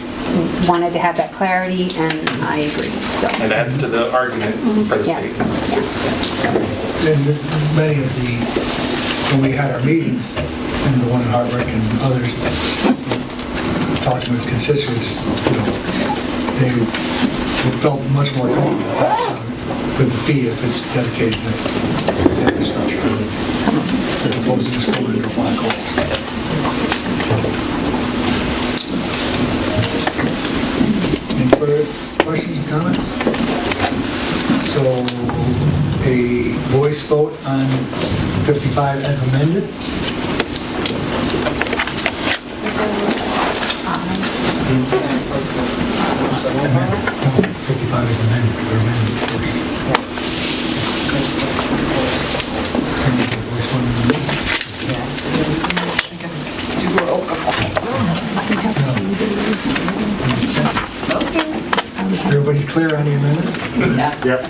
wanted to have that clarity, and I agree. So It adds to the argument for the state. And many of when we had our meetings, and the one in Hardwick and others, talking with constituents, they felt much more comfortable with the fee if it's dedicated to infrastructure, as opposed to just going into a black hole. Any further questions or comments? So, a voice vote on 55 as amended. Amendment. No, 55 is amended. Or amended. Everybody's clear on the amendment? Yes. Yep.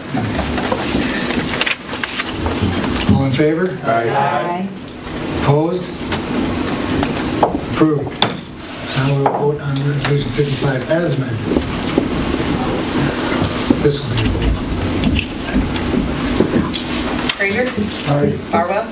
All in favor? Aye. Opposed? Approved. Now we will vote on resolution 55 as amended. This one. Frazier? Aye. Barwell?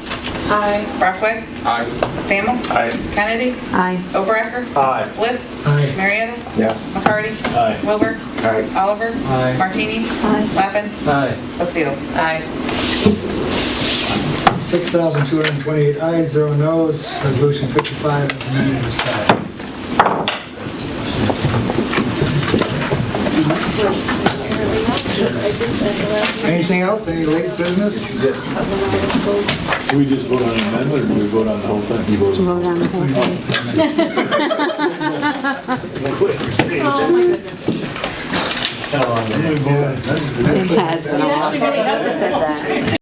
Aye. Brockway? Aye. Stammel? Aye. Kennedy? Aye. Overacker? Aye. Bliss? Aye. Marietta? Yes. McCarty? Aye. Wilbur? Aye. Oliver? Aye. Martini? Aye. Lappin? Aye. Lucille? Aye. 6,228 ayes, 0 noes. Resolution 55 as amended is passed. Anything else? Any late business? Do we just vote on the amendment, or do we vote on the whole thing? Vote on the whole thing. Oh, my goodness. Tell on the- Yeah. It has been a while since I said that.